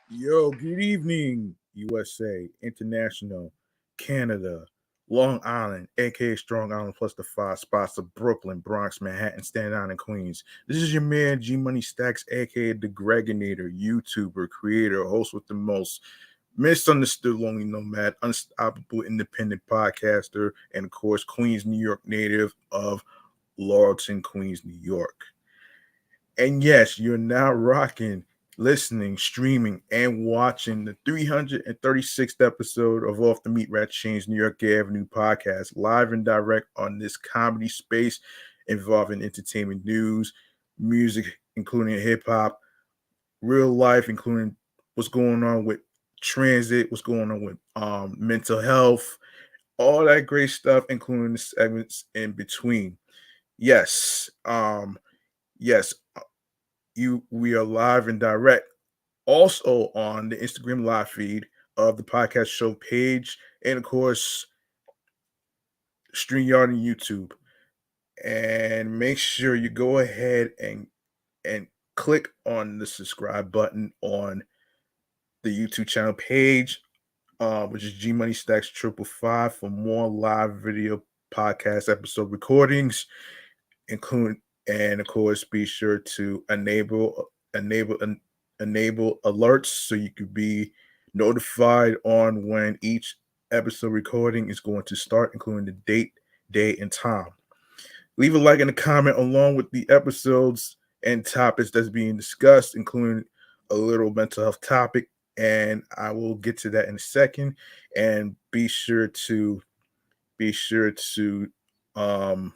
Yo, good evening, USA, International, Canada, Long Island, aka Strong Island, plus the five spots of Brooklyn, Bronx, Manhattan, Staten Island, and Queens. This is your man G Money Stacks, aka the Gregonator, YouTuber, creator, host with the most, misunderstood lonely nomad, unstoppable independent podcaster, and of course, Queens, New York native of Laurelton, Queens, New York. And yes, you're now rocking, listening, streaming, and watching the 336th episode of Off the Meat Rat Chainz New York Avenue podcast, live and direct on this comedy space involving entertainment news, music, including hip hop, real life, including what's going on with transit, what's going on with mental health, all that great stuff, including the segments in between. Yes, yes, you we are live and direct also on the Instagram live feed of the podcast show page, and of course StreamYard and YouTube. And make sure you go ahead and click on the subscribe button on the YouTube channel page, which is G Money Stacks 555 for more live video podcast episode recordings, including, and of course be sure to enable enable alerts so you could be notified on when each episode recording is going to start, including the date, day, and time. Leave a like and a comment along with the episodes and topics that's being discussed, including a little mental health topic, and I will get to that in a second. And be sure to um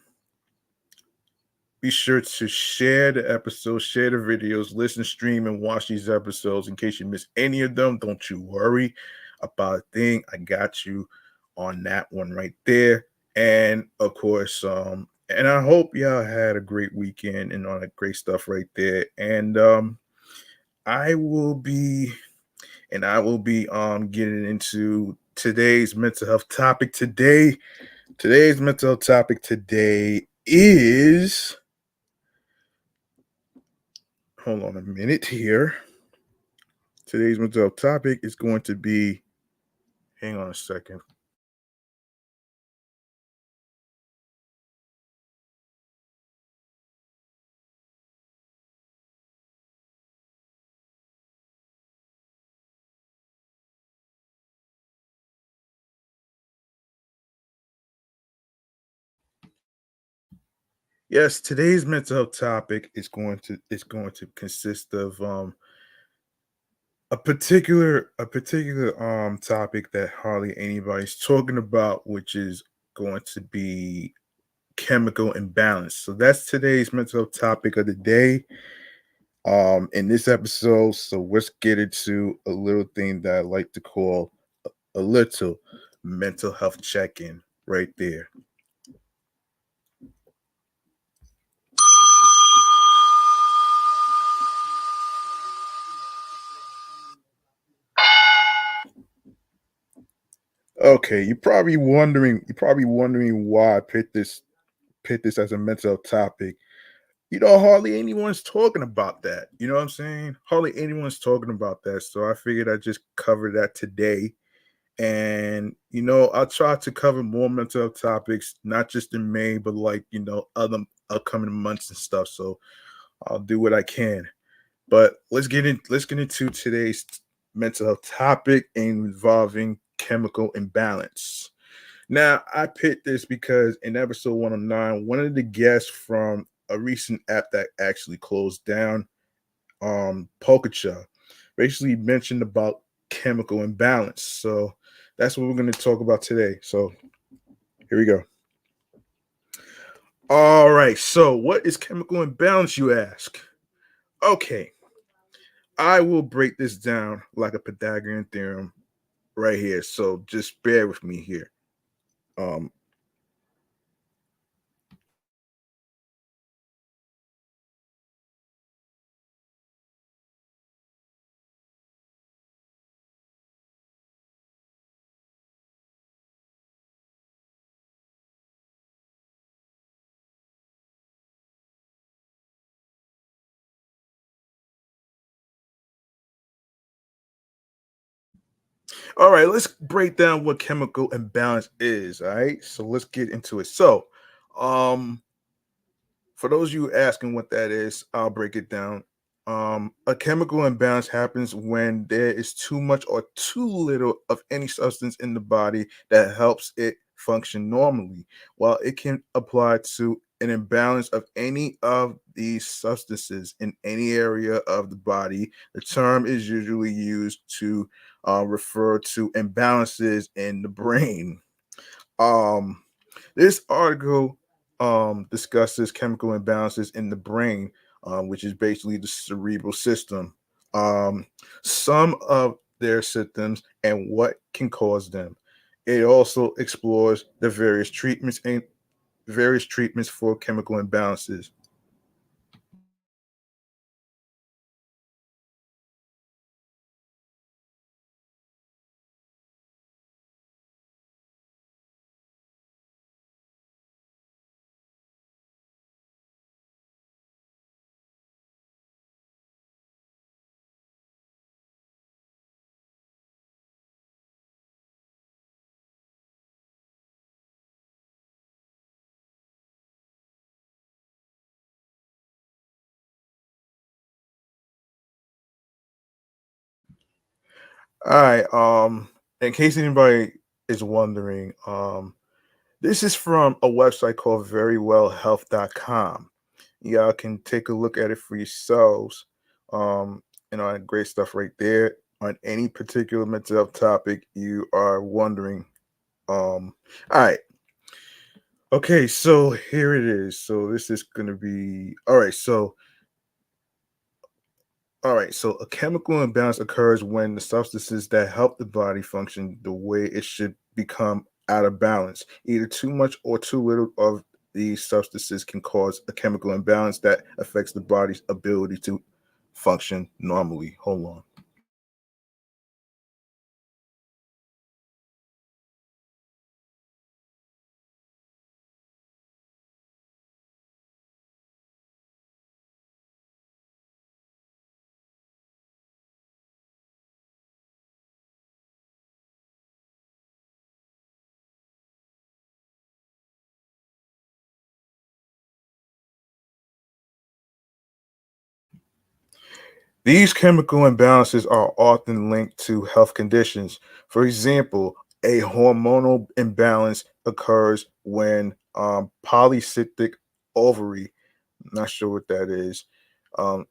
be sure to share the episodes, share the videos, listen, stream, and watch these episodes. In case you miss any of them, don't you worry about a thing. I got you on that one right there. And of course, and I hope y'all had a great weekend and all that great stuff right there. And I will be getting into today's mental health topic today. Today's mental health topic today is, hold on a minute here. Today's mental health topic is going to be, hang on a second. Yes, today's mental health topic is going to consist of a particular topic that hardly anybody's talking about, which is going to be chemical imbalance. So that's today's mental health topic of the day. In this episode, so let's get into a little thing that I like to call a little mental health check-in right there. Okay, you're probably wondering why I picked this as a mental health topic. Hardly anyone's talking about that. You know what I'm saying? Hardly anyone's talking about that. So I figured I'd just cover that today. And I'll try to cover more mental health topics, not just in May, but like, other upcoming months and stuff. So I'll do what I can. But let's get into today's mental health topic involving chemical imbalance. Now, I picked this because in episode 109, one of the guests from a recent app that actually closed down, Polkacha, basically mentioned about chemical imbalance. So that's what we're going to talk about today. So here we go. All right. So what is chemical imbalance, you ask? Okay. I will break this down like a Pythagorean theorem right here. So just bear with me here. Um, All right, let's break down what chemical imbalance is. All right, so let's get into it. So, um, for those of you asking what that is, I'll break it down. A chemical imbalance happens when there is too much or too little of any substance in the body that helps it function normally. While it can apply to an imbalance of any of these substances in any area of the body, the term is usually used to refer to imbalances in the brain. Um, this article discusses chemical imbalances in the brain, which is basically the cerebral system, um, some of their symptoms, and what can cause them. It also explores the various treatments for chemical imbalances. All right. In case anybody is wondering, this is from a website called verywellhealth.com. Y'all can take a look at it for yourselves. Um, great stuff right there on any particular mental health topic you are wondering. All right. Okay, so here it is. So this is gonna be all right. So a chemical imbalance occurs when the substances that help the body function the way it should become out of balance. Either too much or too little of these substances can cause a chemical imbalance that affects the body's ability to function normally. Hold on. These chemical imbalances are often linked to health conditions. For example, a hormonal imbalance occurs when polycystic ovary, not sure what that is, um,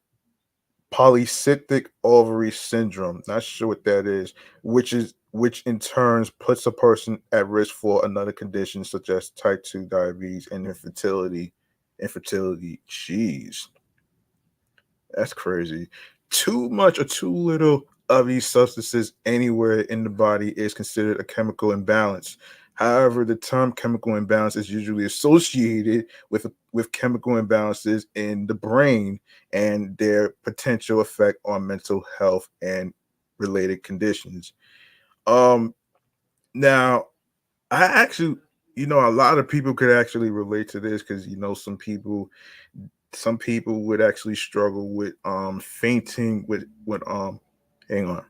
polycystic ovary syndrome, not sure what that is, which in turns puts a person at risk for another condition such as type 2 diabetes and infertility. Infertility, jeez. That's crazy. Too much or too little of these substances anywhere in the body is considered a chemical imbalance. However, the term chemical imbalance is usually associated with chemical imbalances in the brain and their potential effect on mental health and related conditions. Um, now, I actually, a lot of people could actually relate to this because some people would actually struggle with fainting with hang on.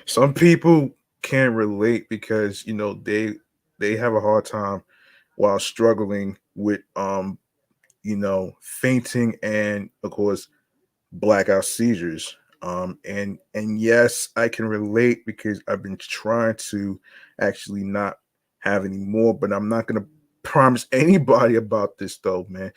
Some people can't relate because they have a hard time while struggling with fainting and of course blackout seizures. And yes, I can relate because I've been trying to actually not have any more, but I'm not gonna promise anybody about this though, man.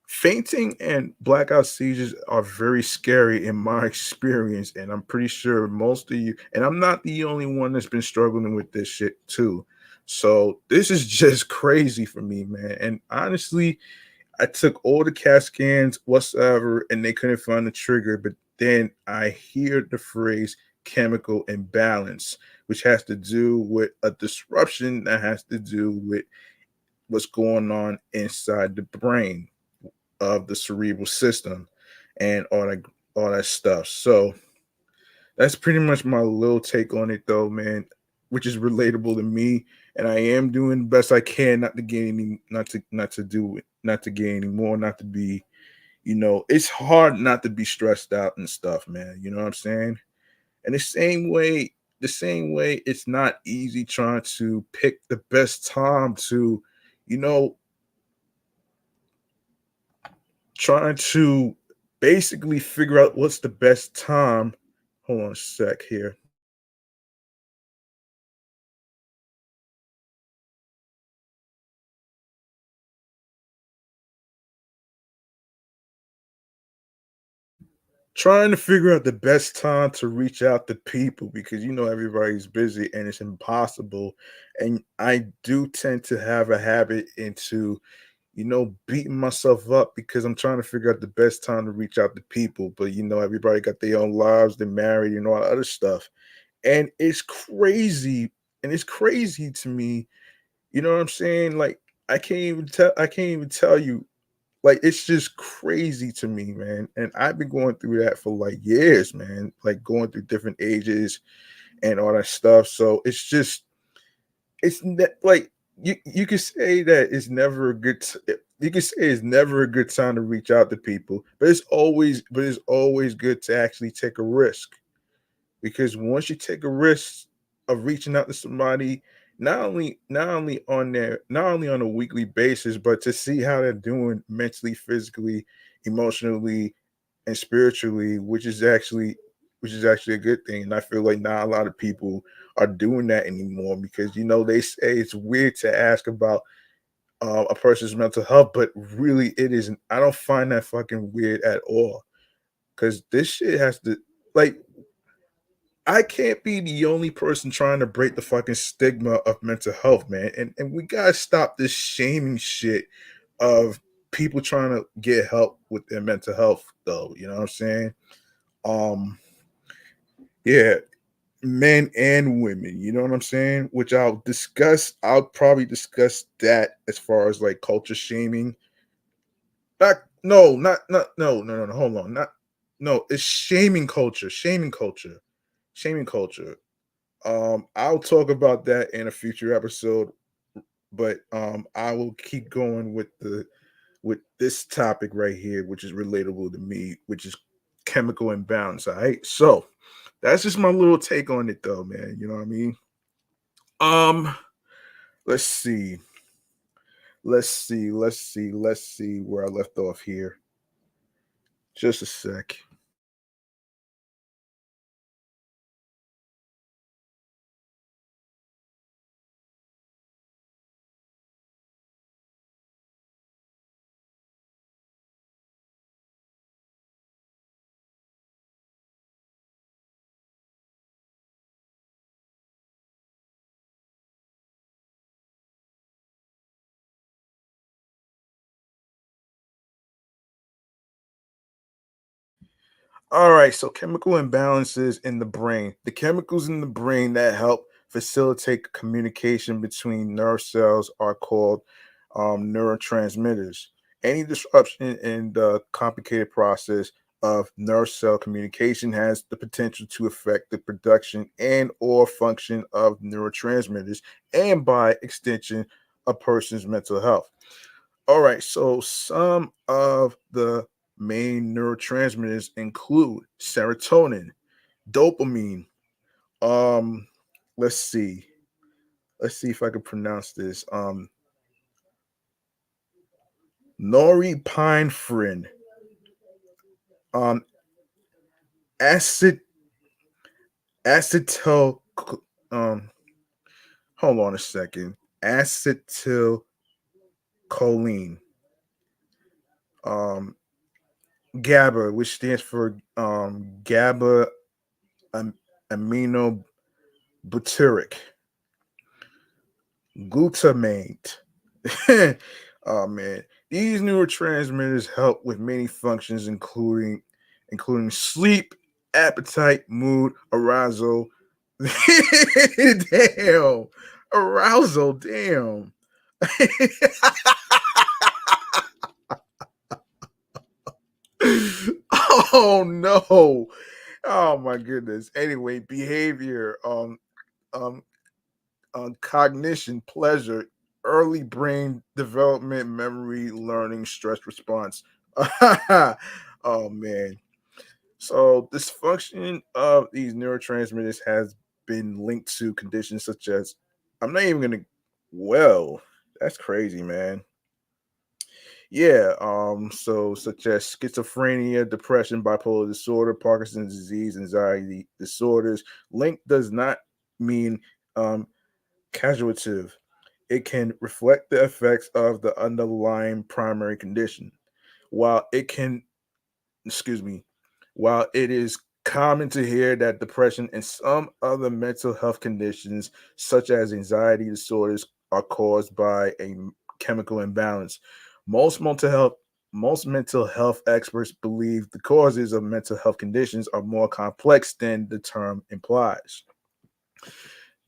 Fainting and blackout seizures are very scary in my experience, and I'm pretty sure most of you, and I'm not the only one that's been struggling with this shit too. So this is just crazy for me, man. And honestly, I took all the CAT scans whatsoever, and they couldn't find the trigger. But then I hear the phrase chemical imbalance, which has to do with a disruption that has to do with what's going on inside the brain of the cerebral system and all that stuff. So that's pretty much my little take on it though, man, which is relatable to me. And I am doing the best I can not to get any not to do it, not to get any more, not to be, it's hard not to be stressed out and stuff, man. You know what I'm saying? And the same way, it's not easy trying to pick the best time to, you know, trying to basically figure out what's the best time. Hold on a sec here. Trying to figure out the best time to reach out to people because everybody's busy and it's impossible. And I do tend to have a habit into beating myself up because I'm trying to figure out the best time to reach out to people. But everybody got their own lives, they're married, all that other stuff. And it's crazy. And it's crazy to me. You know what I'm saying? Like I can't even tell you. Like it's just crazy to me, man. And I've been going through that for like years, man. Like going through different ages and all that stuff. So like you could say that it's never a good you could say it's never a good time to reach out to people, but it's always good to actually take a risk because once you take a risk of reaching out to somebody, not only on a weekly basis, but to see how they're doing mentally, physically, emotionally, and spiritually, which is actually a good thing. And I feel like not a lot of people are doing that anymore because they say it's weird to ask about a person's mental health, but really it isn't. I don't find that fucking weird at all because this shit has to like I can't be the only person trying to break the fucking stigma of mental health, man. And we gotta stop this shaming shit of people trying to get help with their mental health, though. You know what I'm saying? Um, yeah, men and women. You know what I'm saying? Which I'll discuss. I'll probably discuss that as far as like culture shaming. Not no, not no, no, no, no. Hold on, not no. It's shaming culture. Shaming culture. Shaming culture. I'll talk about that in a future episode, but I will keep going with this topic right here, which is relatable to me, which is chemical imbalance. All right, so that's just my little take on it, though, man. You know what I mean? Um, let's see, let's see where I left off here. Just a sec. All right, so chemical imbalances in the brain. The chemicals in the brain that help facilitate communication between nerve cells are called neurotransmitters. Any disruption in the complicated process of nerve cell communication has the potential to affect the production and or function of neurotransmitters and by extension a person's mental health. All right, so some of the main neurotransmitters include serotonin, dopamine. Um, let's see. Let's see if I can pronounce this. Norepinephrine, um, acid, acetyl. Um, hold on a second. Acetylcholine, um, GABA, which stands for GABA aminobutyric, glutamate. Oh man, these neurotransmitters help with many functions, including sleep, appetite, mood, arousal. Damn, arousal. Damn. Oh no. Oh my goodness. Anyway, behavior, um, cognition, pleasure. early brain development, memory, learning, stress response. Oh man. So dysfunction of these neurotransmitters has been linked to conditions such as I'm not even gonna well, that's crazy, man. Yeah, so such as schizophrenia, depression, bipolar disorder, Parkinson's disease, anxiety disorders. Link does not mean um causative. It can reflect the effects of the underlying primary condition. While it can, excuse me, while it is common to hear that depression and some other mental health conditions, such as anxiety disorders, are caused by chemical imbalance, most mental health most mental health experts believe the causes of mental health conditions are more complex than the term implies.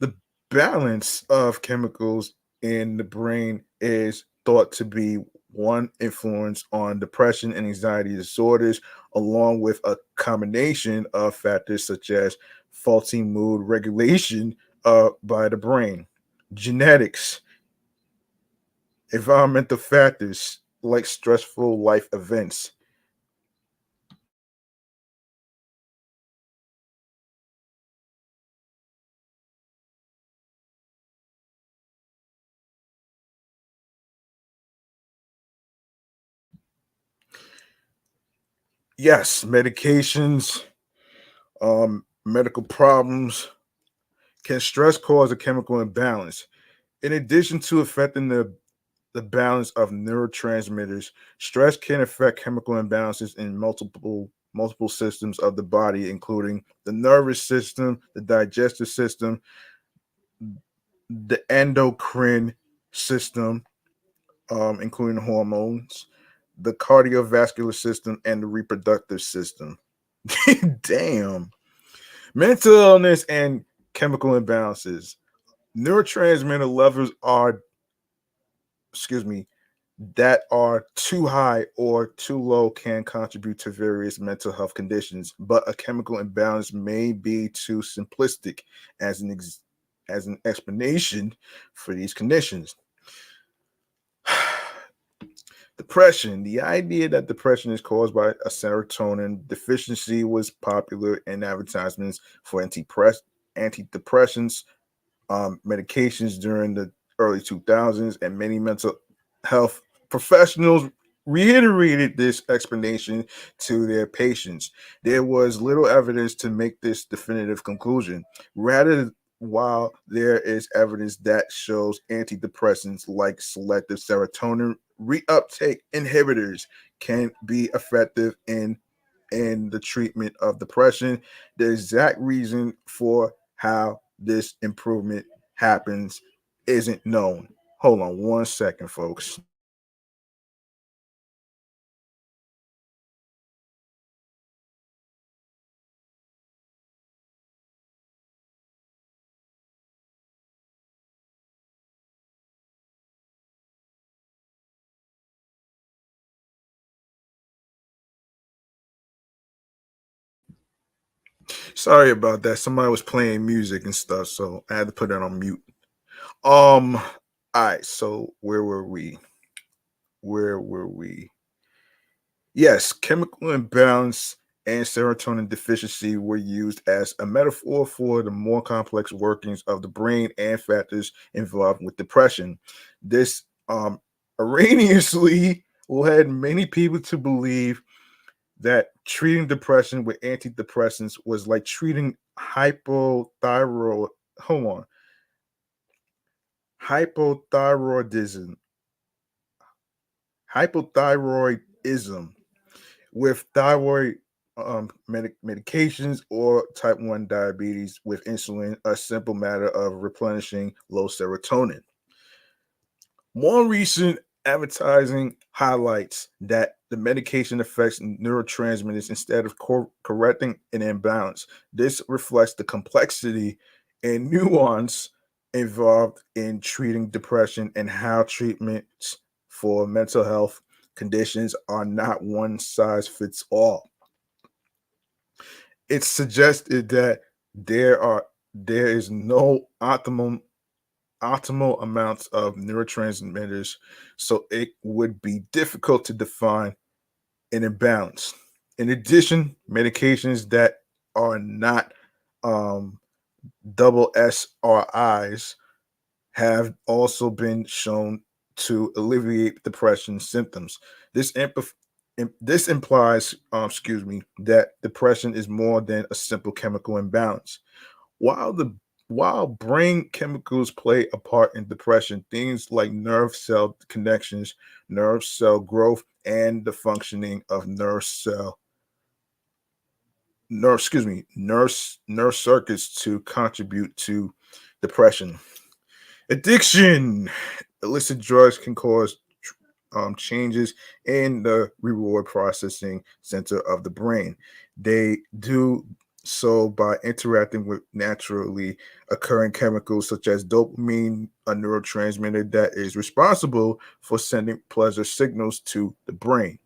The balance of chemicals in the brain is thought to be one influence on depression and anxiety disorders, along with a combination of factors such as faulty mood regulation by the brain, genetics, environmental factors like stressful life events. Yes, medications, medical problems. Can stress cause a chemical imbalance? In addition to affecting the balance of neurotransmitters, stress can affect chemical imbalances in multiple systems of the body, including the nervous system, the digestive system, the endocrine system, including hormones, the cardiovascular system, and the reproductive system. Damn. Mental illness and chemical imbalances. Neurotransmitter levels are, excuse me, that are too high or too low can contribute to various mental health conditions, but a chemical imbalance may be too simplistic as as an explanation for these conditions. Depression. The idea that depression is caused by a serotonin deficiency was popular in advertisements for antidepressants medications during the early 2000s, and many mental health professionals reiterated this explanation to their patients. There was little evidence to make this definitive conclusion. Rather, while there is evidence that shows antidepressants like selective serotonin reuptake inhibitors can be effective in the treatment of depression, the exact reason for how this improvement happens isn't known. Hold on one second, folks. Sorry about that. Somebody was playing music and stuff, so I had to put it on mute. All right, so where were we? Where were we? Yes, chemical imbalance and serotonin deficiency were used as a metaphor for the more complex workings of the brain and factors involved with depression. This erroneously led many people to believe that treating depression with antidepressants was like treating hypothyroid. Hold on, hypothyroidism, hypothyroidism with thyroid medications or type 1 diabetes with insulin, a simple matter of replenishing low serotonin. More recent advertising highlights that the medication affects neurotransmitters instead of correcting an imbalance. This reflects the complexity and nuance involved in treating depression and how treatments for mental health conditions are not one size fits all. It's suggested that there is no optimal amounts of neurotransmitters, so it would be difficult to define an imbalance. In addition, medications that are not um, double SRIs have also been shown to alleviate depression symptoms. This this implies, that depression is more than a simple chemical imbalance. While the while brain chemicals play a part in depression, things like nerve cell connections, nerve cell growth, and the functioning of nerve circuits to contribute to depression. Addiction. Illicit drugs can cause changes in the reward processing center of the brain. They do so by interacting with naturally occurring chemicals such as dopamine, a neurotransmitter that is responsible for sending pleasure signals to the brain.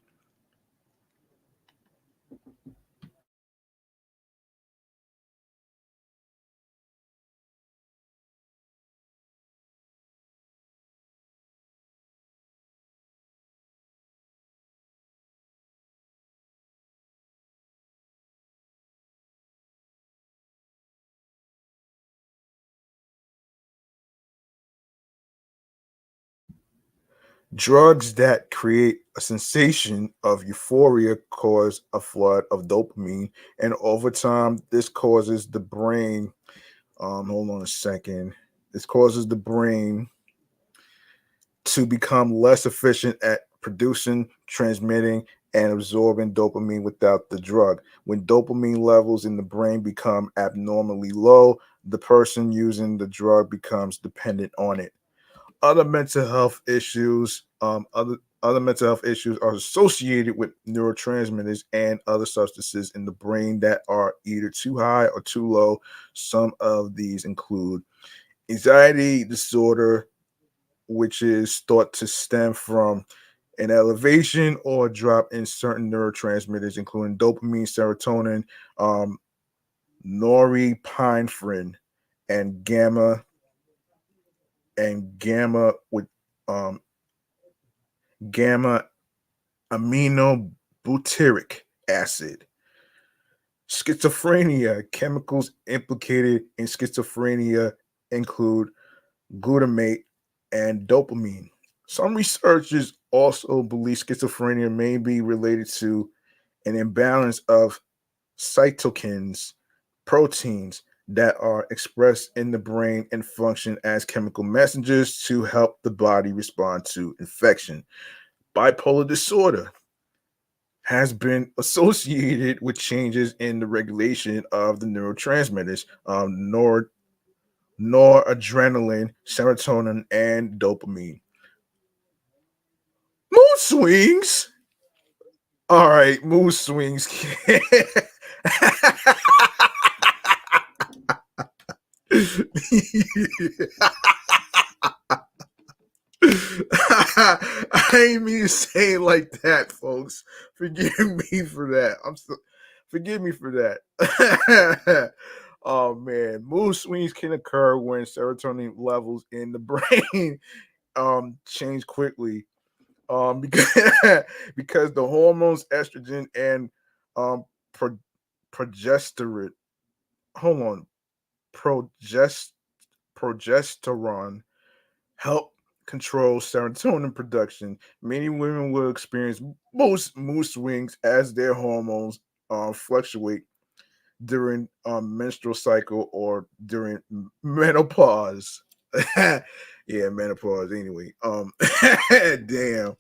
Drugs that create a sensation of euphoria cause a flood of dopamine, and over time, this causes the brain. Hold on a second. This causes the brain to become less efficient at producing, transmitting, and absorbing dopamine without the drug. When dopamine levels in the brain become abnormally low, the person using the drug becomes dependent on it. Other mental health issues, other mental health issues are associated with neurotransmitters and other substances in the brain that are either too high or too low. Some of these include anxiety disorder, which is thought to stem from an elevation or drop in certain neurotransmitters, including dopamine, serotonin, um, norepinephrine, and gamma with um, gamma aminobutyric acid. Schizophrenia. Chemicals implicated in schizophrenia include glutamate and dopamine. Some researchers also believe schizophrenia may be related to an imbalance of cytokines, proteins that are expressed in the brain and function as chemical messengers to help the body respond to infection. Bipolar disorder has been associated with changes in the regulation of the neurotransmitters, noradrenaline, serotonin, and dopamine. Mood swings. All right, mood swings. I ain't mean to say it like that, folks. Forgive me for that. Forgive me for that. Oh man, mood swings can occur when serotonin levels in the brain change quickly. Because because the hormones estrogen and um pro- progesterone. Hold on, progest progesterone help control serotonin production. Many women will experience most mood swings as their hormones fluctuate during menstrual cycle or during menopause. Yeah, menopause. Anyway, damn.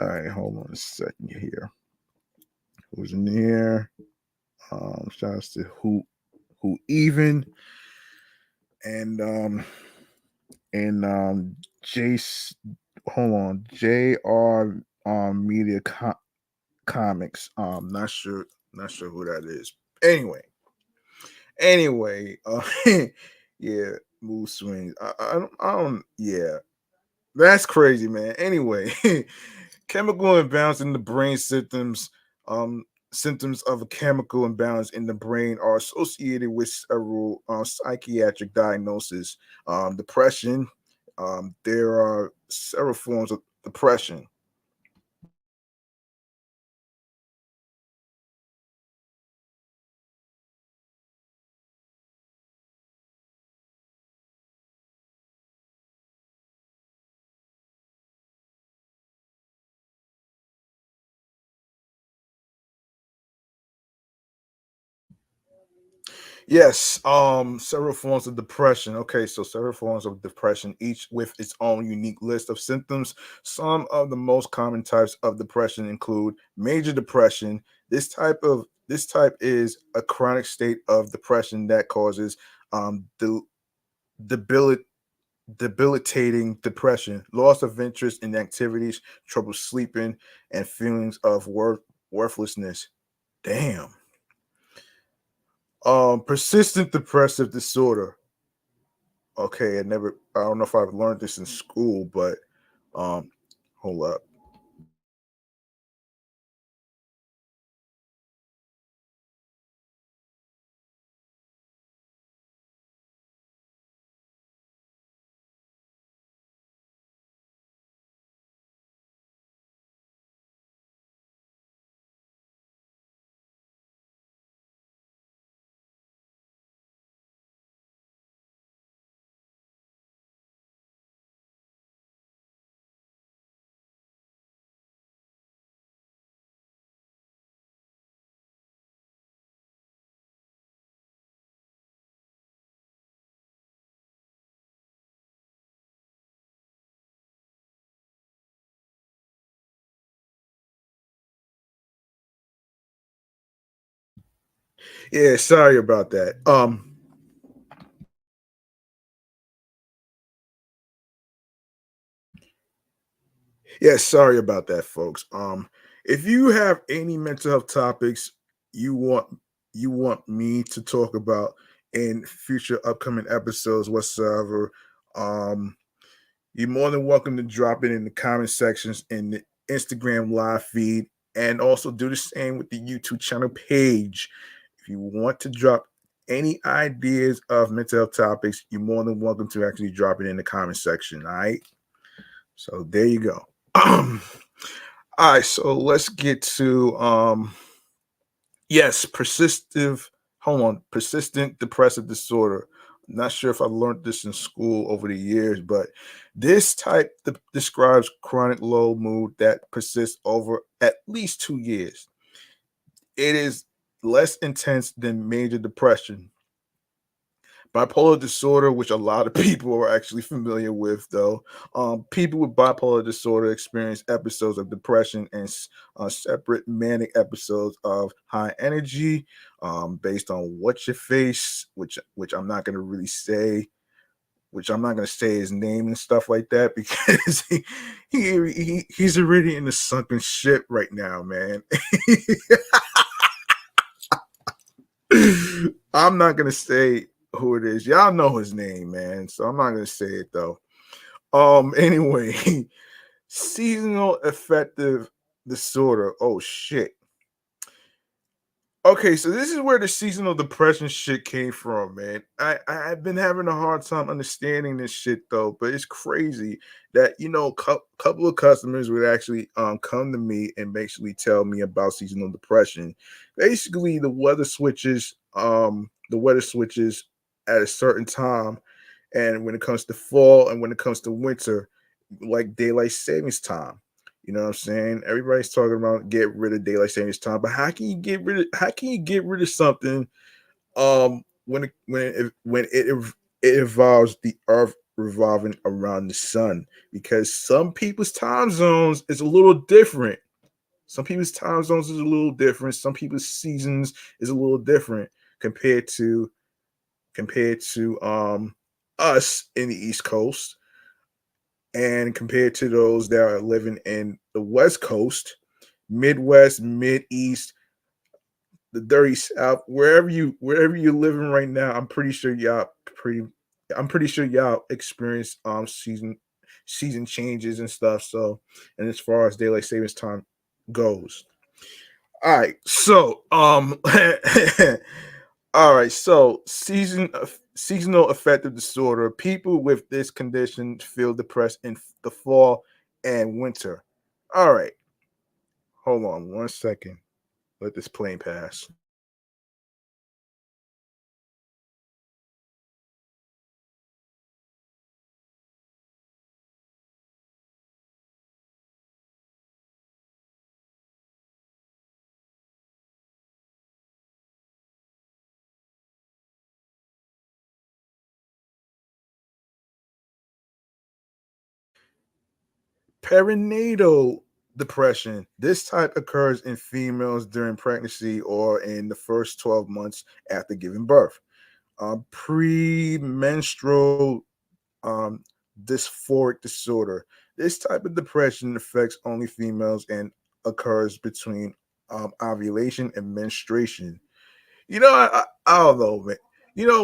All right, hold on a second here. Who's in here? Shout out to who even and Jace. Hold on, JR Media Comics. Not sure who that is. Anyway, yeah, mood swings. Yeah, that's crazy, man. Anyway, chemical imbalance in the brain systems, symptoms of a chemical imbalance in the brain are associated with several psychiatric diagnoses. Depression. There are several forms of depression. Yes, several forms of depression. Okay, so several forms of depression, each with its own unique list of symptoms. Some of the most common types of depression include major depression. This type is a chronic state of depression that causes debil- debilitating depression, loss of interest in activities, trouble sleeping, and feelings of worthlessness. Damn. Persistent depressive disorder. Okay, I don't know if I've learned this in school, but um hold up. Yeah, sorry about that. Yeah, sorry about that, folks. If you have any mental health topics you want you want me to talk about in future upcoming episodes whatsoever, um, you're more than welcome to drop it in the comment sections in the Instagram live feed, and also do the same with the YouTube channel page. If you want to drop any ideas of mental health topics, you're more than welcome to actually drop it in the comment section. All right. So there you go. All right, so let's get to yes, persistent depressive disorder. Not sure if I learned this in school over the years, but this type describes chronic low mood that persists over at least 2 years. It is less intense than major depression. Bipolar disorder, which a lot of people are actually familiar with, though, people with bipolar disorder experience episodes of depression and separate manic episodes of high energy, based on what you face, which I'm not going to really say. Which I'm not gonna say his name and stuff like that because he's already in the sunken ship right now, man. I'm not gonna say who it is. Y'all know his name, man. So I'm not gonna say it though. Anyway, seasonal affective disorder. Oh shit. Okay, so this is where the seasonal depression shit came from, man. I've been having a hard time understanding this shit though, but it's crazy that couple of customers would actually come to me and basically tell me about seasonal depression. Basically, the weather switches at a certain time, and when it comes to fall and when it comes to winter, like daylight savings time. You know what I'm saying? Everybody's talking about get rid of daylight savings time, but how can you get rid of something when it involves the earth revolving around the sun? Because some people's time zones is a little different. Some people's time zones is a little different. Some people's seasons is a little different compared to us in the East Coast, and compared to those that are living in the West Coast, Midwest, Mid East, the dirty South, wherever you're living right now, pretty I'm pretty sure y'all experience season changes and stuff. So, and as far as daylight savings time goes, All right. So, all right. So, seasonal affective disorder. People with this condition feel depressed in the fall and winter. All right. Hold on 1 second. Let this plane pass. Perinatal depression. This type occurs in females during pregnancy or in the first 12 months after giving birth. Premenstrual um, dysphoric disorder. This type of depression affects only females and occurs between ovulation and menstruation. I don't know, man.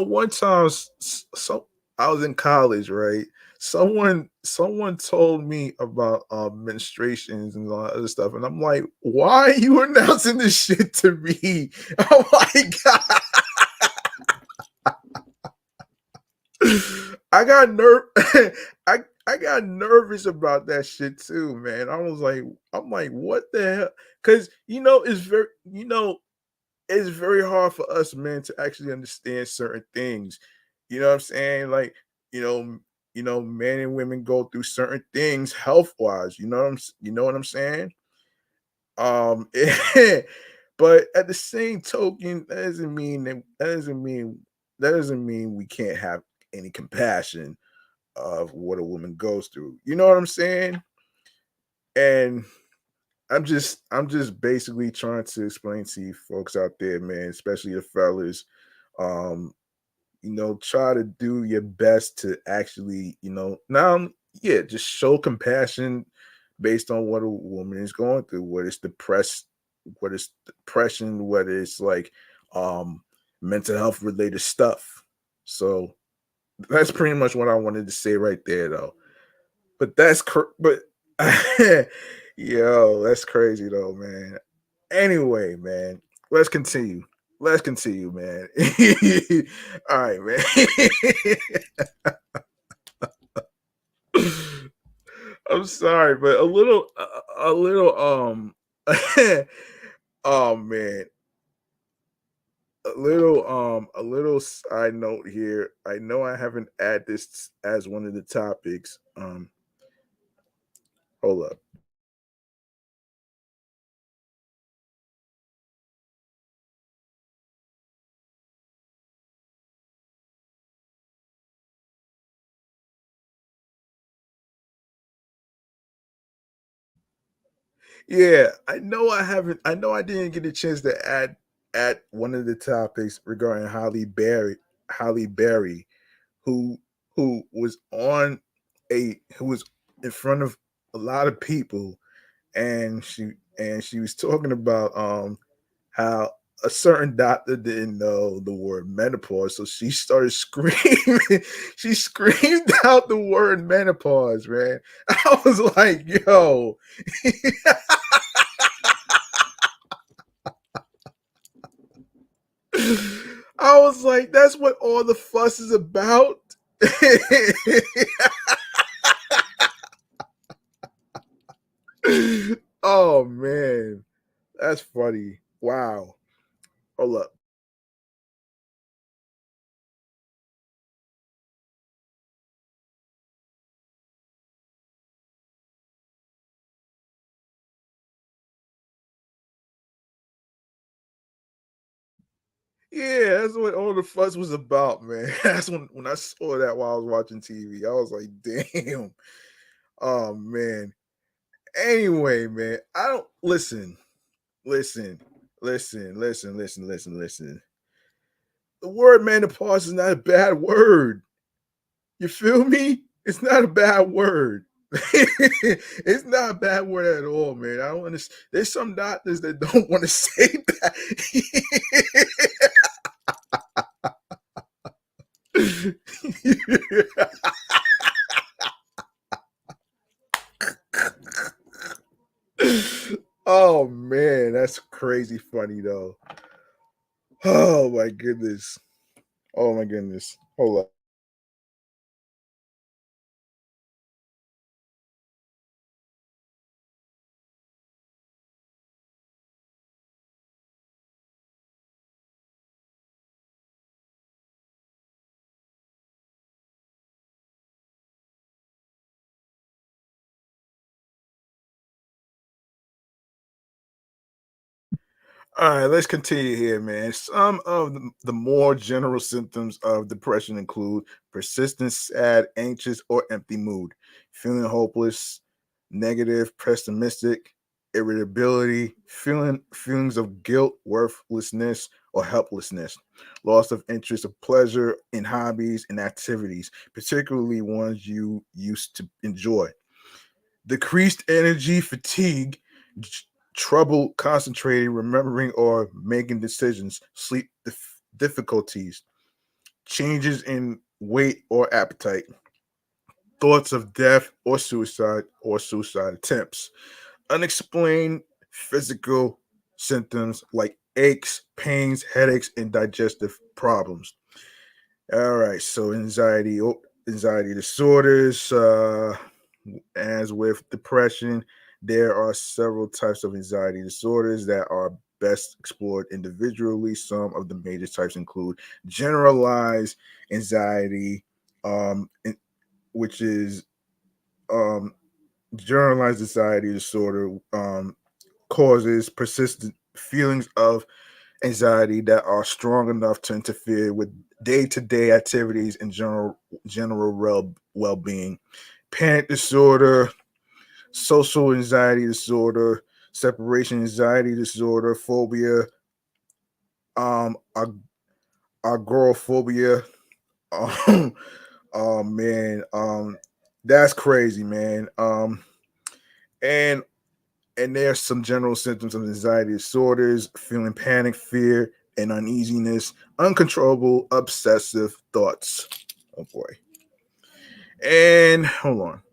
One time, so I was in college, right? Someone told me about menstruations and all that other stuff, and I'm like, why are you announcing this shit to me? Oh my god! I got I I got nervous about that shit too, man. I'm like, what the hell? Because it's very hard for us men to actually understand certain things. You know what I'm saying? Like, you know, men and women go through certain things health wise. You know what I'm saying? Um, but at the same token, that doesn't mean we can't have any compassion of what a woman goes through. You know what I'm saying? And I'm just basically trying to explain to you folks out there, man, especially the fellas, um, try to do your best to actually, now, yeah, just show compassion based on what a woman is going through, what is depression, what is like um mental health related stuff. So that's pretty much what I wanted to say right there, though. But but yo, that's crazy though, man. Anyway, man, let's continue. Let's continue, man. All right, man. I'm sorry, but oh man, a little side note here. I know I haven't added this as one of the topics. Hold up. Yeah, I know I haven't. I know I didn't get a chance to add one of the topics regarding Holly Berry, who was who was in front of a lot of people, and she was talking about how a certain doctor didn't know the word menopause, so she started screaming. She screamed out the word menopause, man. I was like, yo. I was like, that's what all the fuss is about. Oh man, that's funny. Wow. Hold up. Yeah, that's what all the fuss was about, man. That's when I saw that while I was watching TV. I was like, damn. Oh man. Anyway, man, I don't listen, listen. The word menopause is not a bad word. You feel me? It's not a bad word. It's not a bad word at all, man. I don't understand. There's some doctors that don't want to say that. Oh man, that's crazy funny though. Oh my goodness. Oh my goodness. Hold up. All right, let's continue here, man. Some of the more general symptoms of depression include persistent, sad, anxious, or empty mood, feeling hopeless, negative, pessimistic, irritability, feelings of guilt, worthlessness, or helplessness, loss of interest of pleasure in hobbies and activities, particularly ones you used to enjoy, decreased energy, fatigue, trouble concentrating, remembering, or making decisions, sleep difficulties, changes in weight or appetite, thoughts of death or suicide attempts, unexplained physical symptoms like aches, pains, headaches, and digestive problems. All right, so anxiety disorders. As with depression, there are several types of anxiety disorders that are best explored individually. Some of the major types include generalized anxiety, in- which is um, generalized anxiety disorder causes persistent feelings of anxiety that are strong enough to interfere with day-to-day activities and general well-being. Panic disorder, social anxiety disorder, separation anxiety disorder, phobia, ag- agoraphobia. Um, oh man, that's crazy, man. And and there's some general symptoms of anxiety disorders, feeling panic, fear, and uneasiness, uncontrollable, obsessive thoughts. Oh boy. And hold on.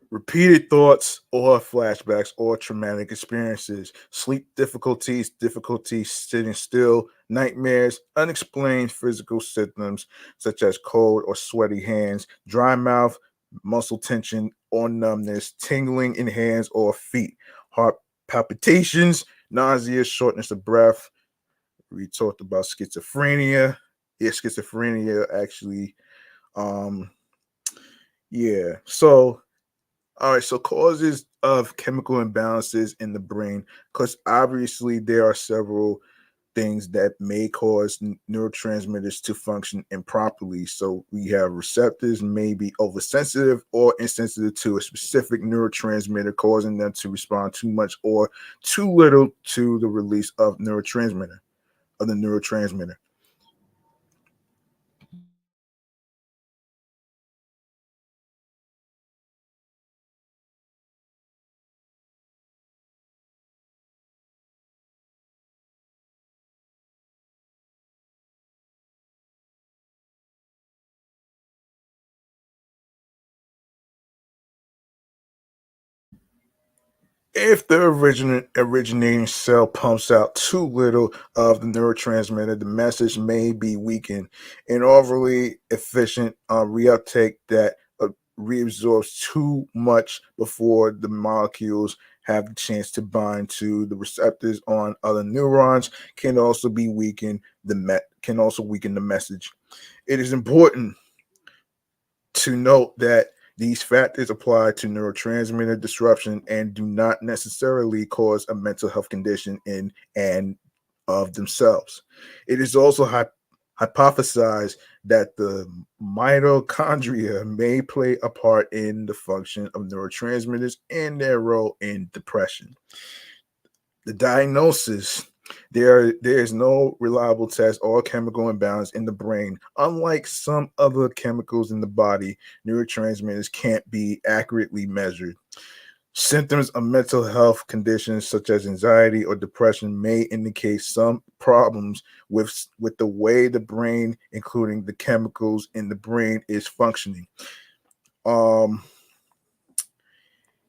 Repeated thoughts or flashbacks or traumatic experiences, sleep difficulties sitting still, nightmares, unexplained physical symptoms such as cold or sweaty hands, dry mouth, muscle tension or numbness, tingling in hands or feet, heart palpitations, nausea, shortness of breath. We talked about schizophrenia. Yeah, schizophrenia actually. Um, yeah. So all right, so causes of chemical imbalances in the brain, because obviously there are several things that may cause neurotransmitters to function improperly. So we have receptors may be oversensitive or insensitive to a specific neurotransmitter, causing them to respond too much or too little to the release of the neurotransmitter. If the originating cell pumps out too little of the neurotransmitter, the message may be weakened. An overly efficient reuptake that reabsorbs too much before the molecules have the chance to bind to the receptors on other neurons can also be weakened. Can also weaken the message. It is important to note that these factors apply to neurotransmitter disruption and do not necessarily cause a mental health condition in and of themselves. It is also hypothesized that the mitochondria may play a part in the function of neurotransmitters and their role in depression. The diagnosis, there is no reliable test or chemical imbalance in the brain. Unlike some other chemicals in the body, neurotransmitters can't be accurately measured. Symptoms of mental health conditions such as anxiety or depression may indicate some problems with the way the brain, including the chemicals in the brain, is functioning. Um,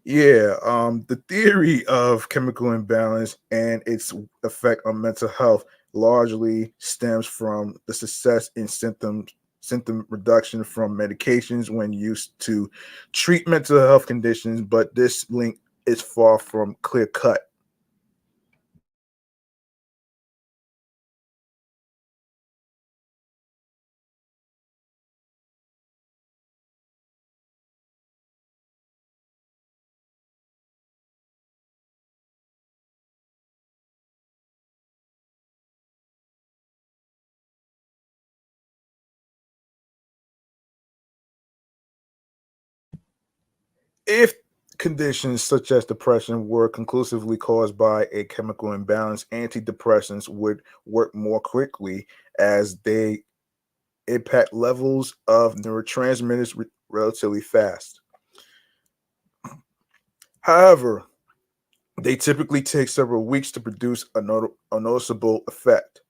the theory of chemical imbalance and its effect on mental health largely stems from the success in symptom reduction from medications when used to treat mental health conditions, but this link is far from clear cut. If conditions such as depression were conclusively caused by a chemical imbalance, antidepressants would work more quickly as they impact levels of neurotransmitters relatively fast. However, they typically take several weeks to produce a noticeable effect.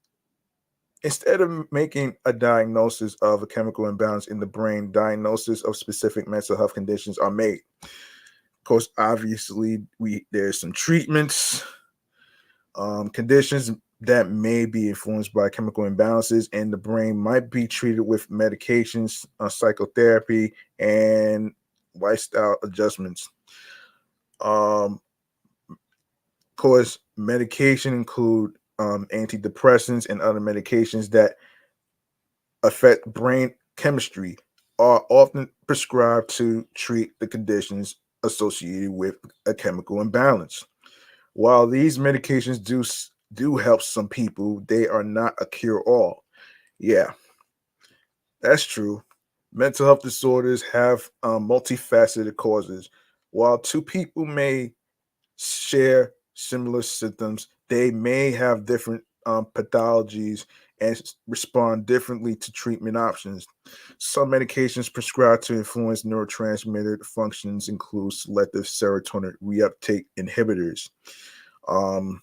Instead of making a diagnosis of a chemical imbalance in the brain, diagnosis of specific mental health conditions are made. Of course, obviously, we there's some treatments, conditions that may be influenced by chemical imbalances in the brain might be treated with medications, psychotherapy, and lifestyle adjustments. Of course, medication include antidepressants and other medications that affect brain chemistry are often prescribed to treat the conditions associated with a chemical imbalance. While these medications do help some people, they are not a cure all. Yeah, that's true. Mental health disorders have multifaceted causes. While two people may share similar symptoms, they may have different pathologies and respond differently to treatment options. Some medications prescribed to influence neurotransmitter functions include selective serotonin reuptake inhibitors, um,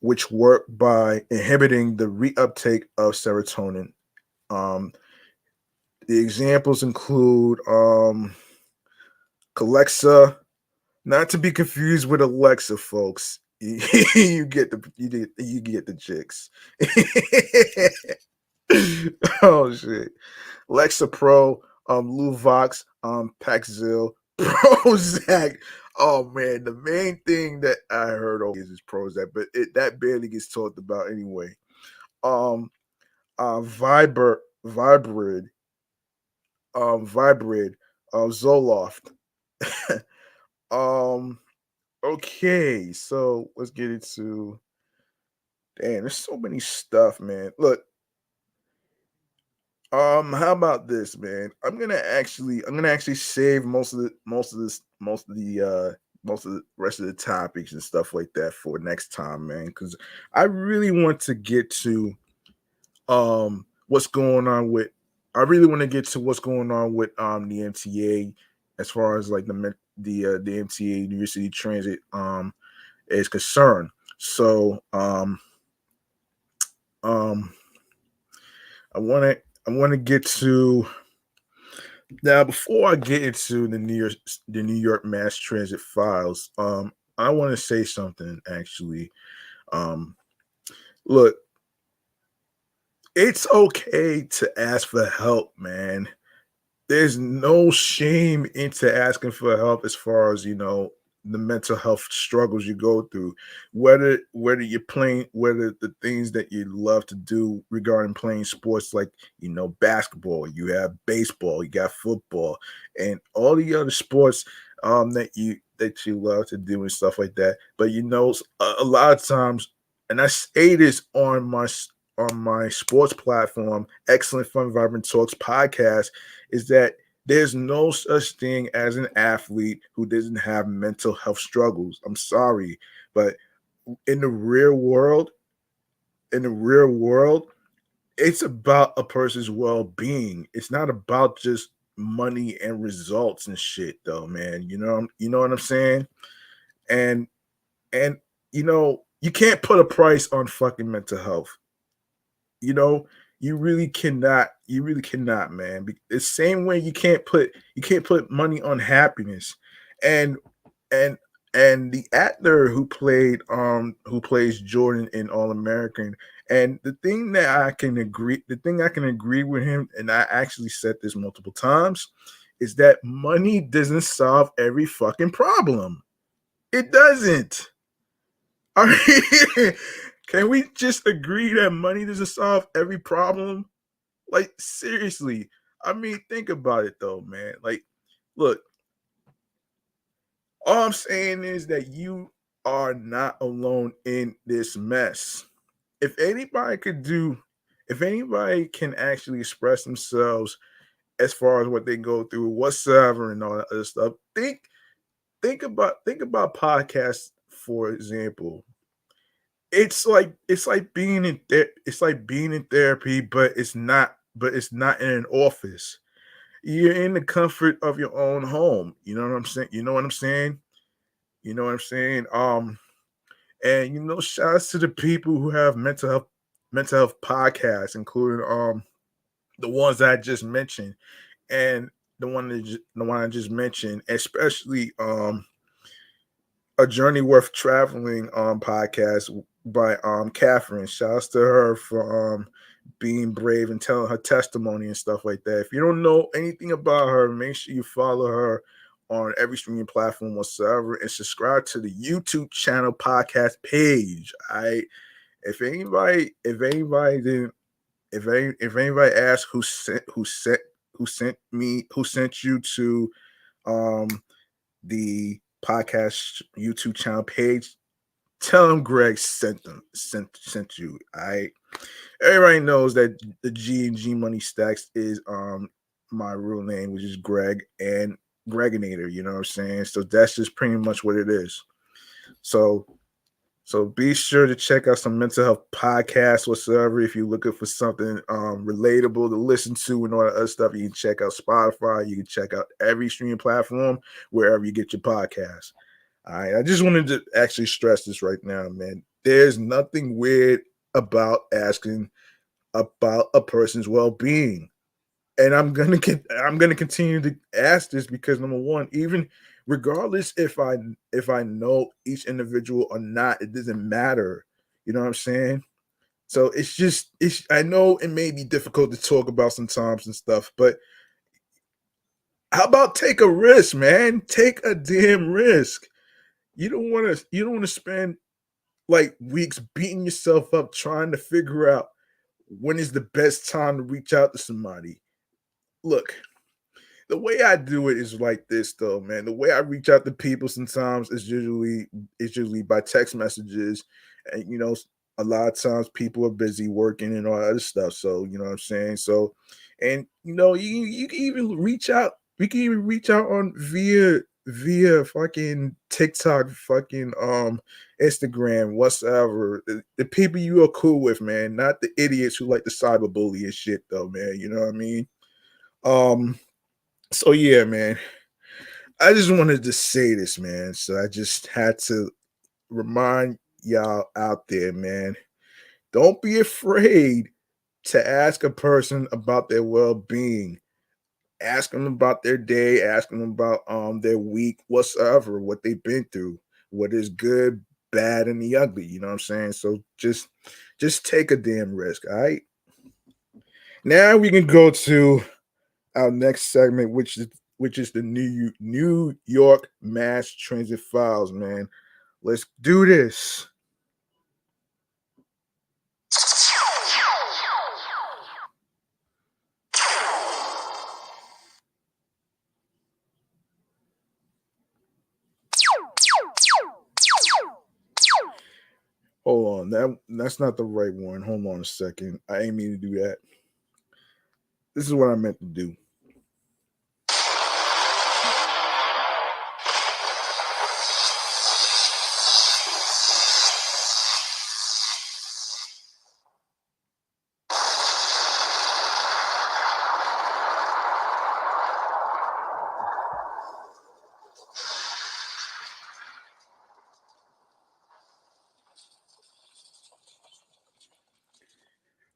which work by inhibiting the reuptake of serotonin. Um, the examples include Alexa, not to be confused with Alexa, folks. You get the chicks. Oh shit. Lexapro, Luvox, Paxil, Prozac. Oh man, the main thing that I heard is Prozac, but that barely gets talked about anyway. Um, Vibrid, Vibrid, Zoloft. um, okay, so let's get into. Damn, there's so many stuff, man. Look, how about this, man? I'm gonna actually save most of the rest of the topics and stuff like that for next time, man. Because I really want to get to what's going on with. I really want to get to what's going on with the MTA as far as like the MTA University Transit is concerned. So um I want to get to now before I get into the New York Mass Transit files. I want to say something actually. Um, look, it's okay to ask for help, man. There's no shame into asking for help as far as the mental health struggles you go through, whether you're playing, whether the things that you love to do regarding playing sports like basketball, you have baseball, you got football, and all the other sports that you love to do and stuff like that. But a lot of times, and I say this on my sports platform, Excellent Fun Vibrant Talks podcast, is that there's no such thing as an athlete who doesn't have mental health struggles. I'm sorry, but in the real world, in the real world, it's about a person's well-being. It's not about just money and results and shit though, man. You know what I'm saying? And and you can't put a price on fucking mental health. You know, you really cannot, man. The same way you can't put money on happiness. And and and the actor who plays Jordan in All American, and the thing I can agree with him, and I actually said this multiple times, is that money doesn't solve every fucking problem. It doesn't. I mean, can we just agree that money doesn't solve every problem? Like, seriously. I mean, think about it though, man. Like, look, all I'm saying is that you are not alone in this mess. If anybody could do, if anybody can actually express themselves as far as what they go through, whatsoever, and all that other stuff, think about podcasts, for example. It's like being it's like being in therapy, but it's not in an office. You're in the comfort of your own home. You know what I'm saying? You know what I'm saying? You know what I'm saying? And shouts to the people who have mental health podcasts, including the ones that I just mentioned, and the one I just mentioned, especially A Journey Worth Traveling podcast by Catherine. Shouts to her for being brave and telling her testimony and stuff like that. If you don't know anything about her, make sure you follow her on every streaming platform whatsoever, and subscribe to the YouTube channel podcast page. If anybody asks who sent you to um the podcast YouTube channel page, tell them Greg sent you. Everybody knows that the G and G Money Stacks is my real name, which is Greg and Greginator. You know what I'm saying? So that's just pretty much what it is. So be sure to check out some mental health podcasts whatsoever. If you're looking for something relatable to listen to and all that other stuff, you can check out Spotify. You can check out every streaming platform wherever you get your podcasts. All right. I just wanted to actually stress this right now, man. There's nothing weird about asking about a person's well-being. And I'm gonna continue to ask this because, number one, even regardless if I know each individual or not, it doesn't matter. You know what I'm saying? So I know it may be difficult to talk about sometimes and stuff, but how about take a risk, man? Take a damn risk. You don't want to spend like weeks beating yourself up trying to figure out when is the best time to reach out to somebody. Look, the way I do it is like this though, man. The way I reach out to people sometimes is usually by text messages, and a lot of times people are busy working and all that other stuff. So you know what I'm saying. So, and you can even reach out. We can even reach out on via fucking TikTok, fucking Instagram, whatsoever. The people you are cool with, man, not the idiots who like to cyberbully and shit, though, man. You know what I mean? Um. So yeah, man. I just wanted to say this, man. So I just had to remind y'all out there, man. Don't be afraid to ask a person about their well-being. Ask them about their day, ask them about their week, whatsoever, what they've been through, what is good, bad, and the ugly. You know what I'm saying? So just take a damn risk, all right? Now we can go to our next segment, which is the New York Mass Transit Files, man. Let's do this. Hold on, that's not the right one. Hold on a second. I ain't mean to do that. This is what I meant to do.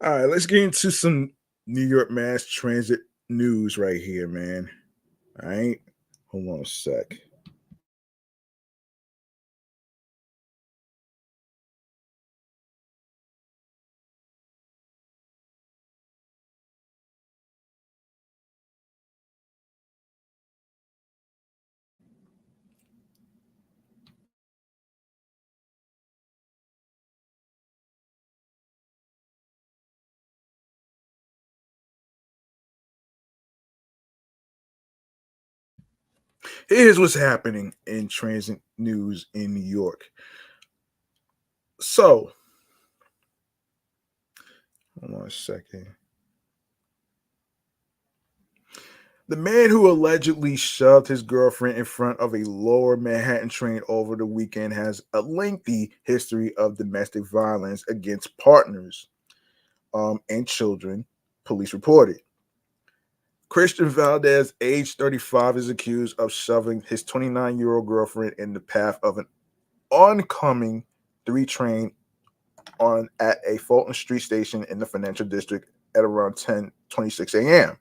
All right, let's get into some New York mass transit news right here, man. All right, hold on a sec. Here's what's happening in transit news in New York. So, hold on a second. The man who allegedly shoved his girlfriend in front of a lower Manhattan train over the weekend has a lengthy history of domestic violence against partners and children, police reported. Christian Valdez, age 35, is accused of shoving his 29-year-old girlfriend in the path of an oncoming 3 train on at a Fulton Street station in the financial district at around 10:26 a.m.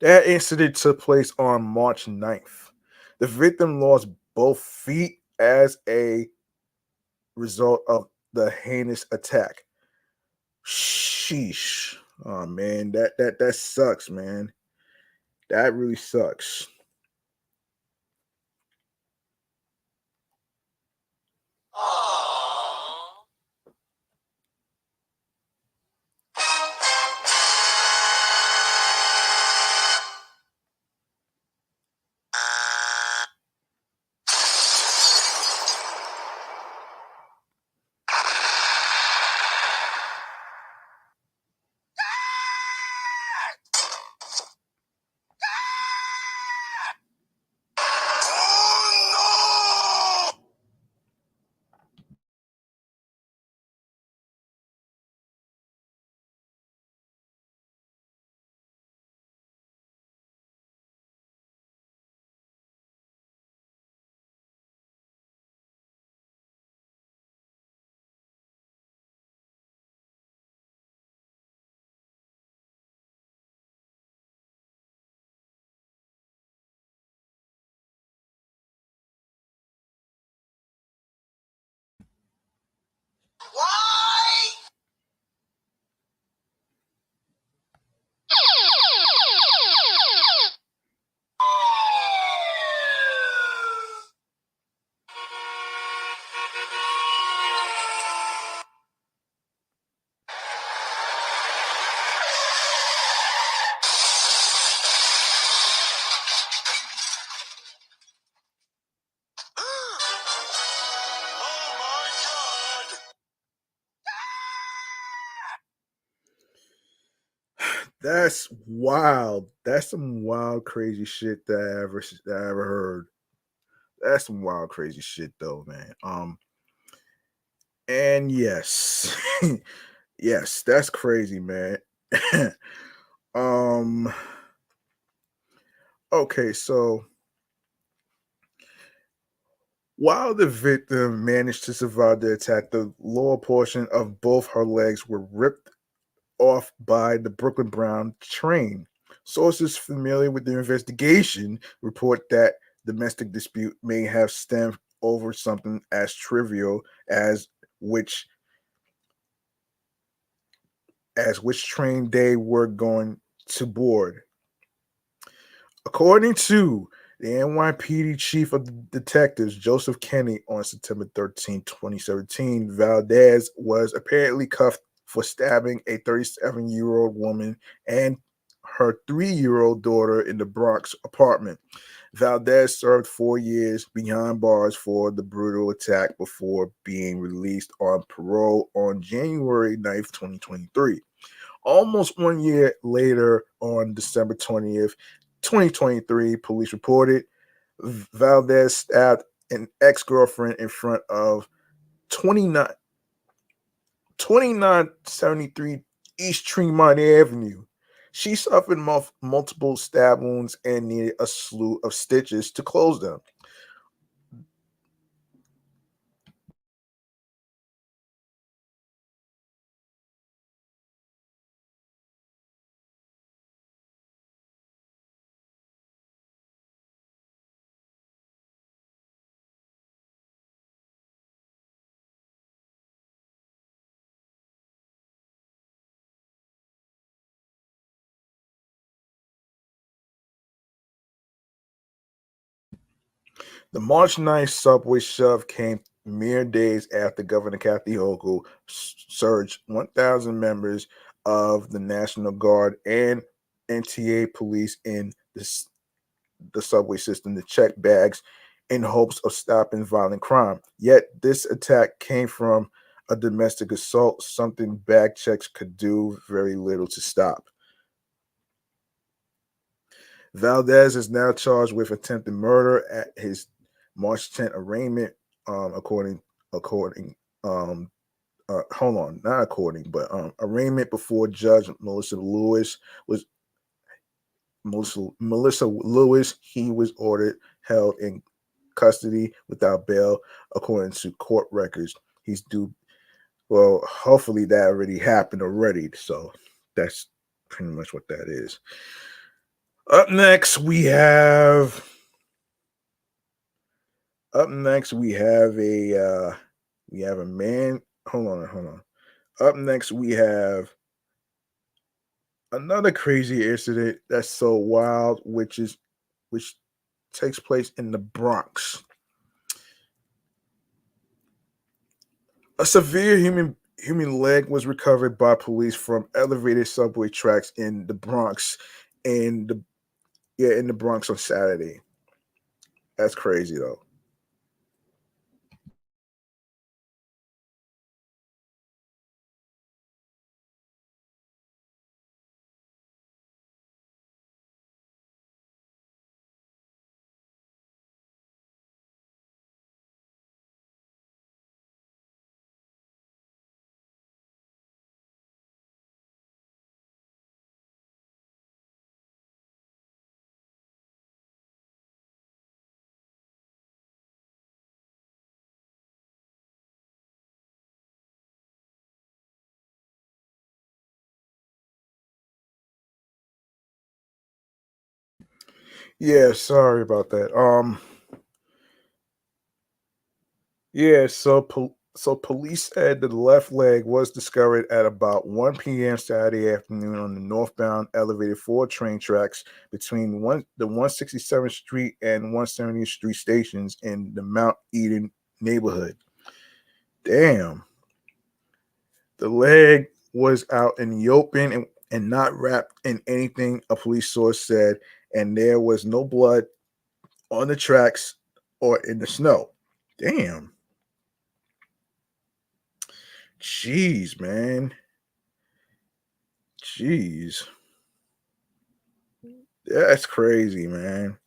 That incident took place on March 9th. The victim lost both feet as a result of the heinous attack. Sheesh. Oh man, that sucks, man. That really sucks. That's wild. That's some wild, crazy shit that I ever heard. That's some wild, crazy shit, though, man. And yes, yes, that's crazy, man. um, okay, so while the victim managed to survive the attack, the lower portion of both her legs were ripped off by the Brooklyn Brown train. Sources familiar with the investigation report that domestic dispute may have stemmed over something as trivial as which which train they were going to board. According to the NYPD chief of detectives, Joseph Kenney, on September 13, 2017, Valdez was apparently cuffed for stabbing a 37-year-old woman and her 3-year-old daughter in the Bronx apartment. Valdez served 4 years behind bars for the brutal attack before being released on parole on January 9th, 2023. Almost 1 year later, on December 20th, 2023, police reported Valdez stabbed an ex girlfriend in front of 29 2973 East Tremont Avenue. She suffered multiple stab wounds and needed a slew of stitches to close them. The March 9th subway shove came mere days after Governor Kathy Hochul surged 1,000 members of the National Guard and NTA police in the subway system to check bags in hopes of stopping violent crime. Yet this attack came from a domestic assault, something bag checks could do very little to stop. Valdez is now charged with attempted murder at his March 10th arraignment, according hold on, not according, but arraignment before Judge Melissa Lewis was Melissa Lewis. He was ordered held in custody without bail, according to court records. He's due. Well, hopefully that already happened already. So that's pretty much what that is. Up next, we have. Up next, we have a man. Hold on. Up next, we have another crazy incident that's so wild, which takes place in the Bronx. A severe human leg was recovered by police from elevated subway tracks in the Bronx, in the Bronx on Saturday. That's crazy though. Yeah, sorry about that. Yeah, so police said that the left leg was discovered at about 1 p.m. Saturday afternoon on the northbound elevated 4 train tracks between the 167th Street and 170th Street stations in the Mount Eden neighborhood. Damn. The leg was out in the open and not wrapped in anything, a police source said, and there was no blood on the tracks or in the snow. Damn. Jeez, man. Jeez. That's crazy, man.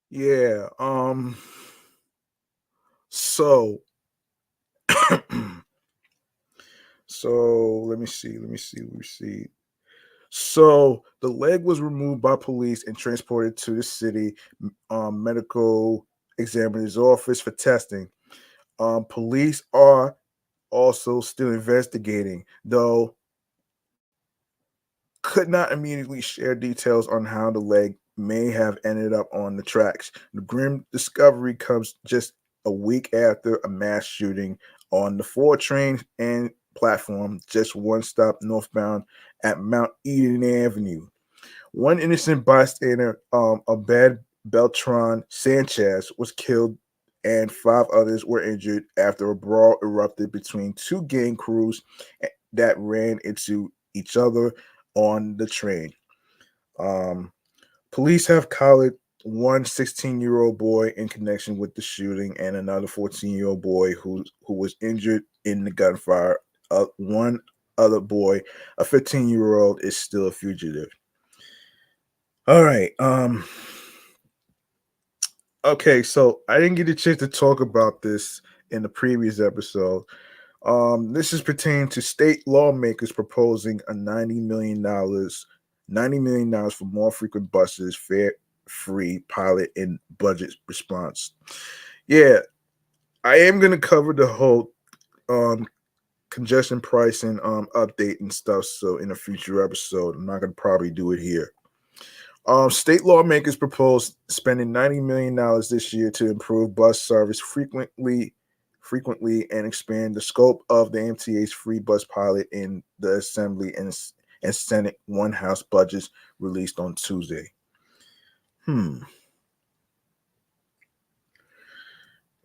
Yeah. So so let me see. So the leg was removed by police and transported to the city medical examiner's office for testing. Police are also still investigating, though could not immediately share details on how the leg may have ended up on the tracks. The grim discovery comes just a week after a mass shooting on the 4 train and platform, just one stop northbound at Mount Eden Avenue. One innocent bystander, Abed Beltran Sanchez, was killed and 5 others were injured after a brawl erupted between 2 gang crews that ran into each other on the train. Um, Police have collared one 16-year-old boy in connection with the shooting and another 14-year-old boy who was injured in the gunfire. One other boy, a 15-year-old, is still a fugitive. All right. Okay, so I didn't get a chance to talk about this in the previous episode. This is pertaining to state lawmakers proposing a $90 million for more frequent buses, fare free pilot and budget response. Yeah, I am gonna cover the whole um congestion pricing update and stuff. So in a future episode, I'm not gonna probably do it here. State lawmakers proposed spending $90 million this year to improve bus service frequently and expand the scope of the MTA's free bus pilot in the Assembly and Senate One House budgets released on Tuesday.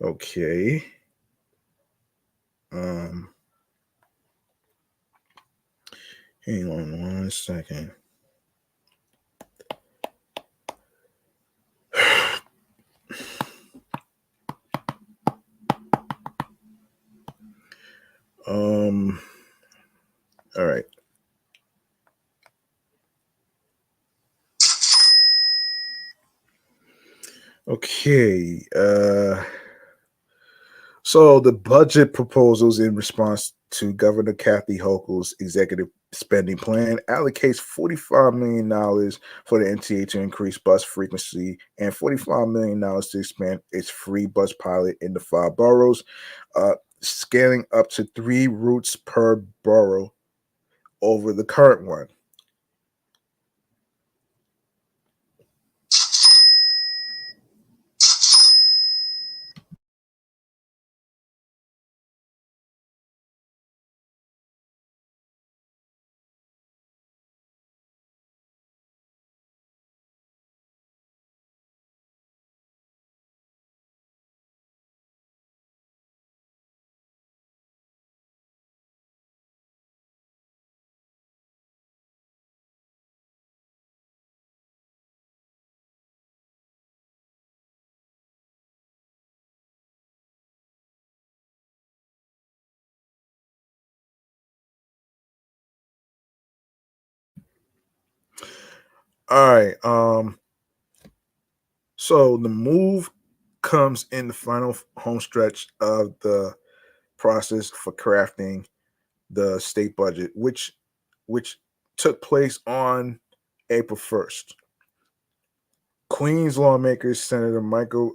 Okay. Um, Hang on 1 second. All right. Okay. So the budget proposals in response to Governor Kathy Hochul's executive spending plan allocates $45 million for the MTA to increase bus frequency and $45 million to expand its free bus pilot in the 5 boroughs, scaling up to 3 routes per borough over the current one. All right. So the move comes in the final home stretch of the process for crafting the state budget, which took place on April 1st. Queens lawmakers, Senator Michael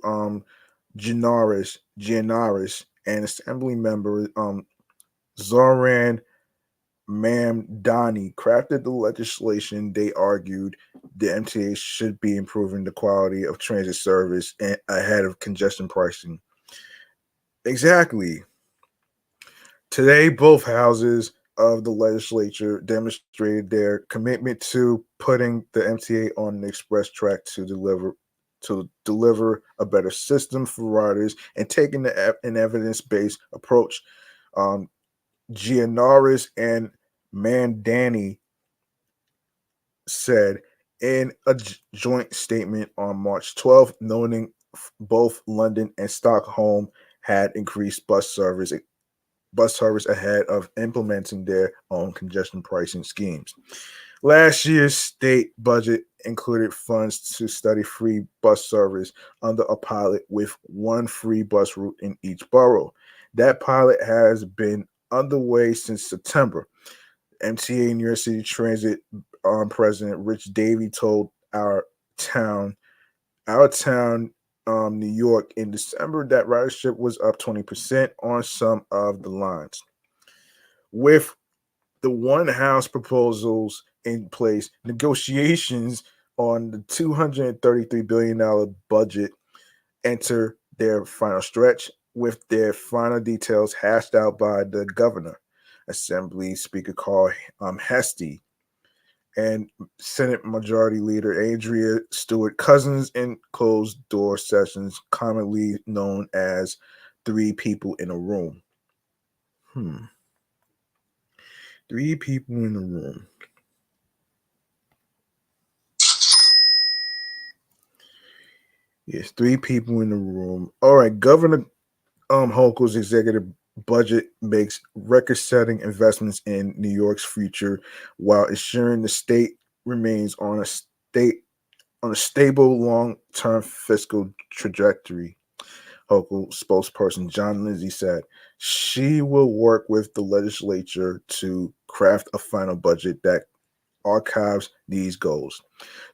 Gianaris, and Assembly member Zoran Mamdani crafted the legislation. They argued the MTA should be improving the quality of transit service and ahead of congestion pricing. Exactly. Today, both houses of the legislature demonstrated their commitment to putting the MTA on the express track to deliver a better system for riders and taking an evidence-based approach. Um, Gianaris and Mandani said in a joint statement on March 12th, noting both London and Stockholm had increased bus service ahead of implementing their own congestion pricing schemes. Last year's state budget included funds to study free bus service under a pilot with 1 free bus route in each borough. That pilot has been underway since September. MTA New York City Transit President Rich Davey told town, our town, New York, in December that ridership was up 20% on some of the lines. With the One House proposals in place. Negotiations on the $233 billion budget enter their final stretch, with their final details hashed out by the governor, Assembly Speaker Carl Hesty, and Senate Majority Leader Andrea Stewart Cousins in closed door sessions, commonly known as three people in a room. Three people in a room. Yes, three people in the room. All right, Governor Hochul's executive budget makes record-setting investments in New York's future while ensuring the state remains on a stable long-term fiscal trajectory. Hochul spokesperson John Lindsay said she will work with the legislature to craft a final budget that archives these goals.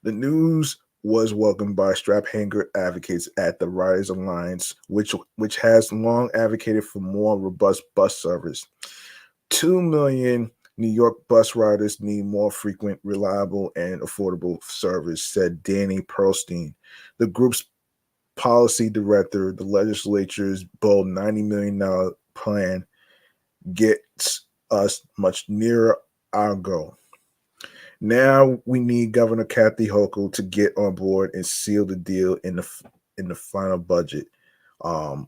The news was welcomed by strap-hanger advocates at the Riders Alliance, which has long advocated for more robust bus service. 2 million New York bus riders need more frequent, reliable, and affordable service, said Danny Pearlstein, the group's policy director. The legislature's bold $90 million plan gets us much nearer our goal. Now we need Governor Kathy Hochul to get on board and seal the deal in the final budget,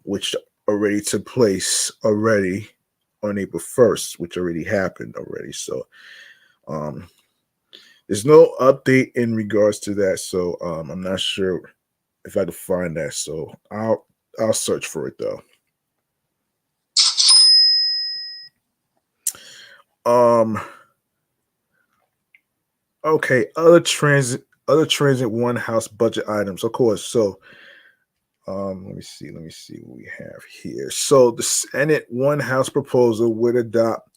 which already took place already on April 1st, which already happened already. So there's no update in regards to that. So I'm not sure if I can find that. So I'll search for it though. Okay, other transit one house budget items, of course. So let me see what we have here. So the Senate one house proposal would adopt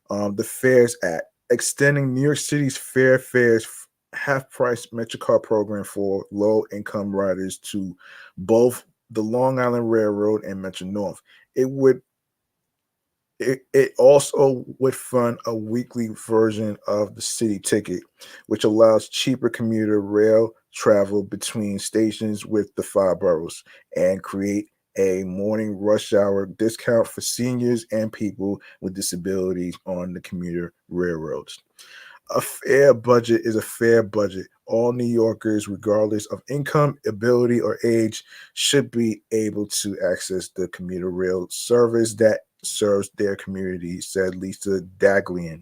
the Fares Act, extending New York City's fair fares half price MetroCard program for low income riders to both the Long Island Railroad and Metro North. It also would fund a weekly version of the city ticket, which allows cheaper commuter rail travel between stations with the five boroughs, and create a morning rush hour discount for seniors and people with disabilities on the commuter railroads. A fair budget is a fair budget. All New Yorkers, regardless of income, ability, or age, should be able to access the commuter rail service that serves their community, said Lisa Daglian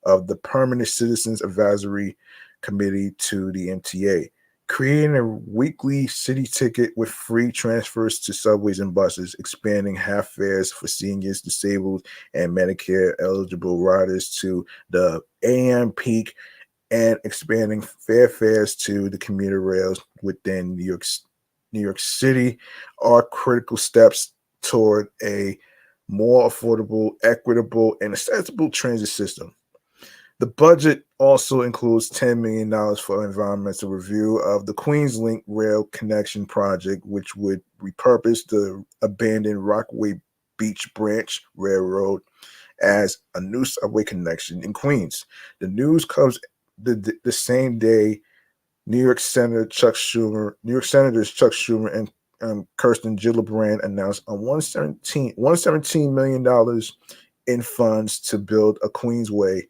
of the Permanent Citizens Advisory Committee to the MTA. Creating a weekly city ticket with free transfers to subways and buses, expanding half fares for seniors, disabled, and Medicare eligible riders to the AM peak, and expanding fares to the commuter rails within New York City are critical steps toward a more affordable, equitable, and accessible transit system. The budget also includes $10 million for environmental review of the Queens Link Rail Connection Project, which would repurpose the abandoned Rockaway Beach Branch Railroad as a new subway connection in Queens. The news comes the same day New York Senators Chuck Schumer and Kirsten Gillibrand announced a $117 million in funds to build a Queensway,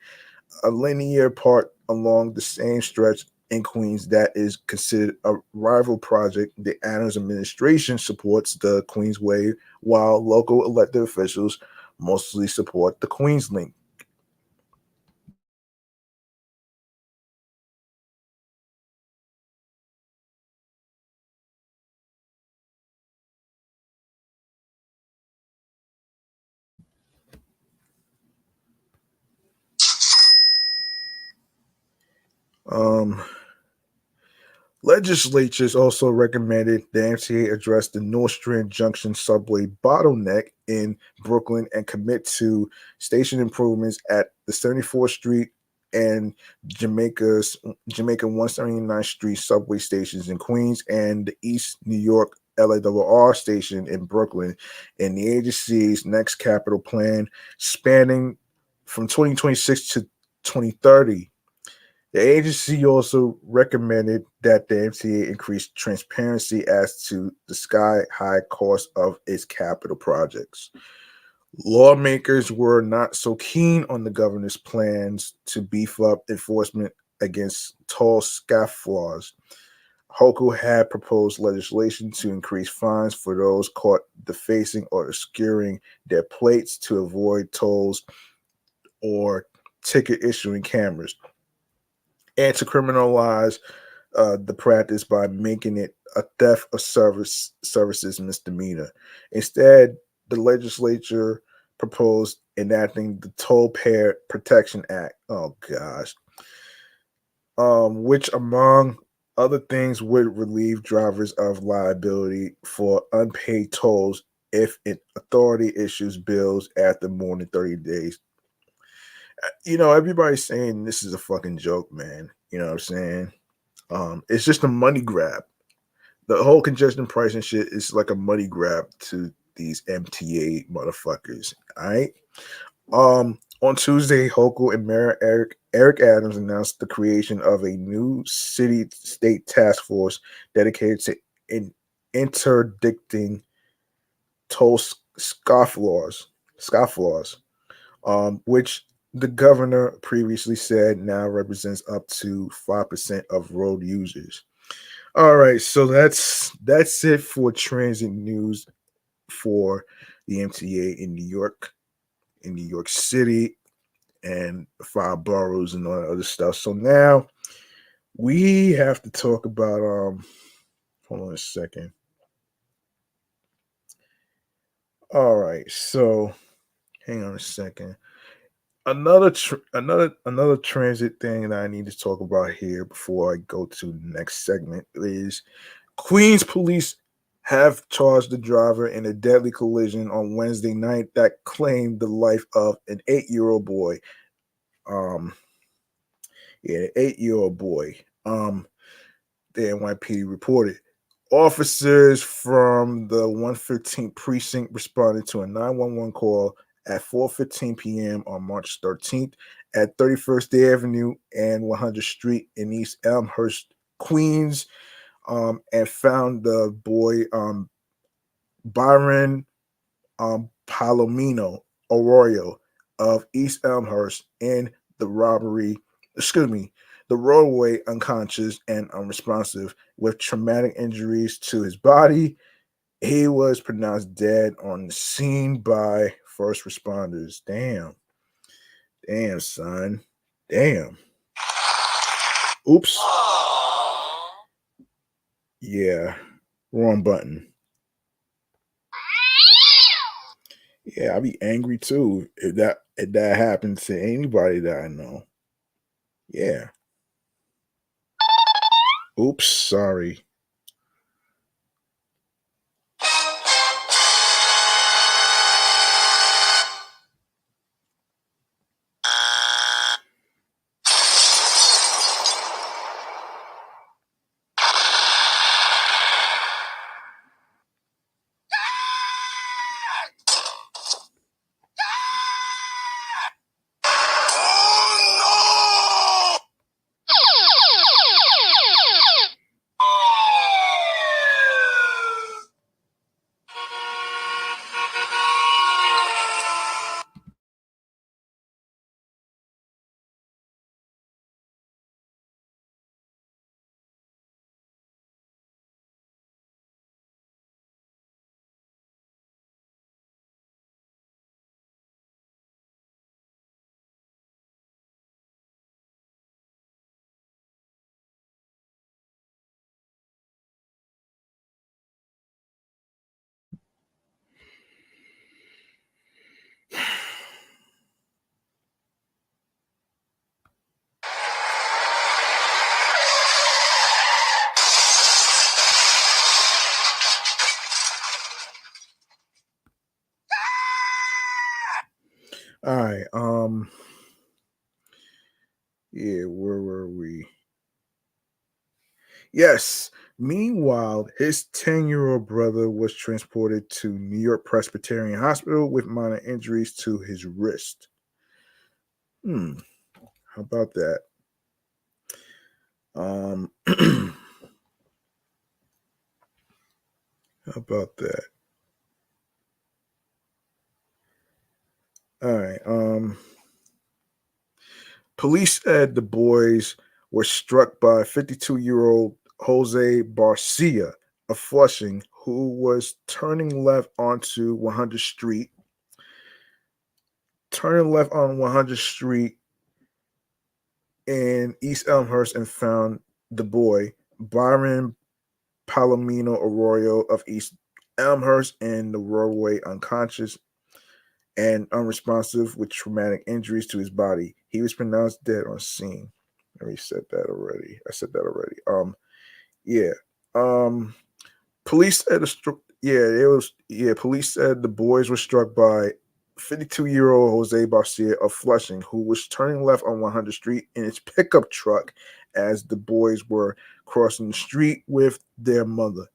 a linear park along the same stretch in Queens that is considered a rival project. The Adams administration supports the Queensway, while local elected officials mostly support the Queens Link. Um, Legislatures also recommended the MTA address the North Strand Junction subway bottleneck in Brooklyn and commit to station improvements at the 74th Street and Jamaica 179th Street subway stations in Queens, and the East New York LARR station in Brooklyn in the agency's next capital plan spanning from 2026 to 2030. The agency also recommended that the MTA increase transparency as to the sky high cost of its capital projects. Lawmakers were not so keen on the governor's plans to beef up enforcement against toll scofflaws. Hochul had proposed legislation to increase fines for those caught defacing or obscuring their plates to avoid tolls or ticket issuing cameras, and to criminalize the practice by making it a theft of services misdemeanor. Instead, the legislature proposed enacting the Toll Payer Protection Act. Oh gosh, which among other things would relieve drivers of liability for unpaid tolls if an authority issues bills after more than 30 days. Everybody's saying this is a fucking joke, man. You know what I'm saying? It's just a money grab. The whole congestion pricing shit is like a money grab to these MTA motherfuckers. All right. On Tuesday, Hochul and Mayor Eric Adams announced the creation of a new city-state task force dedicated to interdicting toll scofflaws, which the governor previously said now represents up to 5% of road users. All right, so that's it for transit news for the MTA in New York City, and 5 boroughs and all that other stuff. So now we have to talk about hold on a second. All right, so hang on a second. Another transit thing that I need to talk about here before I go to the next segment is Queens police have charged the driver in a deadly collision on Wednesday night that claimed the life of an 8-year-old boy. Um, yeah, an 8-year-old boy. The NYPD reported. Officers from the 115th precinct responded to a 911 call at 4:15 p.m. on March 13th at 31st Avenue and 100th Street in East Elmhurst, Queens, and found the boy Byron Palomino Arroyo of East Elmhurst in the robbery. Excuse me, the roadway unconscious and unresponsive with traumatic injuries to his body. He was pronounced dead on the scene by first responders. Damn, son. Damn. Oops. Yeah. Wrong button. Yeah, I'd be angry too if that happened to anybody that I know. Yeah. Oops, sorry. All right. Yeah, where were we? Yes. Meanwhile, his 10-year-old brother was transported to New York Presbyterian Hospital with minor injuries to his wrist. How about that? How about that? All right. Police said the boys were struck by 52-year-old Jose Barcia of Flushing, who was turning left onto 100th Street, turning left on 100th Street in East Elmhurst, and found the boy, Byron Palomino Arroyo of East Elmhurst, in the roadway unconscious and unresponsive with traumatic injuries to his body. He was pronounced dead on scene. I already said that already. I said that already. Yeah. Um, police said Police said the boys were struck by 52-year-old Jose Barcia of Flushing, who was turning left on 100th Street in his pickup truck as the boys were crossing the street with their mother.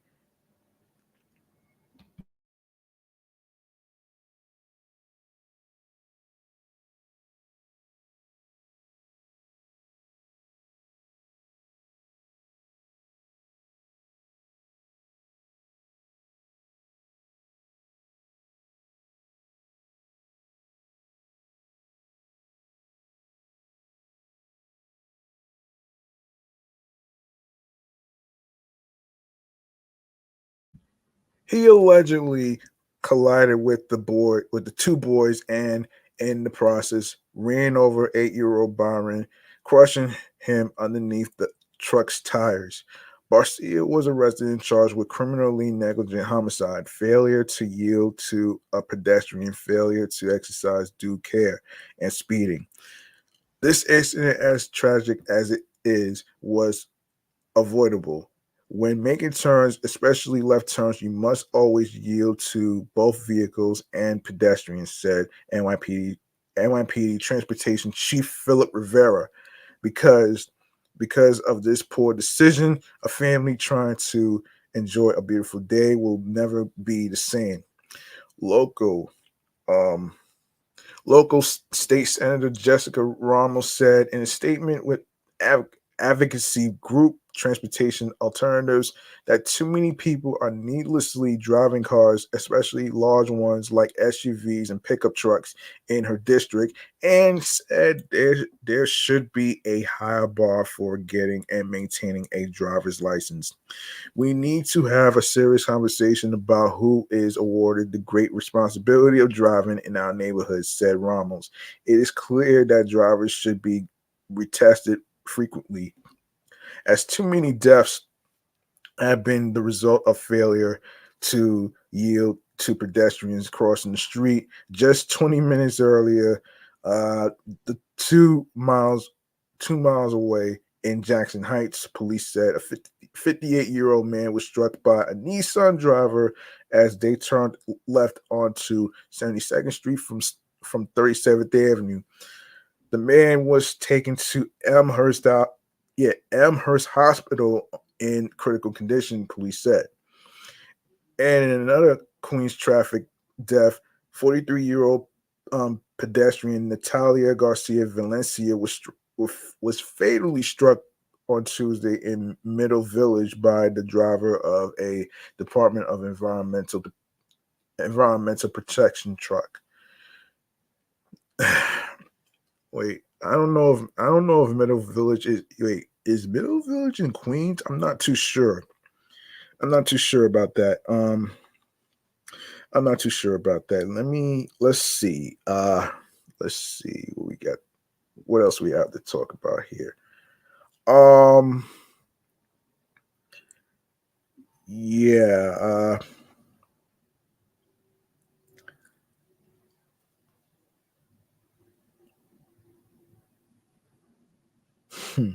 He allegedly collided with the two boys, and in the process ran over 8-year-old Byron, crushing him underneath the truck's tires. Barcia was arrested and charged with criminally negligent homicide, failure to yield to a pedestrian, failure to exercise due care, and speeding. This incident, as tragic as it is, was avoidable. When making turns, especially left turns, you must always yield to both vehicles and pedestrians, said NYPD Transportation Chief Philip Rivera. Because because of this poor decision, a family trying to enjoy a beautiful day will never be the same. Local um Local state senator Jessica Ramos said in a statement with advocacy group Transportation Alternatives that too many people are needlessly driving cars, especially large ones like SUVs and pickup trucks in her district, and said there should be a higher bar for getting and maintaining a driver's license. We need to have a serious conversation about who is awarded the great responsibility of driving in our neighborhoods, said Ramos. It is clear that drivers should be retested frequently, as too many deaths have been the result of failure to yield to pedestrians crossing the street. Just 20 minutes earlier, the 2 miles away in Jackson Heights, police said a 58-year-old man was struck by a Nissan driver as they turned left onto 72nd Street from 37th Avenue. The man was taken to Elmhurst Hospital in critical condition, police said. And in another Queens traffic death, 43-year-old pedestrian Natalia Garcia Valencia was fatally struck on Tuesday in Middle Village by the driver of a Department of Environmental Protection truck. Wait, I don't know if Middle Village is Middle Village in Queens? I'm not too sure. I'm not too sure about that. I'm not too sure about that. Let's see. Let's see what we got. What else we have to talk about here? Um yeah, hmm.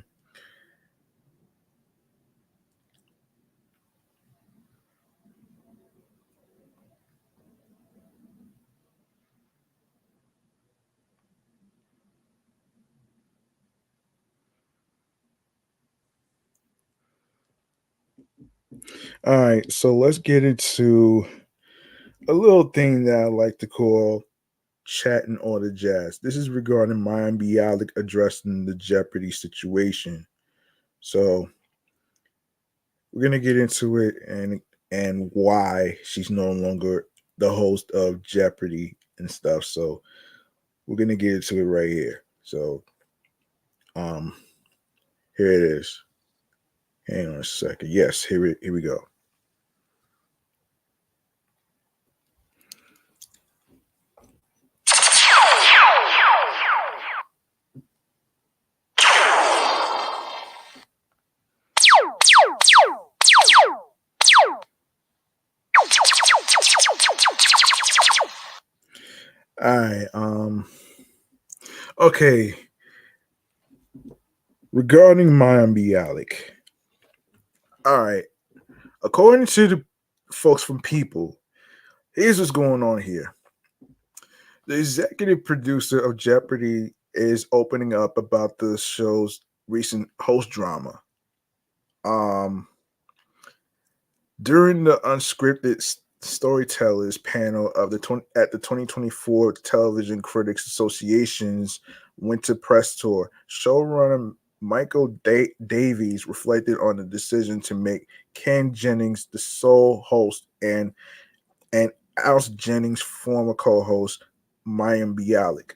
All right, so let's get into a little thing that I like to call chatting all the jazz. This is regarding Mayim Bialik addressing the Jeopardy situation. So we're gonna get into it and why she's no longer the host of Jeopardy and stuff. So we're gonna get into it right here. So um here it is. Hang on a second. Yes, here we go. All right. Okay. Regarding Mayim Bialik. All right. According to the folks from People, here's what's going on here. The executive producer of Jeopardy is opening up about the show's recent host drama. Um, During the unscripted storytellers panel of at the 2024 Television Critics Association's Winter Press Tour, showrunner Michael Davies reflected on the decision to make Ken Jennings the sole host and oust Jennings' former co-host Mayim Bialik.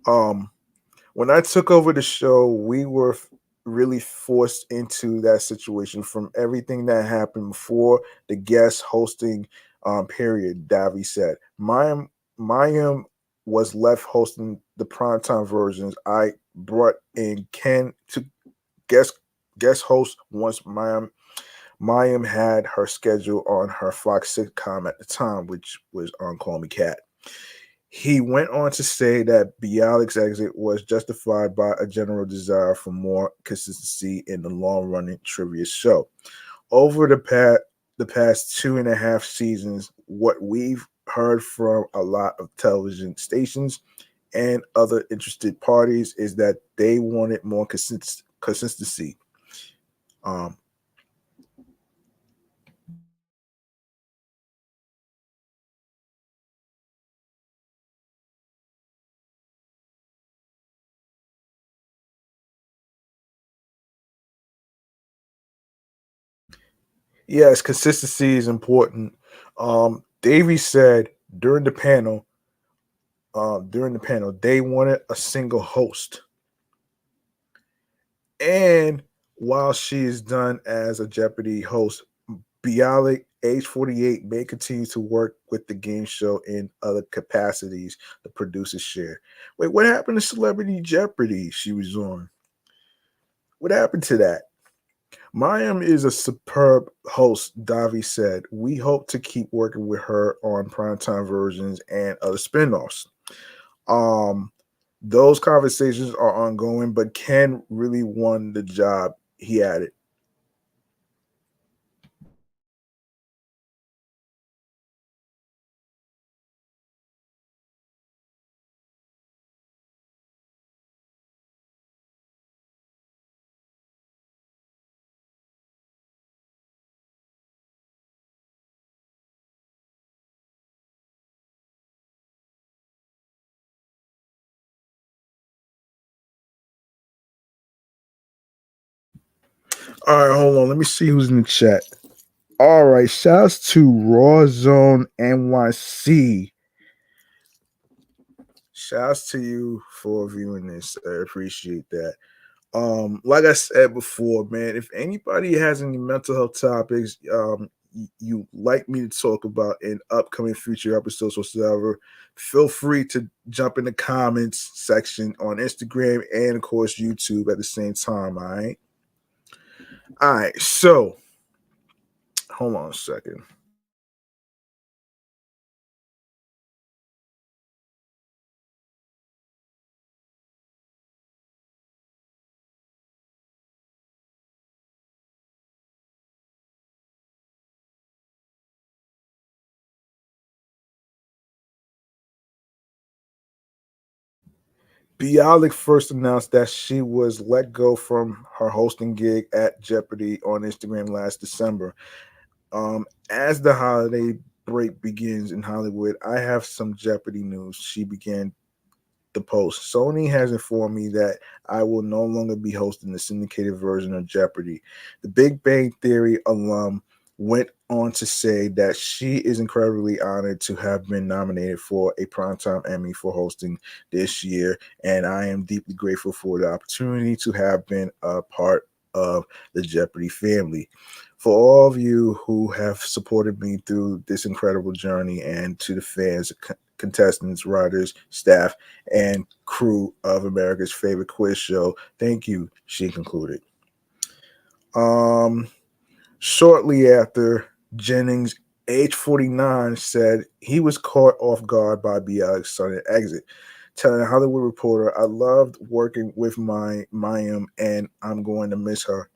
Um, when I took over the show, we were really forced into that situation from everything that happened before the guest hosting period. Davi said, Mayim was left hosting the primetime versions. I brought in Ken to guest host once Mayim had her schedule on her Fox sitcom at the time, which was on Call Me Cat. He went on to say that Bialik's exit was justified by a general desire for more consistency in the long-running trivia show. Over the past 2.5 seasons, what we've heard from a lot of television stations and other interested parties is that they wanted more consistency. Um, yes, consistency is important. Davey said during the panel, they wanted a single host. And while she is done as a Jeopardy host, Bialik, age 48, may continue to work with the game show in other capacities, the producers share. Wait, what happened to Celebrity Jeopardy she was on? What happened to that? Mayim is a superb host, Davi said. We hope to keep working with her on primetime versions and other spinoffs. Um, those conversations are ongoing, but Ken really won the job. He added. All right, hold on. Let me see who's in the chat. All right, shouts to Raw Zone NYC. Shouts to you for viewing this. I appreciate that. Like I said before, man, if anybody has any mental health topics you like me to talk about in upcoming future episodes whatsoever, feel free to jump in the comments section on Instagram and of course YouTube at the same time. All right, so hold on a second. Bialik first announced that she was let go from her hosting gig at Jeopardy on Instagram last December. As the holiday break begins in Hollywood, I have some Jeopardy news. She began the Post. Sony has informed me that I will no longer be hosting the syndicated version of Jeopardy. The Big Bang Theory alum went on to say that she is incredibly honored to have been nominated for a Primetime Emmy for hosting this year, and I am deeply grateful for the opportunity to have been a part of the Jeopardy family. For all of you who have supported me through this incredible journey, and to the fans, contestants, writers, staff, and crew of America's favorite quiz show, thank you, she concluded. Um, Shortly after, Jennings, age 49, said he was caught off guard by Bialik's sudden exit, telling a Hollywood Reporter, "I loved working with my Mayim, and I'm going to miss her."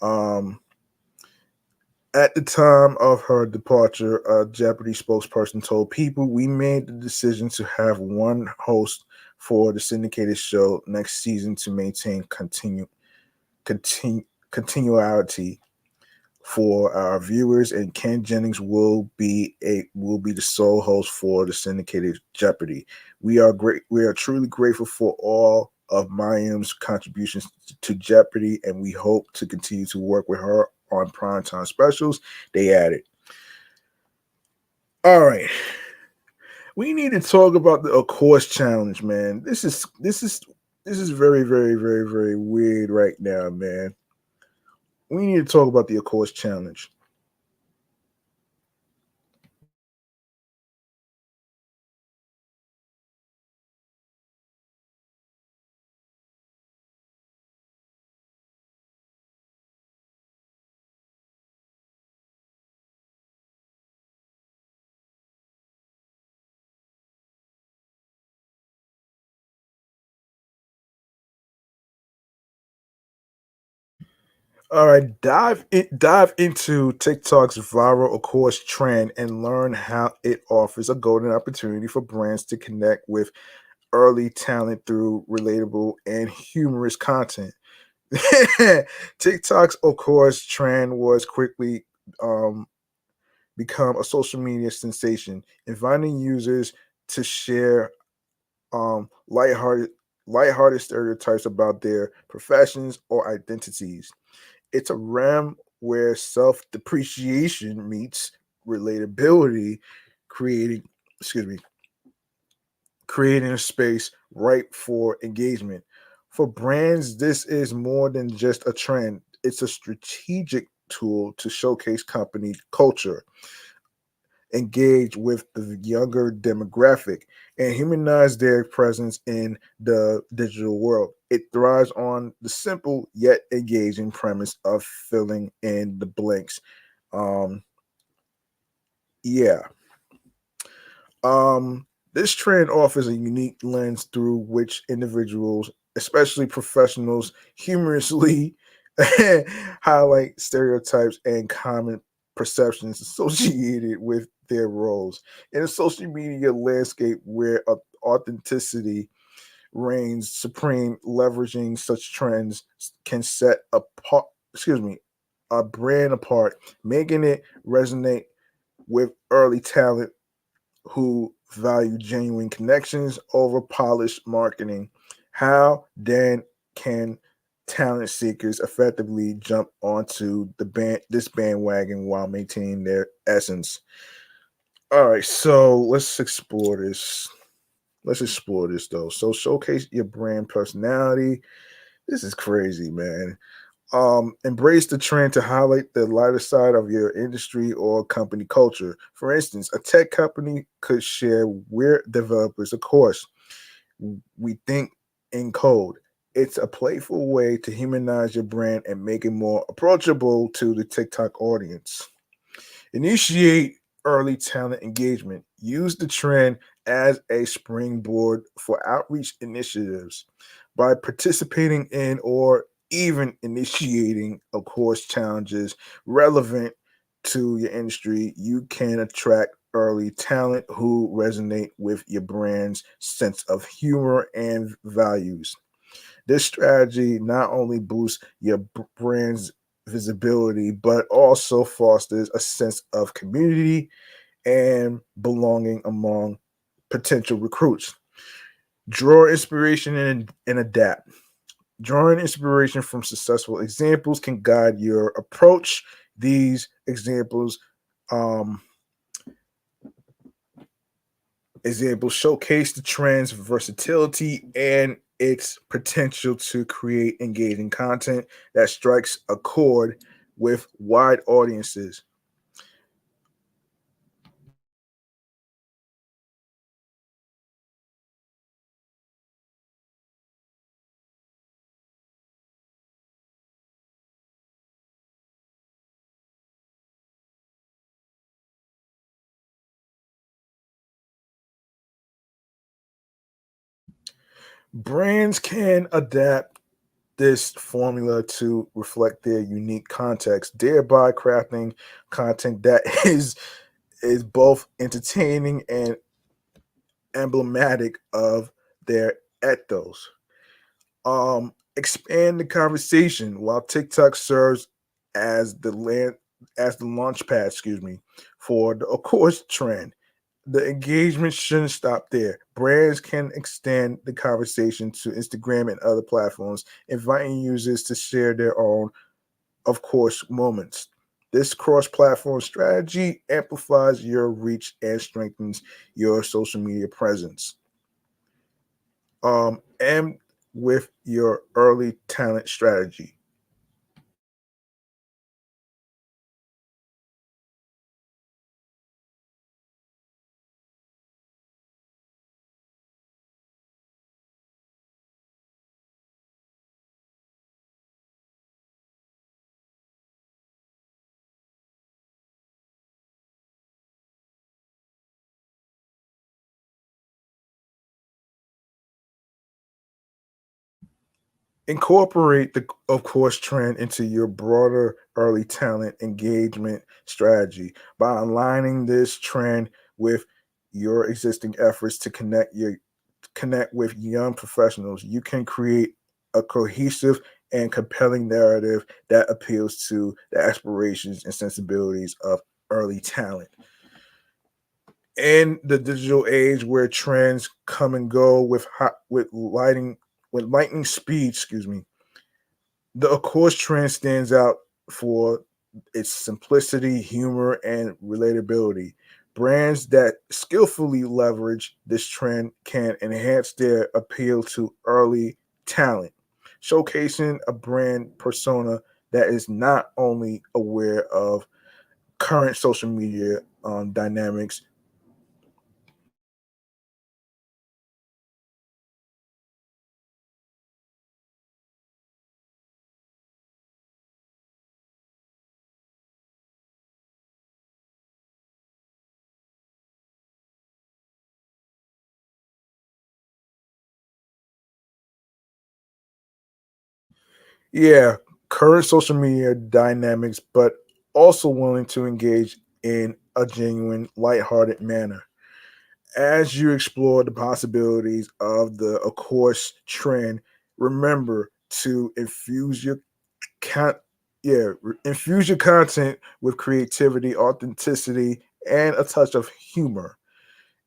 Um, At the time of her departure, a Jeopardy spokesperson told People, "We made the decision to have one host for the syndicated show next season to maintain continu- continuity for our viewers, and Ken Jennings will be the sole host for the syndicated Jeopardy. We are great. We are truly grateful for all of Mayim's contributions to Jeopardy, and we hope to continue to work with her on primetime specials," they added. All right, we need to talk about the Of Course challenge, man. This is very, very, very, very weird right now, man. We need to talk about the Of Course challenge. All right, dive into TikTok's viral Of Course trend and learn how it offers a golden opportunity for brands to connect with early talent through relatable and humorous content. TikTok's Of Course trend was quickly um, become a social media sensation, inviting users to share lighthearted stereotypes about their professions or identities. It's a realm where self-depreciation meets relatability, creating excuse me, creating a space ripe for engagement. For brands, this is more than just a trend. It's a strategic tool to showcase company culture, engage with the younger demographic, and humanize their presence in the digital world. It thrives on the simple yet engaging premise of filling in the blanks. Um, yeah. This trend offers a unique lens through which individuals, especially professionals, humorously highlight stereotypes and common perceptions associated with their roles. In a social media landscape where authenticity reigns supreme, leveraging such trends can set a brand apart, making it resonate with early talent who value genuine connections over polished marketing. How then can talent seekers effectively jump onto this bandwagon while maintaining their essence? All right, so Let's explore this though. So showcase your brand personality. This is crazy, man. Embrace the trend to highlight the lighter side of your industry or company culture. For instance, a tech company could share "We're developers, of course. We think in code." It's a playful way to humanize your brand and make it more approachable to the TikTok audience. Initiate early talent engagement. Use the trend as a springboard for outreach initiatives by participating in or even initiating, of course, challenges relevant to your industry. You can attract early talent who resonate with your brand's sense of humor and values. This strategy not only boosts your brand's visibility, but also fosters a sense of community and belonging among potential recruits. Draw inspiration and adapt. Drawing inspiration from successful examples can guide your approach. These um, examples showcase the trend's versatility and its potential to create engaging content that strikes a chord with wide audiences. Brands can adapt this formula to reflect their unique context, thereby crafting content that is both entertaining and emblematic of their ethos. Expand the conversation while TikTok serves as the land as the launch pad, for the of course trend. The engagement shouldn't stop there. Brands can extend the conversation to Instagram and other platforms, inviting users to share their own, of course, moments. This cross platform strategy amplifies your reach and strengthens your social media presence. And with your early talent strategy. Incorporate the of course trend into your broader early talent engagement strategy by aligning this trend with your existing efforts to connect with young professionals. You can create a cohesive and compelling narrative that appeals to the aspirations and sensibilities of early talent. In the digital age where trends come and go with lightning speed, the of course trend stands out for its simplicity, humor, and relatability. Brands that skillfully leverage this trend can enhance their appeal to early talent, showcasing a brand persona that is not only aware of current social media dynamics. Yeah, current social media dynamics, but also willing to engage in a genuine, lighthearted manner. As you explore the possibilities of the of course trend, remember to con- infuse your content with creativity, authenticity, and a touch of humor.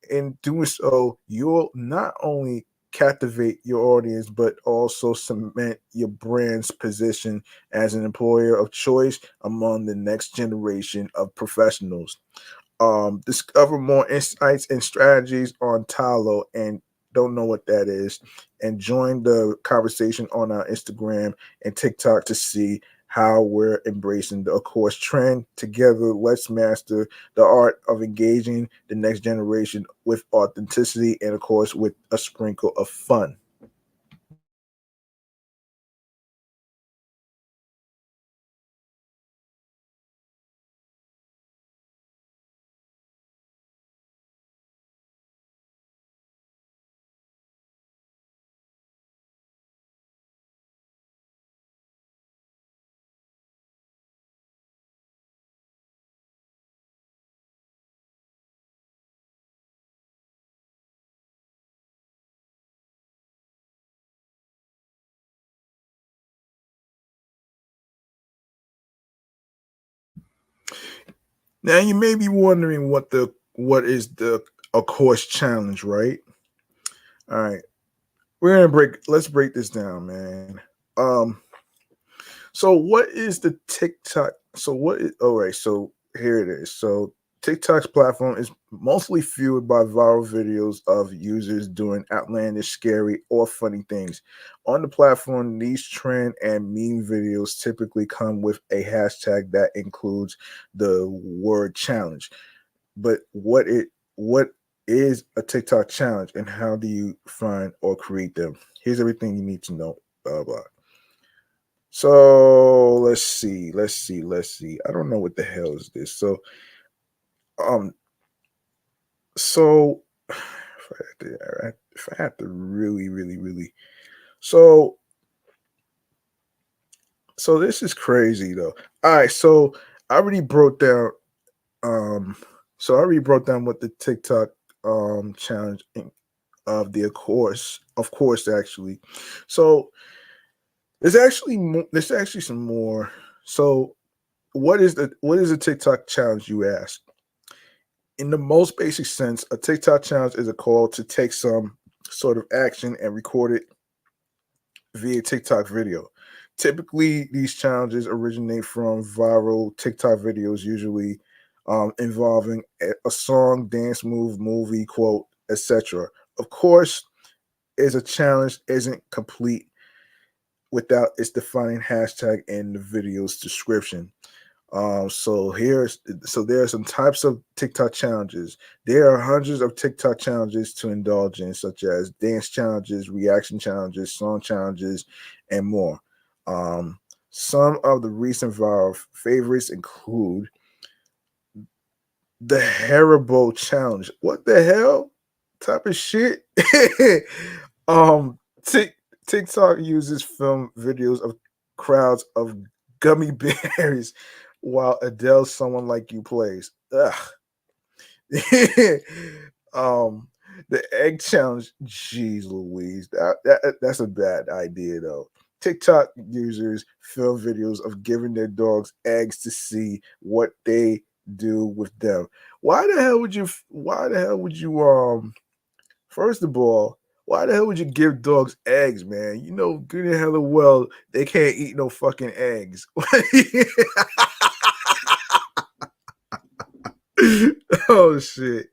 In doing so, you'll not only captivate your audience, but also cement your brand's position as an employer of choice among the next generation of professionals. Discover more insights and strategies on Talo and don't know what that is, and join the conversation on our Instagram and TikTok to see how we're embracing the of course trend together. Let's master the art of engaging the next generation with authenticity and of course with a sprinkle of fun. Now you may be wondering what is the of course challenge, right? All right. let's break this down, man. Um, so what is the TikTok? So what is all right, so here it is. So TikTok's platform is mostly fueled by viral videos of users doing outlandish, scary, or funny things. On the platform, these trend and meme videos typically come with a hashtag that includes the word challenge. But what is a TikTok challenge and how do you find or create them? Here's everything you need to know about. So let's see. I don't know what the hell is this. Um, so if I have to really, so so this is crazy though. All right, so I already broke down. Um, so I already broke down what the TikTok challenge of the of course, actually. So there's actually some more. So what is a TikTok challenge, you ask? In the most basic sense, a TikTok challenge is a call to take some sort of action and record it via TikTok video. Typically, these challenges originate from viral TikTok videos, usually involving a song, dance move, movie, quote, etc. Of course, is a challenge isn't complete without its defining hashtag in the video's description. So there are some types of TikTok challenges. There are hundreds of TikTok challenges to indulge in, such as dance challenges, reaction challenges, song challenges, and more. Um, some of the recent viral favorites include the Haribo challenge. What the hell type of shit? um, Tik TikTok uses film videos of crowds of gummy bears while Adele's "Someone Like You" plays. Ugh. um, the egg challenge. Jeez Louise, that's a bad idea though. TikTok users film videos of giving their dogs eggs to see what they do with them. Why the hell would you? Why the hell would you? First of all, why the hell would you give dogs eggs, man? You know good and hella well they can't eat no fucking eggs. Oh shit.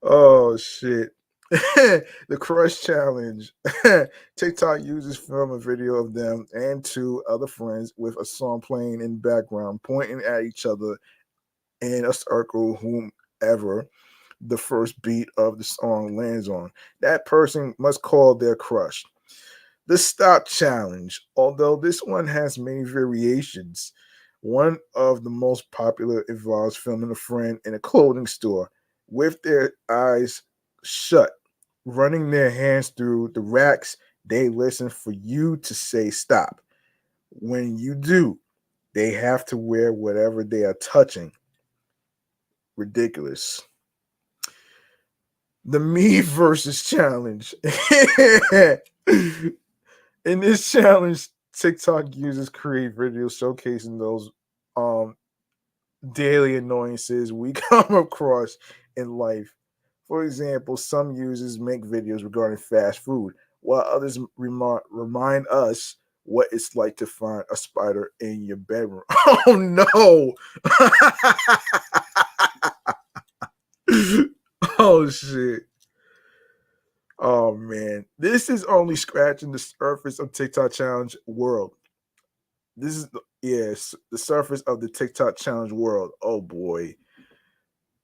Oh shit. The crush challenge. TikTok users film a video of them and two other friends with a song playing in the background, pointing at each other in a circle, whomever the first beat of the song lands on. That person must call their crush. The stop challenge, although this one has many variations, one of the most popular involves filming a friend in a clothing store with their eyes shut, running their hands through the racks. They listen for you to say stop. When you do, they have to wear whatever they are touching. Ridiculous. The me versus challenge. In this challenge, TikTok users create videos showcasing those um daily annoyances we come across in life. For example, some users make videos regarding fast food, while others remind us what it's like to find a spider in your bedroom. Oh no! Oh shit! Oh man, this is only scratching the surface of TikTok challenge world. This is yes, the surface of the TikTok challenge world. Oh boy.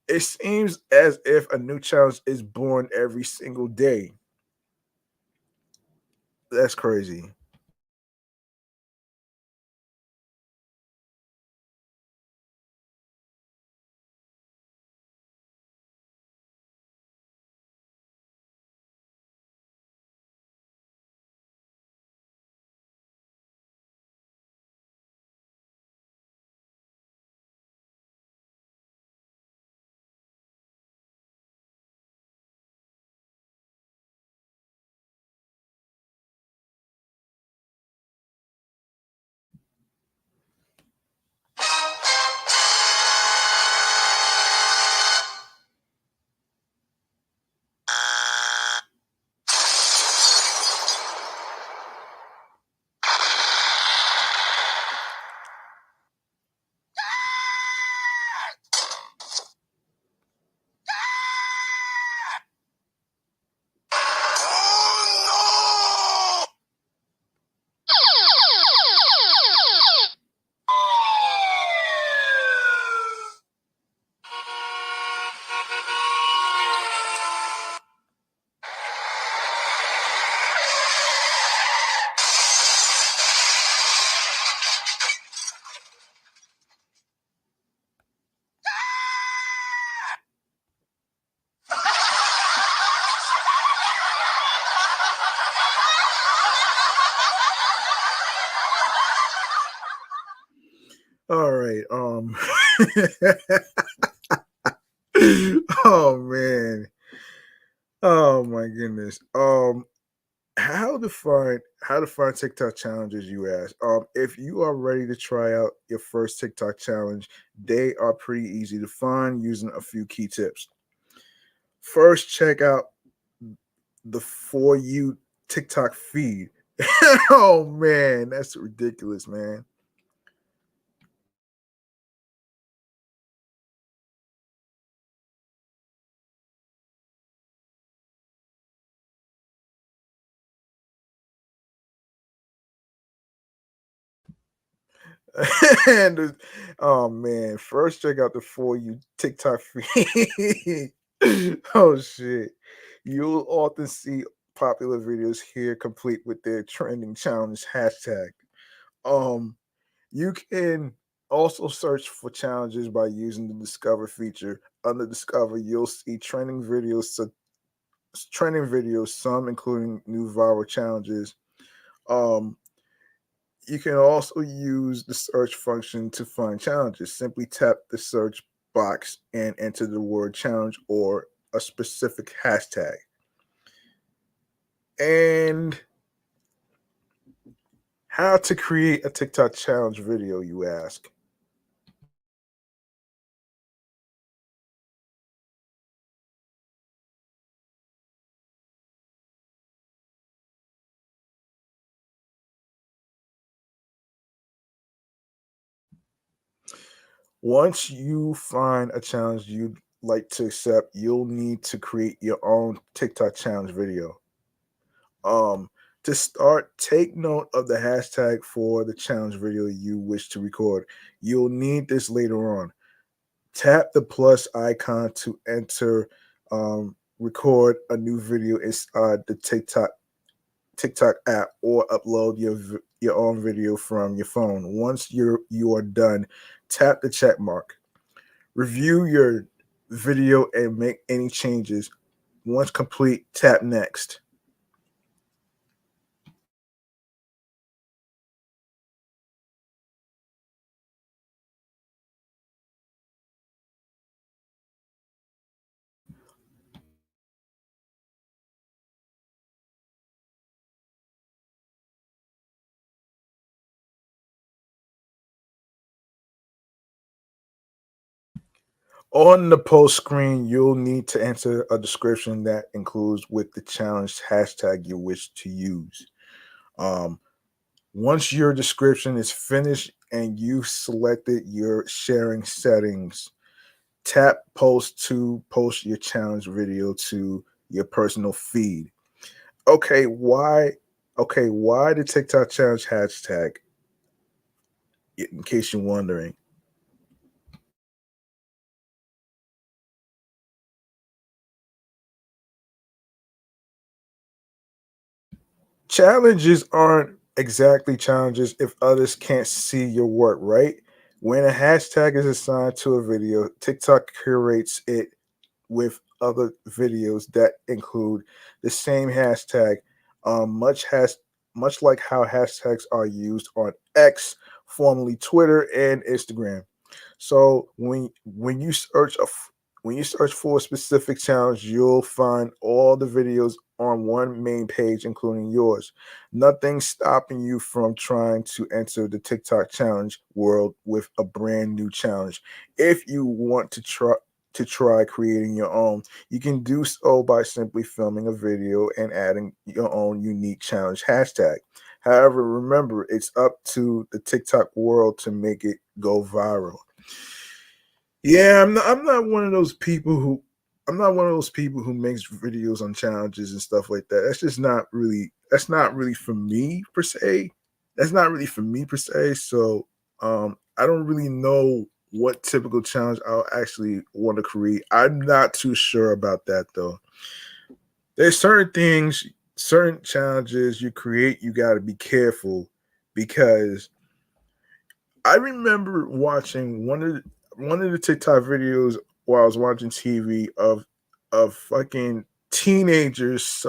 It seems as if a new challenge is born every single day. That's crazy. oh man. Oh my goodness. How to find TikTok challenges, you ask. If you are ready to try out your first TikTok challenge, they are pretty easy to find using a few key tips. First, check out the For You TikTok feed. oh man, that's ridiculous, man. and oh man, first check out the For You TikTok feed. oh shit. You'll often see popular videos here complete with their trending challenge hashtag. Um, you can also search for challenges by using the Discover feature. Under Discover, you'll see trending videos, some including new viral challenges. Um, you can also use the search function to find challenges. Simply tap the search box and enter the word challenge or a specific hashtag. And how to create a TikTok challenge video, you ask? Once you find a challenge you'd like to accept, you'll need to create your own TikTok challenge video. Um, to start, take note of the hashtag for the challenge video you wish to record. You'll need this later on. Tap the plus icon to enter, record a new video inside the TikTok app or upload your own video from your phone. Once you are done, tap the check mark. Review your video and make any changes. Once complete, tap next. On the post screen, you'll need to enter a description that includes with the challenge hashtag you wish to use. Um, Once your description is finished and you've selected your sharing settings, tap post to post your challenge video to your personal feed. Okay, why? Okay, why the TikTok challenge hashtag? In case you're wondering, challenges aren't exactly challenges if others can't see your work, right? When a hashtag is assigned to a video, TikTok curates it with other videos that include the same hashtag, much has much like how hashtags are used on X, formerly Twitter and Instagram. So when you search for a specific challenge, you'll find all the videos on one main page, including yours. Nothing's stopping you from trying to enter the TikTok challenge world with a brand new challenge. If you want to try creating your own, you can do so by simply filming a video and adding your own unique challenge hashtag. However, remember, it's up to the TikTok world to make it go viral. Yeah, I'm not one of those people who I'm not one of those people who makes videos on challenges and stuff like that. That's not really for me per se. That's not really for me per se. So I don't really know what typical challenge I'll actually want to create. I'm not too sure about that though. There's certain challenges you create, you gotta be careful because I remember watching one of the TikTok videos while I was watching TV of fucking teenagers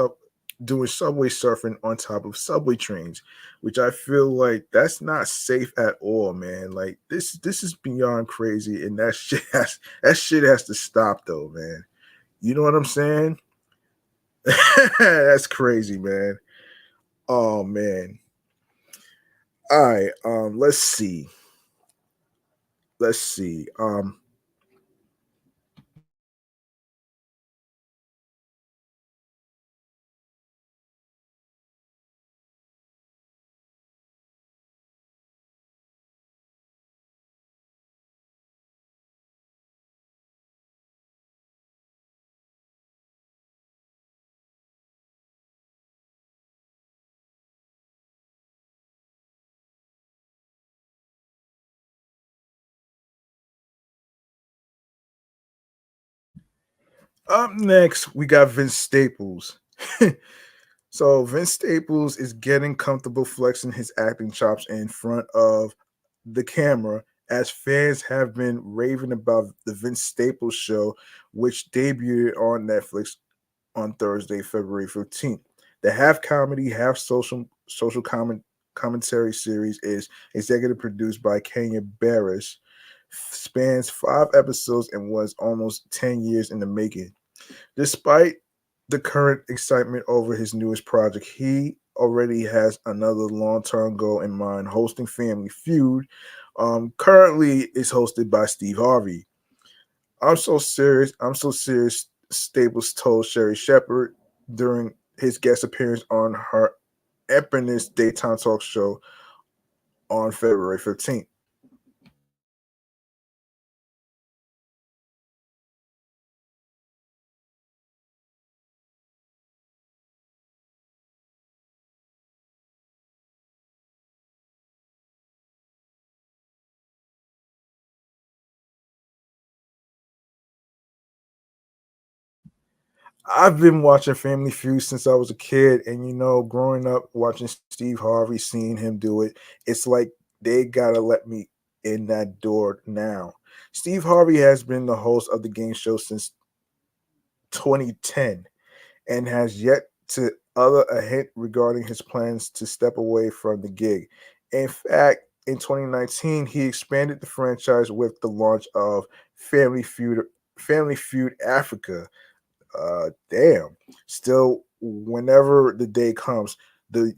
doing subway surfing on top of subway trains, which I feel like that's not safe at all, man. Like this is beyond crazy, and that shit has to stop, though, man. You know what I'm saying? That's crazy, man. Oh man. All right. Let's see. Let's see. Up next, we got Vince Staples. So Vince Staples is getting comfortable flexing his acting chops in front of the camera as fans have been raving about the Vince Staples show, which debuted on Netflix on Thursday, February 15th. The half comedy, half commentary series is executive produced by Kenya Barris, spans 5 episodes, and was almost 10 years in the making. Despite the current excitement over his newest project, he already has another long-term goal in mind: hosting Family Feud. Currently, is hosted by Steve Harvey. I'm so serious. I'm so serious. Staples told Sherry Shepard during his guest appearance on her eponymous daytime talk show on February 15th. I've been watching Family Feud since I was a kid, and growing up watching Steve Harvey, seeing him do it, it's like they gotta let me in that door now. Steve Harvey has been the host of the game show since 2010 and has yet to utter a hint regarding his plans to step away from the gig. In fact, in 2019, he expanded the franchise with the launch of Family Feud Africa. Damn. Still, whenever the day comes, the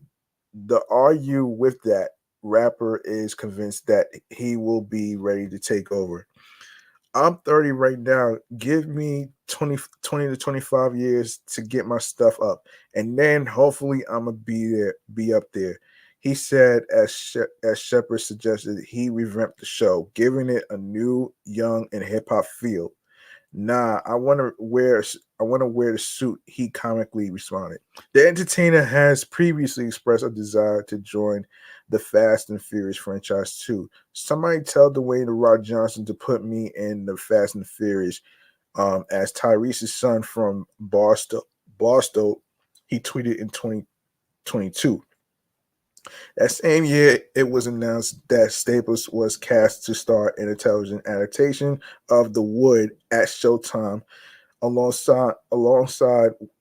are you with that rapper is convinced that he will be ready to take over. I'm 30 right now. Give me 20 to 25 years to get my stuff up. And then hopefully I'm going to be up there. He said, as Shepard suggested, he revamped the show, giving it a new, young, and hip hop feel. Nah, I want to wear the suit, he comically responded. The entertainer has previously expressed a desire to join the Fast and Furious franchise too. Somebody tell Dwayne the Rock Johnson to put me in the Fast and Furious. As Tyrese's son from Barstow, he tweeted in 2022. That same year, it was announced that Staples was cast to star in a television adaptation of The Wood at Showtime alongside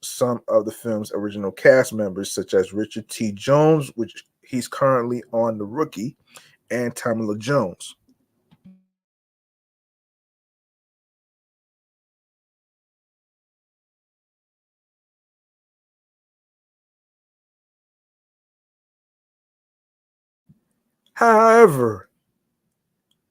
some of the film's original cast members, such as Richard T. Jones, which he's currently on The Rookie, and Tamala Jones. However,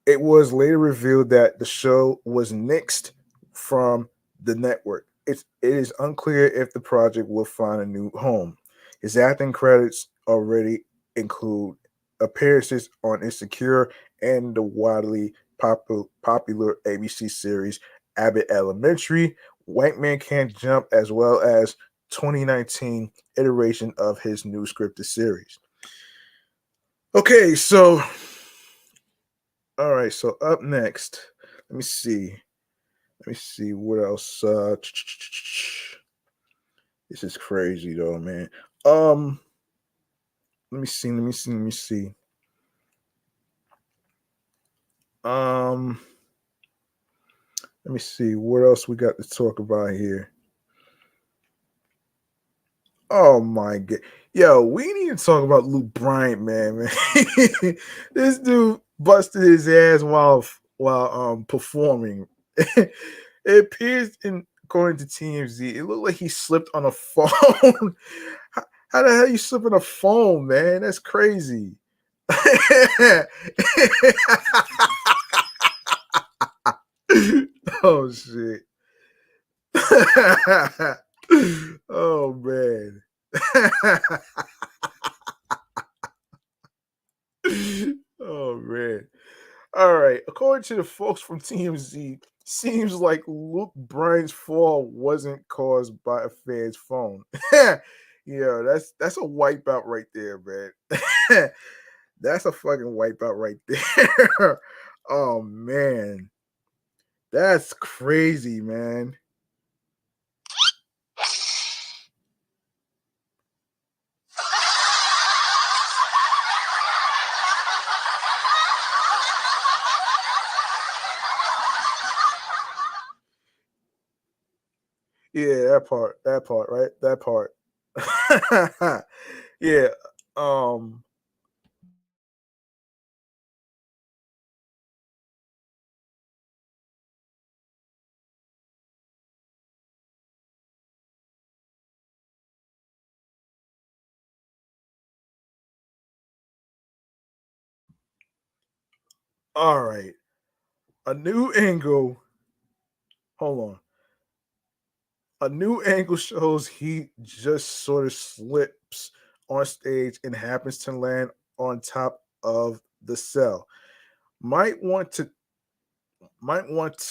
it was later revealed that the show was nixed from the network. It is unclear if the project will find a new home. His acting credits already include appearances on Insecure and the widely popular ABC series Abbott Elementary, White Man Can't Jump, as well as 2019 iteration of his new scripted series. Okay, so all right, so up next, let me see. Let me see what else. This is crazy though, man. Um, let me see. Let me see. Let me see. Um, let me see what else we got to talk about here. Oh my god. Yo, we need to talk about Luke Bryant, man. This dude busted his ass while performing. It appears in according to TMZ, it looked like he slipped on a phone. how, how the hell you slip on a phone, man? That's crazy. Oh shit. Oh man. Oh man. All right. According to the folks from TMZ, seems like Luke Bryan's fall wasn't caused by a fan's phone. Yeah, that's a wipeout right there, man. That's a fucking wipeout right there. Oh man. That's crazy, man. Yeah, that part, right? That part. Yeah. Um all right. A new angle. Hold on. A new angle shows he just sort of slips on stage and happens to land on top of the cell. Might want to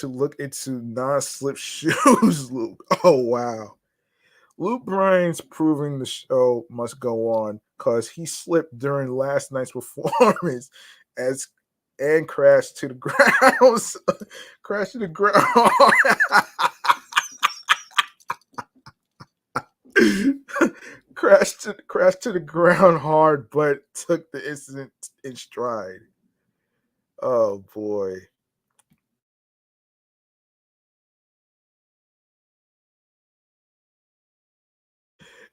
look into non-slip shoes, Luke. Oh wow. Luke Bryan's proving the show must go on because he slipped during last night's performance as and crashed to the ground. Crashed to the ground. Crashed to the ground hard, but took the incident in stride. Oh boy.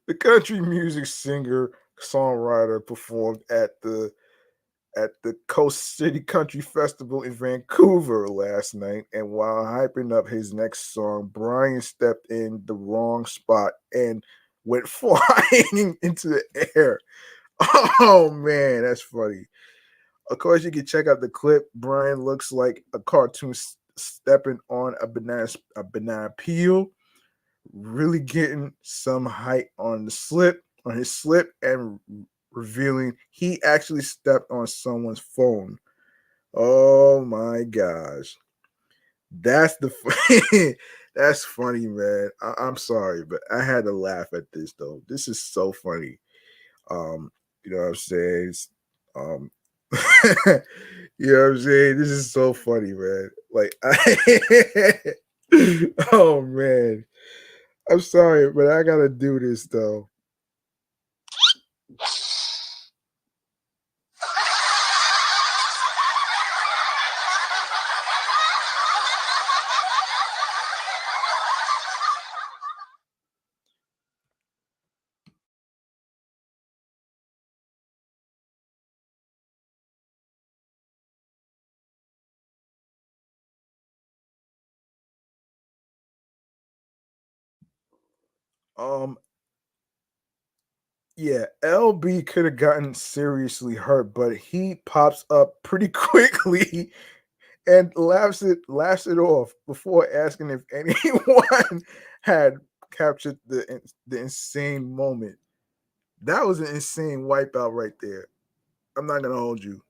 The country music singer songwriter performed at the Coast City Country Festival in Vancouver last night, and while hyping up his next song, Brian stepped in the wrong spot and went flying into the air. Oh man, that's funny. Of course, you can check out the clip. Brian looks like a cartoon stepping on a banana peel, really getting some height on the slip, on his slip, and revealing he actually stepped on someone's phone. Oh my gosh. That's the that's funny, man. I'm sorry, but I had to laugh at this though. This is so funny. You know what I'm saying? Um you know what I'm saying? This is so funny, man. Like oh man. I'm sorry, but I gotta do this though. Um, yeah, LB could have gotten seriously hurt, but he pops up pretty quickly and laughs it off before asking if anyone had captured the insane moment. That was an insane wipeout right there. I'm not gonna hold you.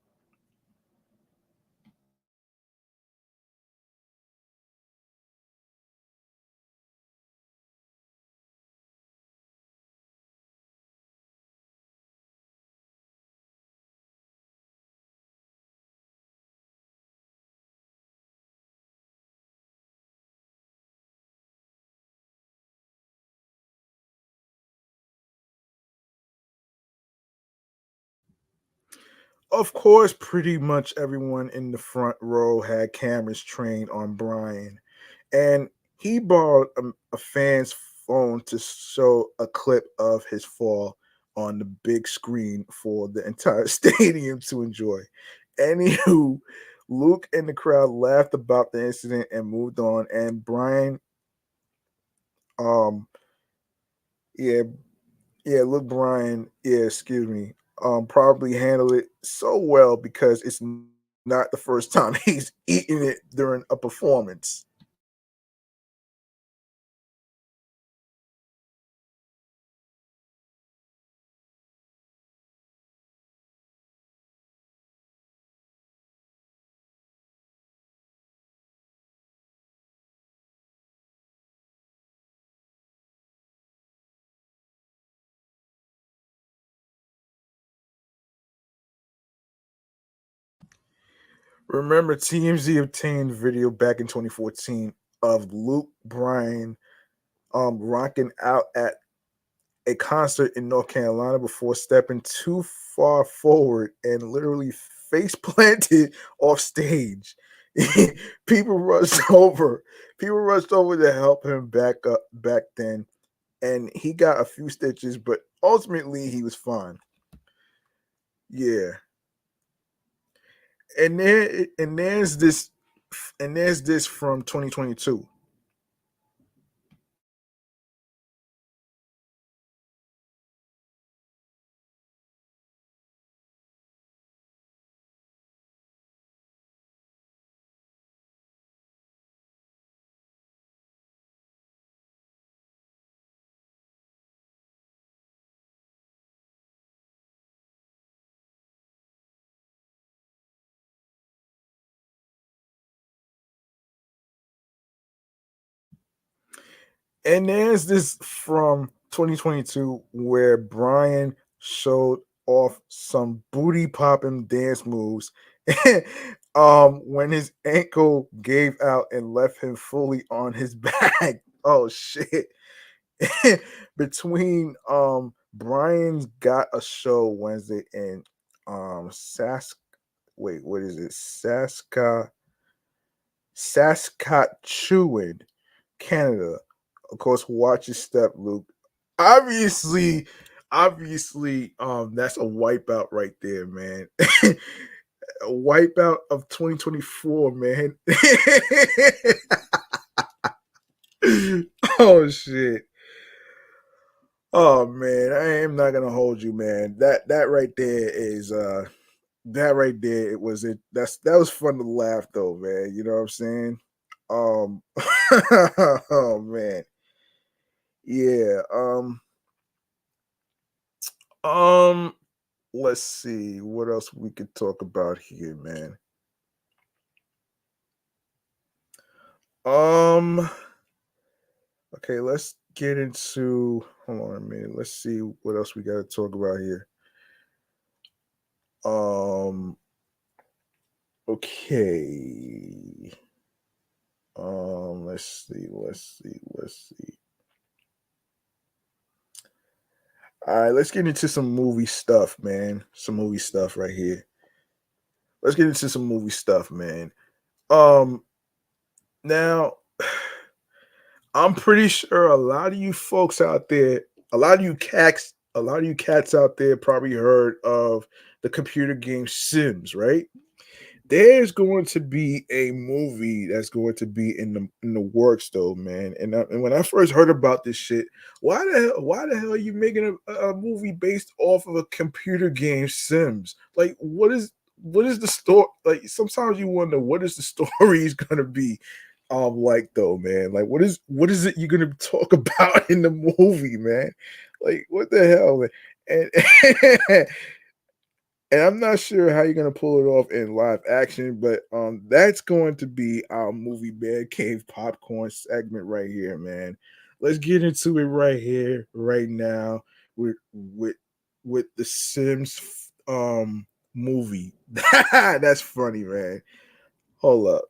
Of course, pretty much everyone in the front row had cameras trained on Brian, and he borrowed a fan's phone to show a clip of his fall on the big screen for the entire stadium to enjoy. Anywho, Luke and the crowd laughed about the incident and moved on. And Brian, um, yeah, yeah, Luke Bryan, yeah, excuse me, probably handled it so well because it's not the first time he's eaten it during a performance. Remember, TMZ obtained video back in 2014 of Luke Bryan rocking out at a concert in North Carolina before stepping too far forward and literally face planted off stage. people rushed over. People rushed over to help him back up back then, and he got a few stitches, but ultimately he was fine. Yeah, and there's this from 2022. And there's this from 2022 where Brian showed off some booty popping dance moves when his ankle gave out and left him fully on his back. Oh shit. Between Brian's got a show Wednesday in what is it? Saskatchewan, Canada. Of course, watch your step, Luke. Obviously, that's a wipeout right there, man. A wipeout of 2024, man. Oh shit. Oh man, I am not gonna hold you, man. That right there is that right there, that was fun to laugh though, man. You know what I'm saying? Um oh man. Yeah. Um let's see what else we could talk about here, man. Um okay, let's get into hold on a minute. Let's see what else we gotta talk about here. Um okay. Let's see. All right, let's get into some movie stuff, man. Some movie stuff right here. Let's get into some movie stuff, man. Um, now I'm pretty sure a lot of you folks out there, a lot of you cats out there probably heard of the computer game Sims, right? There's going to be a movie that's going to be in the works though, man. And when I first heard about this shit, why the hell are you making a movie based off of a computer game Sims? Like what is the story? Like sometimes you wonder what is the story is gonna be like though, man. Like what is it you're gonna talk about in the movie, man? Like what the hell, man? And and I'm not sure how you're gonna pull it off in live action, but that's going to be our movie Bad Cave Popcorn segment right here, man. Let's get into it right here, right now, with the Sims movie. That's funny, man. Hold up.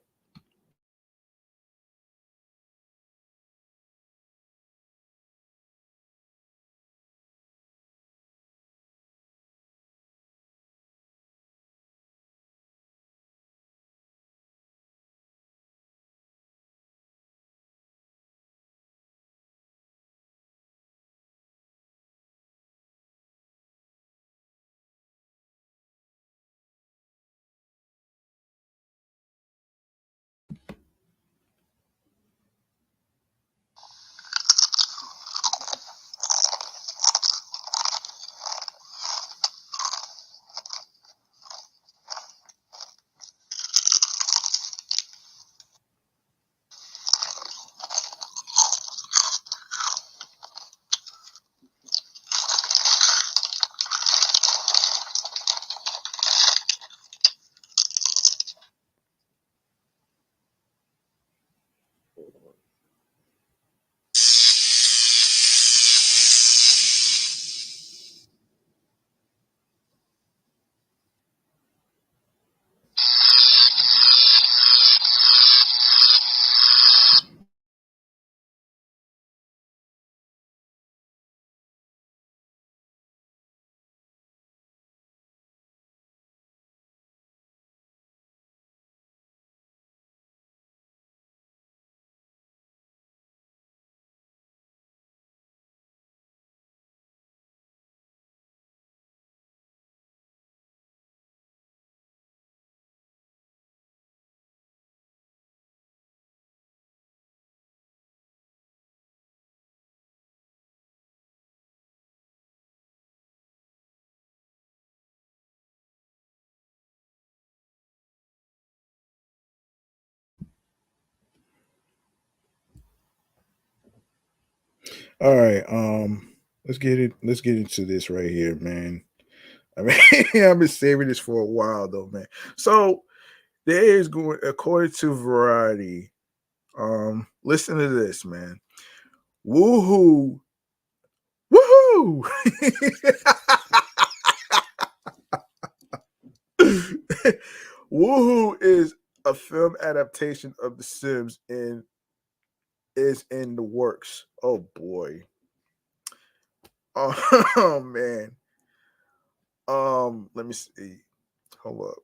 All right. Let's get into this right here, man. I mean, I've been saving this for a while though, man. So there is going according to Variety. Listen to this, man. Woohoo! Woohoo! Woohoo is a film adaptation of The Sims and is in the works. Oh boy. Oh, man. Let me see. Hold up.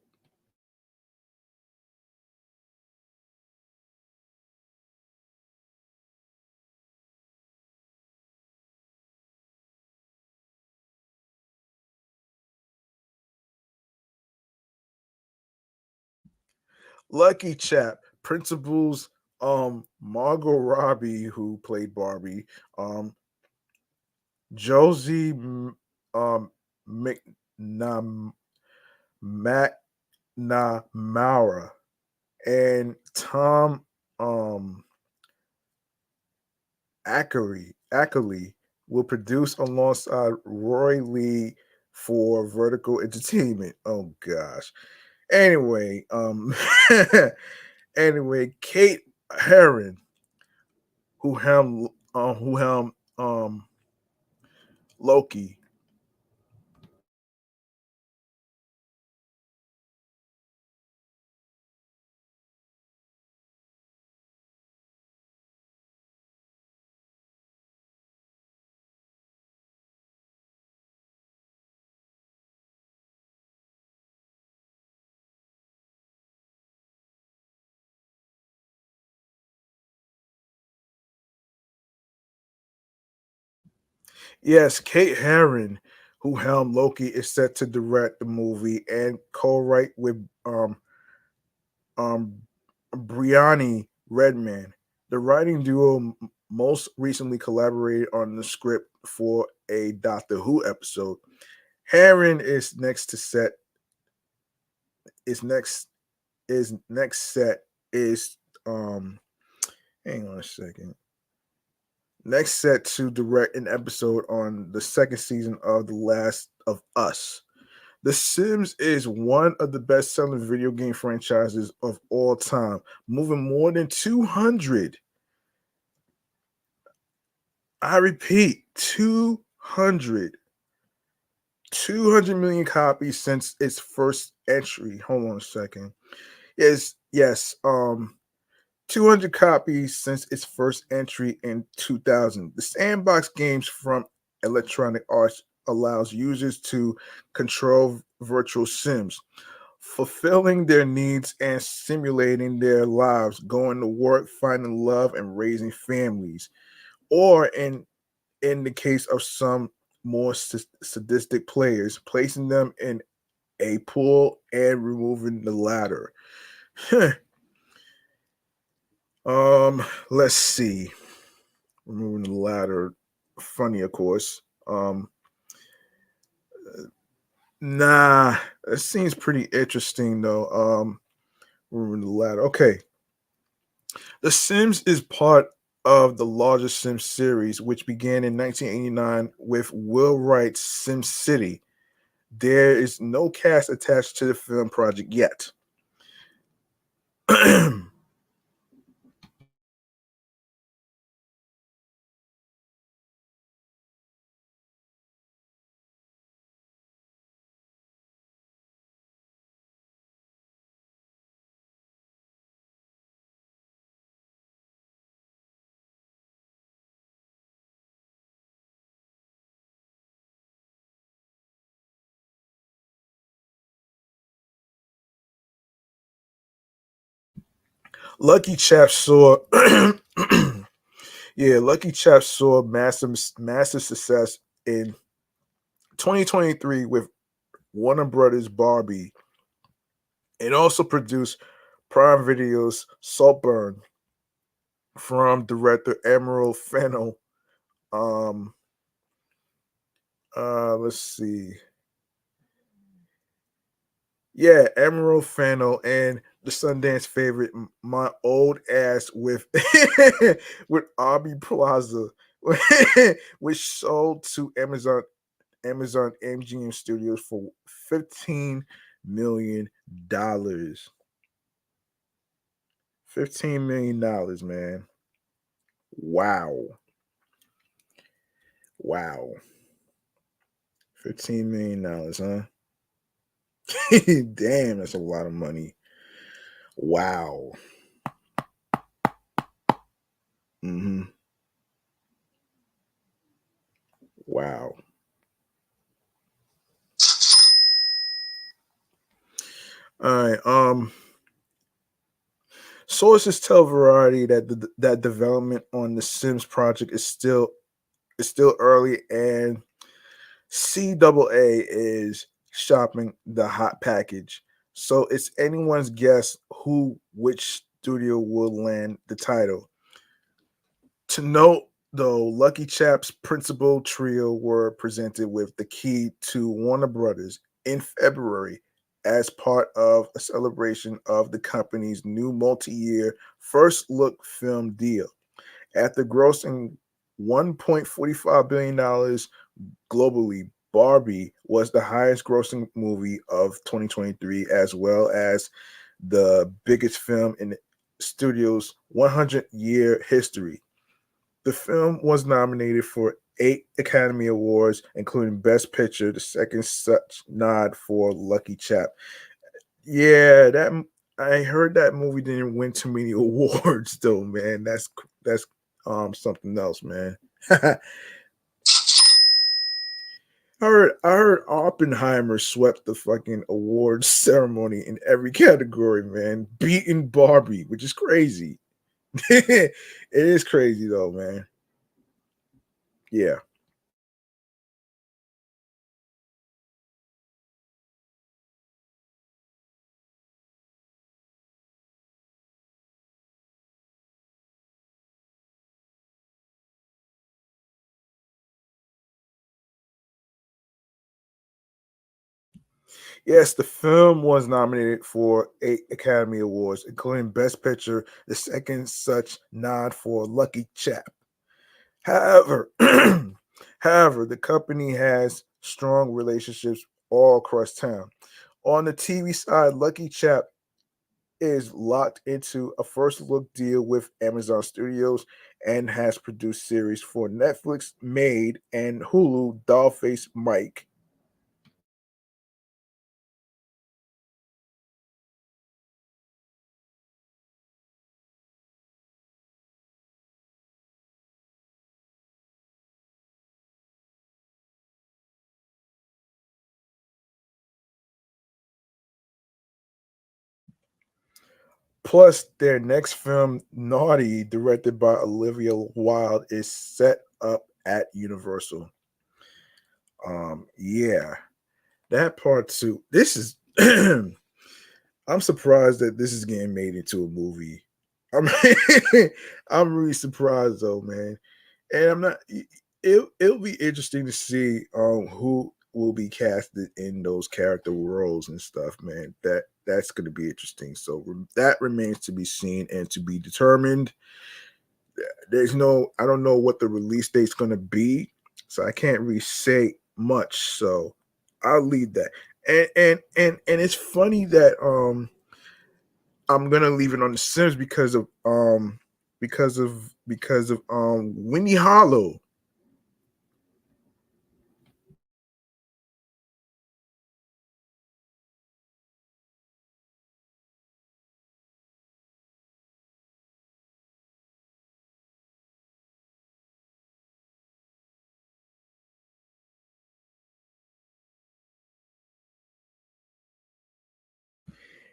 Lucky Chap, Principals, Margot Robbie, who played Barbie, um, Josie McNam McNamara, and Tom um Ackley will produce alongside Roy Lee for Vertical Entertainment. Oh gosh. Anyway, anyway, Kate Herron, who helmed Loki. Yes, Kate Herron, who helmed Loki, is set to direct the movie and co-write with um Brianni Redman. The writing duo most recently collaborated on the script for a Doctor Who episode. Herron is next is next set is hang on a second. Next set to direct an episode on the second season of The Last of Us. The Sims is one of the best selling video game franchises of all time, moving more than 200. I repeat, 200 million copies since its first entry. Hold on a second. Yes, 200 copies since its first entry in 2000. The sandbox games from Electronic Arts allows users to control virtual sims, fulfilling their needs and simulating their lives, going to work, finding love, and raising families. Or in the case of some more sadistic players, placing them in a pool and removing the ladder. Let's see. Removing the ladder. Funny, of course. Nah, it seems pretty interesting though. Removing the ladder. Okay. The Sims is part of the larger Sims series, which began in 1989 with Will Wright's Sim City. There is no cast attached to the film project yet. Lucky Chap saw yeah, Lucky Chap saw massive success in 2023 with Warner Brothers Barbie. It also produced Prime Video's Saltburn from director Emerald Fennell. Um, let's see. Yeah, Emerald Fennell and the Sundance favorite, My Old Ass with with Aubrey Plaza. which sold to Amazon MGM Studios for $15 million. $15 million, man. Wow. Wow. $15 million, huh? Damn, that's a lot of money. Wow. hmm Wow. All right. Sources tell Variety that that development on the Sims project is still early, and CAA is shopping the hot package. So it's anyone's guess which studio will land the title. To note, though, Lucky Chap's principal trio were presented with the key to Warner Brothers in February as part of a celebration of the company's new multi-year first look film deal. After grossing $1.45 billion globally, Barbie was the highest grossing movie of 2023, as well as the biggest film in the studio's 100-year history. The film was nominated for 8 Academy Awards, including Best Picture, the second such nod for Lucky Chap. Yeah, I heard that movie didn't win too many awards, though, man. That's something else, man. I heard Oppenheimer swept the fucking awards ceremony in every category, man, beating Barbie, which is crazy. It is crazy though, man. Yeah. Yes, the film was nominated for 8 Academy Awards, including Best Picture, the second such nod for Lucky Chap. However, however, the company has strong relationships all across town. On the TV side, Lucky Chap is locked into a first look deal with Amazon Studios and has produced series for Netflix, Made, and Hulu, Dollface Mike. Plus, their next film, Naughty, directed by Olivia Wilde, is set up at Universal. Yeah, that part too. This is I'm surprised that this is getting made into a movie. I'm I'm really surprised though, man. And I'm not. It'll be interesting to see who will be casted in those character roles and stuff, man. That's going to be interesting. So that remains to be seen and to be determined. I don't know what the release date's going to be, so I can't really say much. So I'll leave that. And it's funny that I'm gonna leave it on the Sims because of Winnie Hollow.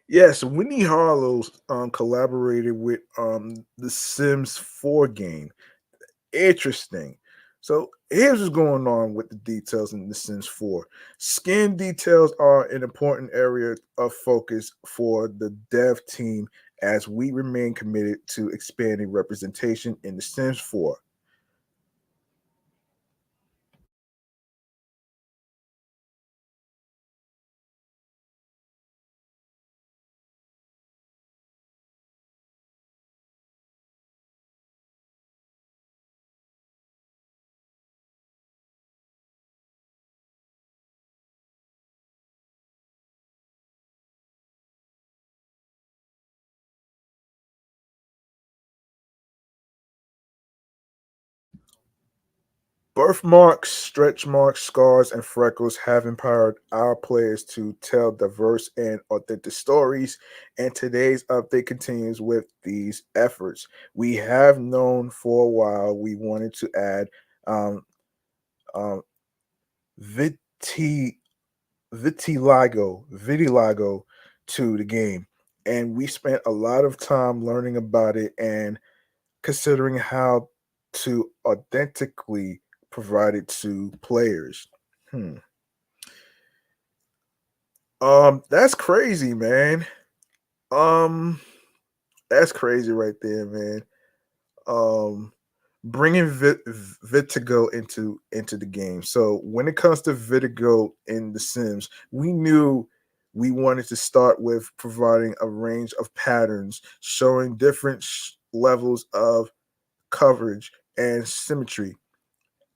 Yes, Winnie Harlow collaborated with the Sims 4 game. Interesting. So here's what's going on with the details in The Sims 4. Skin details are an important area of focus for the dev team as we remain committed to expanding representation in The Sims 4. Birthmarks, stretch marks, scars, and freckles have empowered our players to tell diverse and authentic stories, and today's update continues with these efforts. We have known for a while we wanted to add um, um, viti, vitiligo to the game, and we spent a lot of time learning about it and considering how to authentically provide it to players. Hmm. That's crazy, man. Um, that's crazy right there, man. Um, bringing Vitigo into the game. So when it comes to Vitigo in The Sims, we knew we wanted to start with providing a range of patterns showing different levels of coverage and symmetry.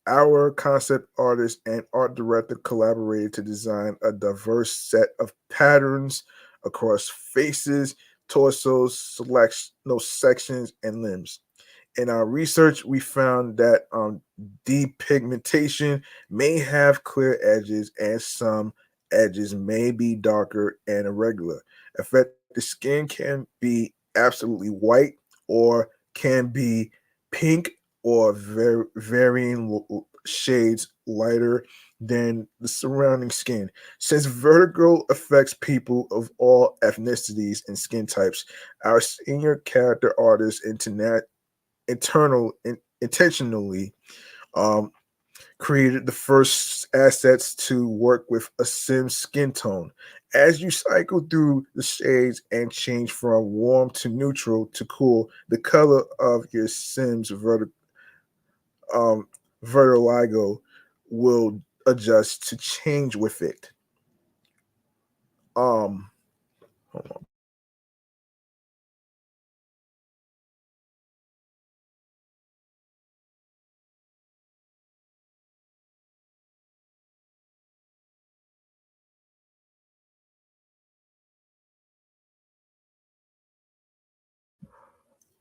Our concept artist and art director collaborated to design a diverse set of patterns across faces, torsos, no sections, and limbs. In our research, we found that depigmentation may have clear edges and some edges may be darker and irregular. In fact, the skin can be absolutely white or can be pink or varying shades lighter than the surrounding skin. Since vertigo affects people of all ethnicities and skin types, our senior character artist intentionally um, created the first assets to work with a sim skin tone. As you cycle through the shades and change from warm to neutral to cool, the color of your sim's um, vertigo will adjust to change with it. Um, Hold on.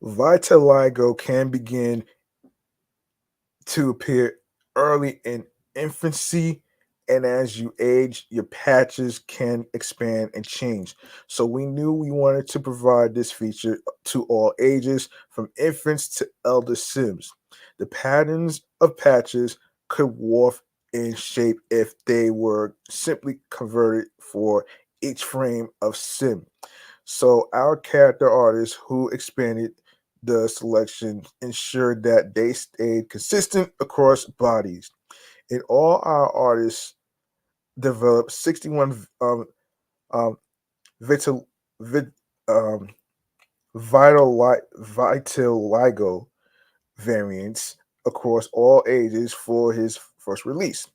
Vitiligo can begin to appear early in infancy, and as you age your patches can expand and change. So we knew we wanted to provide this feature to all ages from infants to elder sims. The patterns of patches could morph in shape if they were simply converted for each frame of sim. So our character artists who expanded the selection ensured that they stayed consistent across bodies. In all, our artists developed 61 um, vital, vit, um, vitiligo variants across all ages for his first release.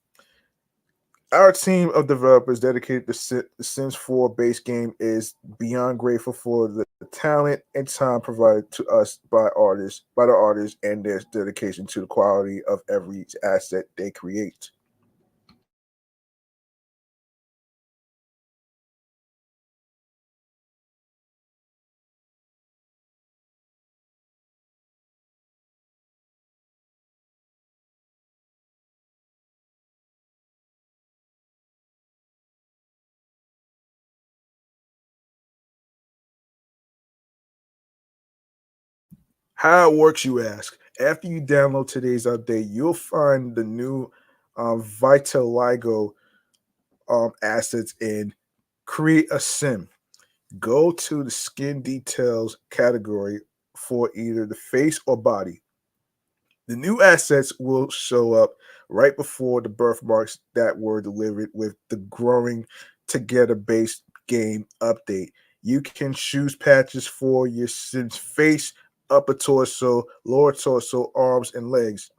Our team of developers dedicated to the Sims 4 base game is beyond grateful for the talent and time provided to us by the artists, and their dedication to the quality of every asset they create. How it works, you ask? After you download today's update, you'll find the new Vitiligo assets in Create a Sim. Go to the skin details category for either the face or body. The new assets will show up right before the birthmarks that were delivered with the growing together based game update. You can choose patches for your Sim's face, upper torso, lower torso, arms, and legs.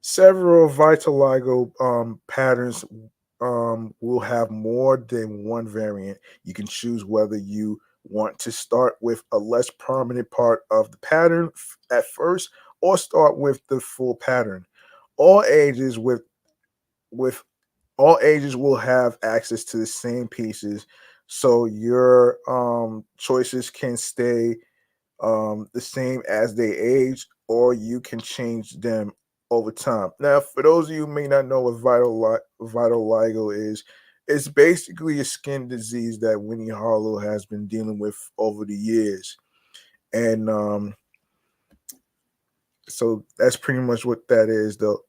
Several vitiligo patterns will have more than one variant. You can choose whether you want to start with a less prominent part of the pattern at first, or start with the full pattern. All ages with all ages will have access to the same pieces, so your choices can stay the same as they age, or you can change them over time. Now, for those of you who may not know what vitiligo is, it's basically a skin disease that Winnie Harlow has been dealing with over the years, and so that's pretty much what that is, though.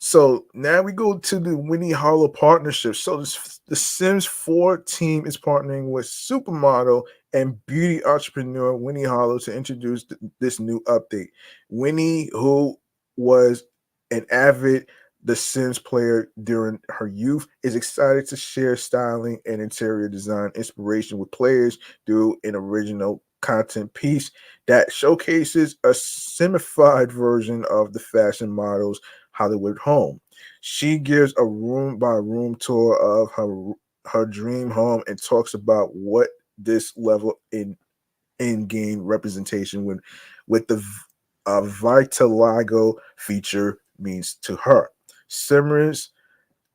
So now we go to the Winnie Harlow partnership. So the Sims 4 team is partnering with supermodel and beauty entrepreneur Winnie Harlow to introduce this new update. Winnie, who was an avid The Sims player during her youth, is excited to share styling and interior design inspiration with players through an original content piece that showcases a simified version of the fashion models Hollywood home. She gives a room by room tour of her dream home and talks about what this level in game representation with the Vitiligo feature means to her. Simmers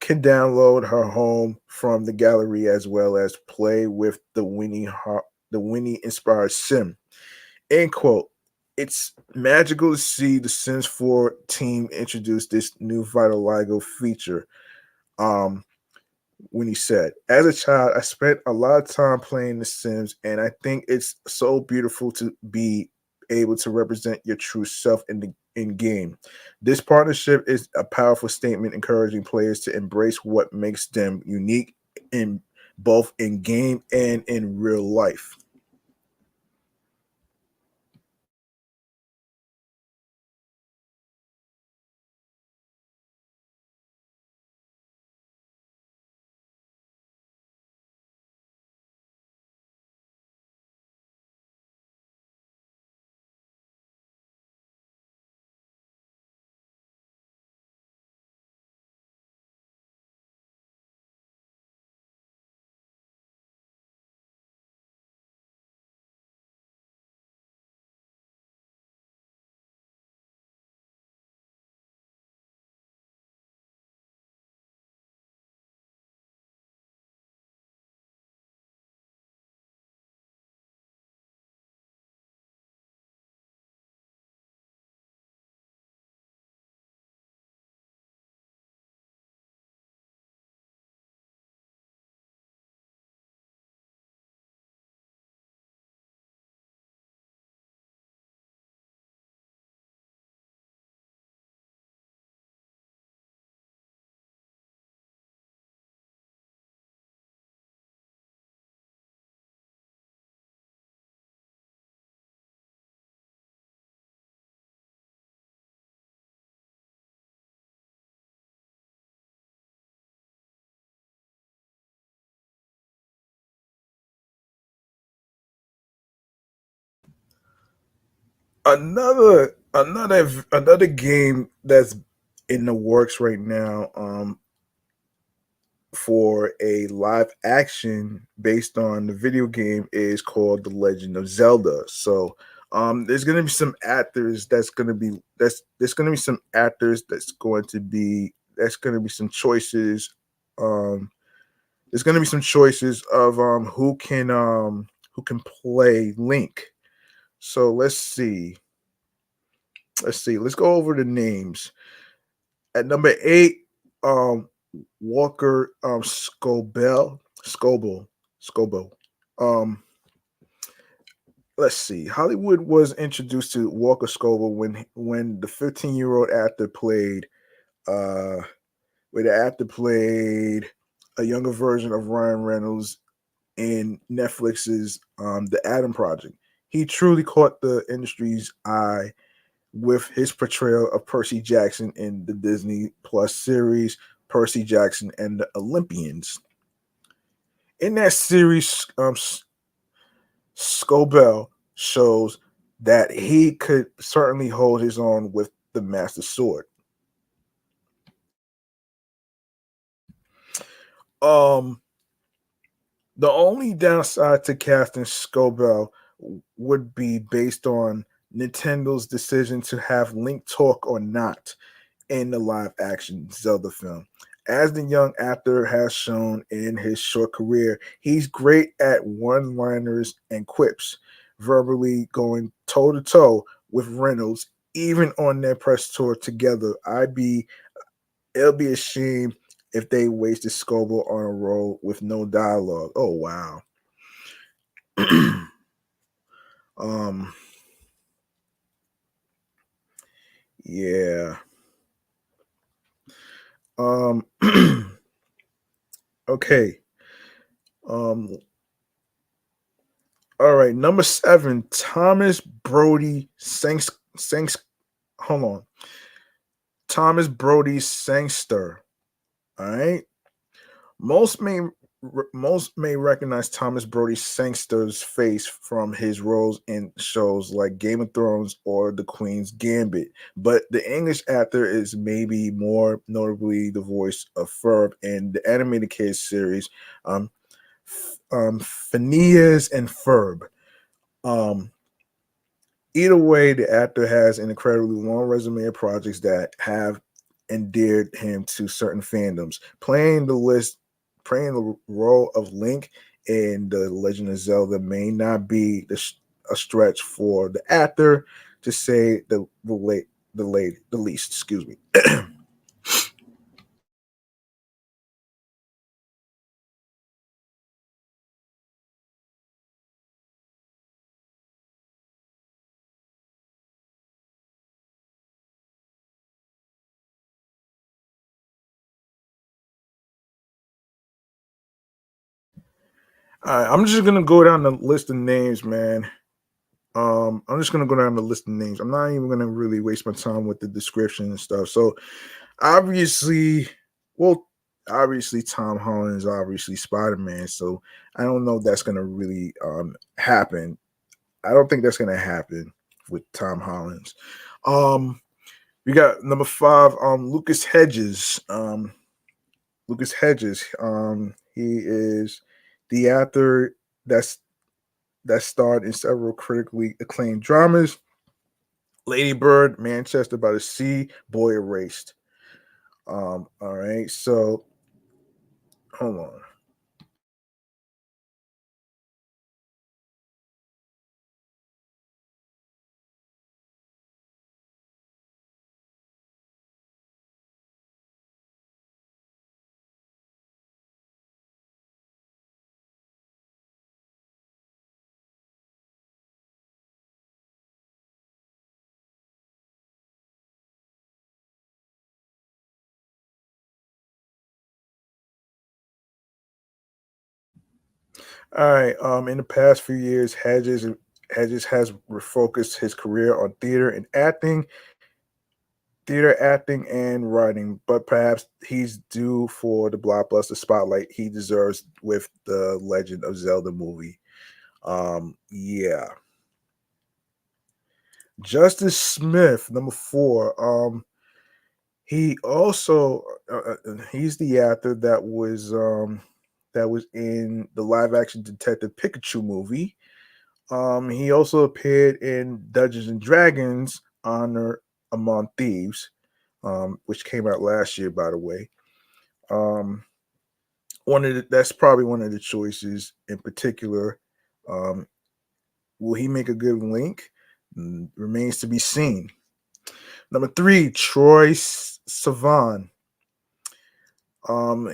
can download her home from the gallery as well as play with the Winnie inspired sim. End quote. It's magical to see the Sims 4 team introduce this new Vitiligo feature. Um, when he said, as a child, I spent a lot of time playing The Sims, and I think it's so beautiful to be able to represent your true self in game. This partnership is a powerful statement encouraging players to embrace what makes them unique in both in game and in real life. Another game that's in the works right now for a live action based on the video game is called The Legend of Zelda. So there's gonna be some actors there's gonna be some actors that's gonna be some choices. Um there's gonna be some choices of who can play Link. So let's go over the names. At number 8, um, Walker Scobell. Um, let's see. Hollywood was introduced to Walker Scobell when the 15-year-old actor played uh where the actor played a younger version of Ryan Reynolds in Netflix's The Adam Project. He truly caught the industry's eye with his portrayal of Percy Jackson in the Disney Plus series Percy Jackson and the Olympians. In that series, Scobell shows that he could certainly hold his own with the Master Sword. Um, the only downside to casting Scobell would be based on Nintendo's decision to have Link talk or not in the live action Zelda film. As the young actor has shown in his short career, he's great at one liners and quips, verbally going toe to toe with Reynolds, even on their press tour together. It'll be a shame if they wasted Scoble on a role with no dialogue. Oh wow. um yeah. Um okay. Um All right, number 7, Thomas Brody Sanks. Hold on, Thomas Brody Sangster. All right, most may most may recognize Thomas Brody Sangster's face from his roles in shows like Game of Thrones or The Queen's Gambit, but the English actor is maybe more notably the voice of Ferb in the animated kids series, Phineas and Ferb. Um, Either way, the actor has an incredibly long resume of projects that have endeared him to certain fandoms. Playing the role of Link in the Legend of Zelda may not be a stretch for the actor, to say the least. Excuse me. All right, I'm just gonna go down the list of names, man. I'm just gonna go down the list of names. I'm not even gonna really waste my time with the description and stuff. So obviously, well, obviously Tom Holland is obviously Spider-Man, so I don't know if that's gonna really happen. I don't think that's gonna happen with Tom Holland's. Um we got number 5, Lucas Hedges. Lucas Hedges. He is the actor that's that starred in several critically acclaimed dramas. Lady Bird, Manchester by the Sea, Boy Erased. All right, so hold on. All right. In the past few years, Hedges has refocused his career on theater acting and writing, but perhaps he's due for the blockbuster spotlight he deserves with the Legend of Zelda movie. Yeah. Justice Smith, number 4. He also he's the actor that was in the live action Detective Pikachu movie. He also appeared in Dungeons and Dragons: Honor Among Thieves, which came out last year, by the way. Um, that's probably one of the choices in particular. Um, will he make a good Link? Remains to be seen. Number 3, Troy Sivan.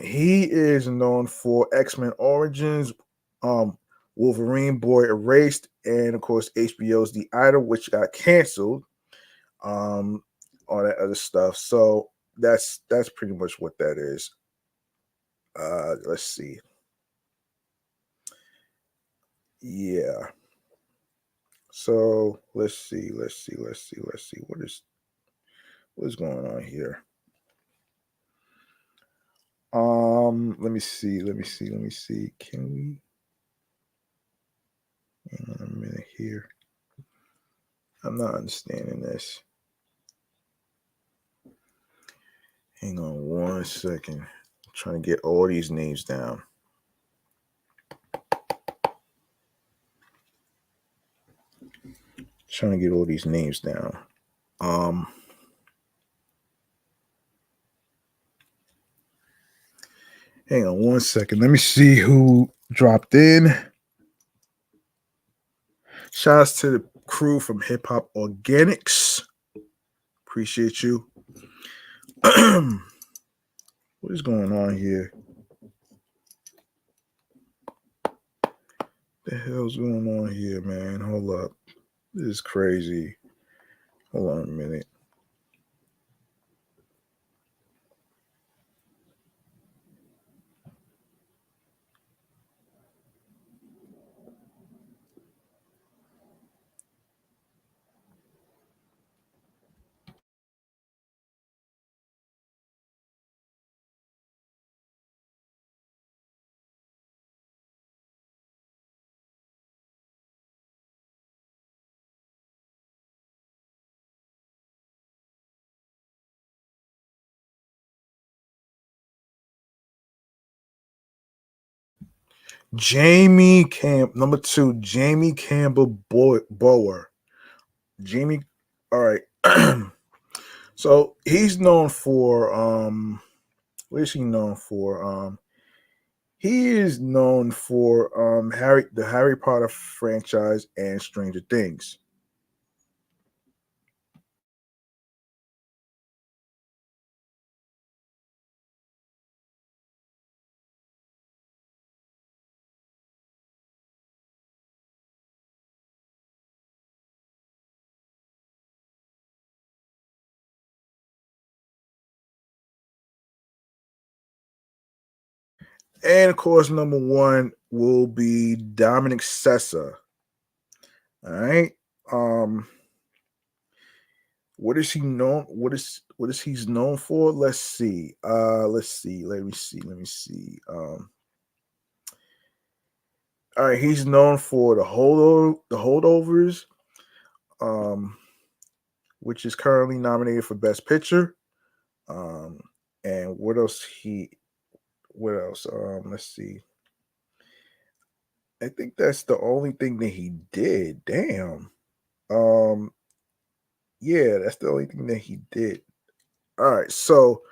He is known for X-Men Origins, um, Wolverine Boy Erased, and of course HBO's The Idol, which got canceled. Um, all that other stuff. So that's pretty much what that is. Let's see. Yeah. So let's see. What's going on here? Let me see. Can we hang on a minute here? I'm not understanding this. Hang on one second. Trying to get all these names down. Trying to get all these names down. Hang on 1 second. Let me see who dropped in. Shouts to the crew from Hip Hop Organics. Appreciate you. What is going on here? The hell's going on here, man? Hold up. This is crazy. Hold on a minute. Number 2, Jamie Campbell Bower. Jamie, all right. So he's known for what is he known for? He is known for the Harry Potter franchise and Stranger Things. And of course, number 1 will be Dominic Sessa. All right. What is he known? What is he's known for? Let's see. Let me see. All right, he's known for the holdovers, um, which is currently nominated for Best Picture. And what else what else? Let's see. I think that's the only thing that he did. Damn. Um, yeah, that's the only thing that he did. All right, so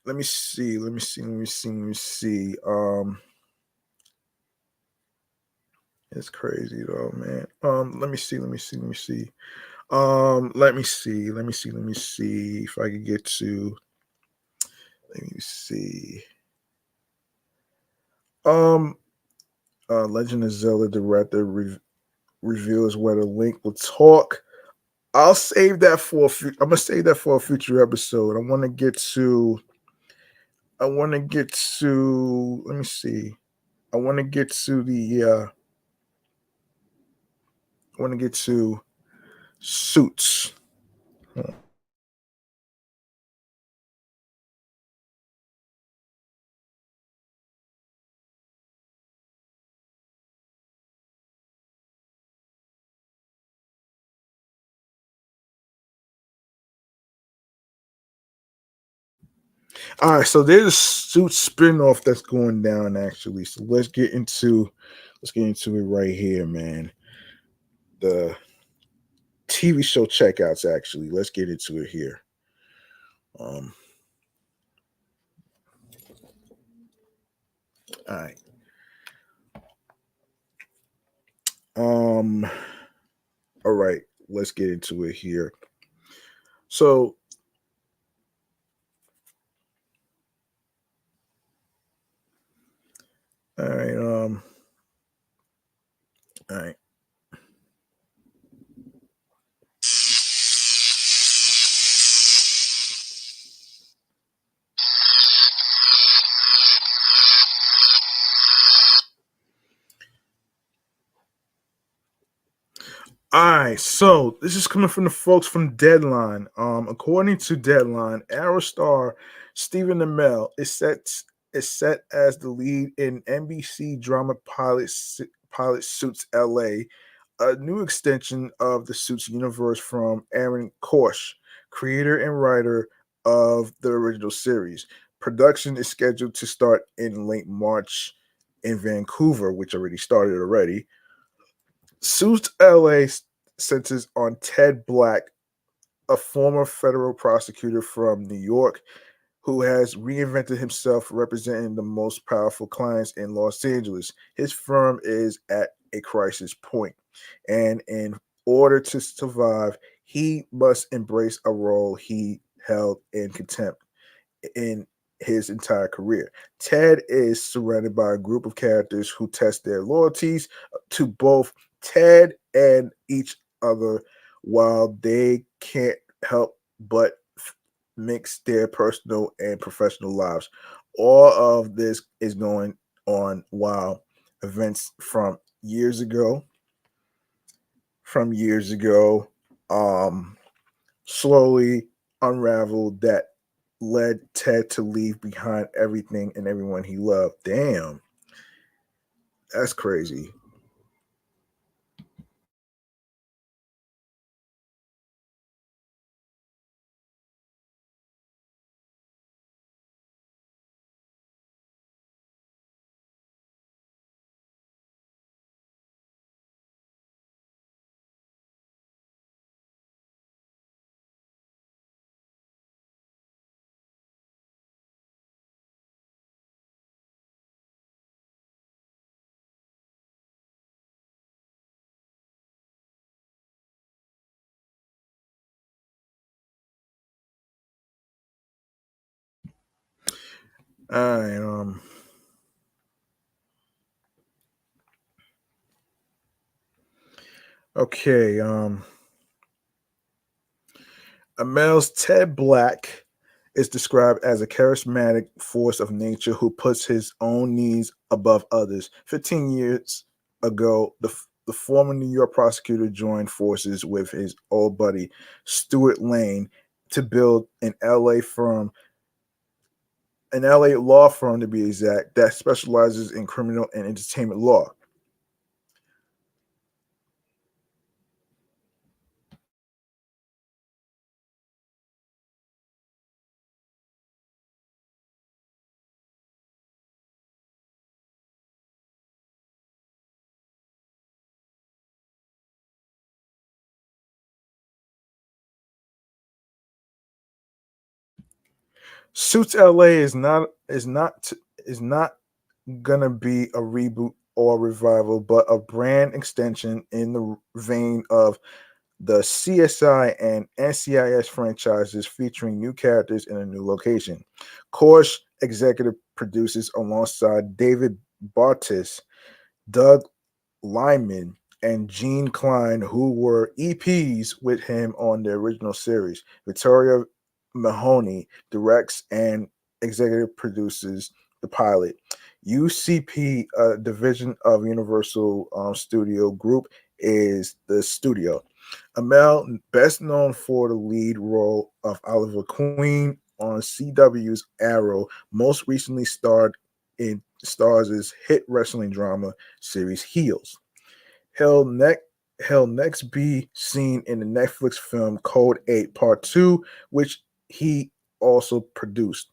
let me see. It's crazy though, man. Let me see. Let me see if I can get to. Let me see. Legend of Zelda director reveals whether Link will talk. I'll save that for I'm gonna save that for a future episode. I want to get to. Let me see. I want to get to the. I want to get to Suits. All right, so there's a Suits spinoff that's going down actually. So let's get into it right here, man. The TV show checkouts actually. Let's get into it here. Um all right. Um all right, let's get into it here. So all right, all right. All right, so this is coming from the folks from Deadline. According to Deadline, Arrow star Stephen Amell is set as the lead in NBC drama pilot Suits LA, a new extension of the Suits universe from Aaron Korsh, creator and writer of the original series. Production is scheduled to start in late March in Vancouver, which already started already. Suits LA centers on Ted Black, a former federal prosecutor from New York who has reinvented himself representing the most powerful clients in Los Angeles. His firm is at a crisis point, and in order to survive, he must embrace a role he held in contempt in his entire career. Ted is surrounded by a group of characters who test their loyalties to both Ted and each other while they can't help but mix their personal and professional lives. All of this is going on while events from years ago um slowly unraveled that led Ted to leave behind everything and everyone he loved. Damn, that's crazy. I okay. Amel's Ted Black is described as a charismatic force of nature who puts his own needs above others. 15 years ago, the former New York prosecutor joined forces with his old buddy Stuart Lane to build an LA law firm to be exact, that specializes in criminal and entertainment law. Suits LA is not gonna be a reboot or revival, but a brand extension in the vein of the CSI and NCIS franchises, featuring new characters in a new location. Course executive producers alongside David Bartis, Doug Lyman, and Gene Klein, who were EPs with him on the original series. Victoria Mahoney directs and executive produces the pilot. UCP, a division of Universal Studio Group, is the studio. Amel, best known for the lead role of Oliver Queen on CW's Arrow, most recently in stars' hit wrestling drama series Heels. He'll, ne- he'll next be seen in the Netflix film Code 8 Part 2, which he also produced.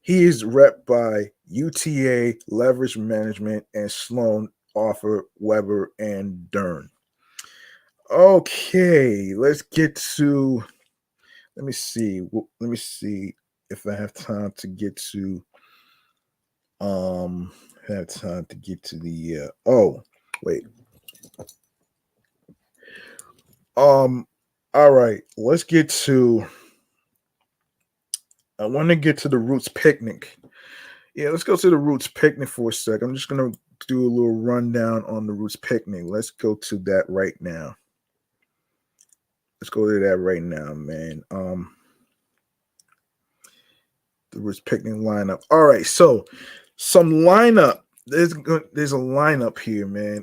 He is rep by UTA, Leverage Management, and Sloan Arthur Weber and Dern. Okay, let's get to. Let me see. Let me see if I have time to get to. I have time to get to the. Oh, wait. Um. All right. Let's get to. I want to get to the Roots Picnic. Yeah, let's go to the Roots Picnic for a sec. I'm just gonna do a little rundown on the Roots Picnic. Let's go to that right now. Let's go to that right now, man. The Roots Picnic lineup. All right, so some lineup. There's a lineup here, man.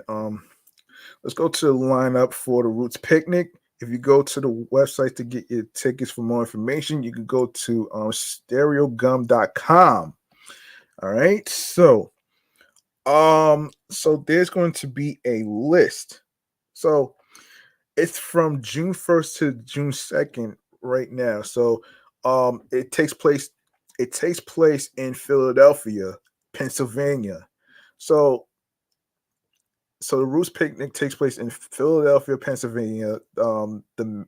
Let's go to the lineup for the Roots Picnic. If you go to the website to get your tickets for more information, you can go to stereogum.com. All right. So there's going to be a list. So it's from June 1st to June 2nd right now. So it takes place It takes place in Philadelphia, Pennsylvania. So so the Roots Picnic takes place in Philadelphia, Pennsylvania. The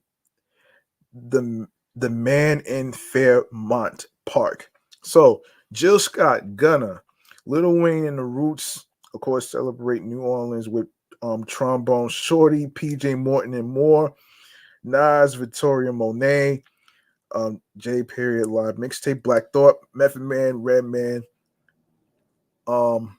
the Man in Fairmont Park. So Jill Scott, Gunna, Lil Wayne, and the Roots, of course, celebrate New Orleans with Trombone Shorty, PJ Morton, and more. Nas, Victoria Monet, J. Period Live Mixtape, Black Thought, Method Man, Redman. Um,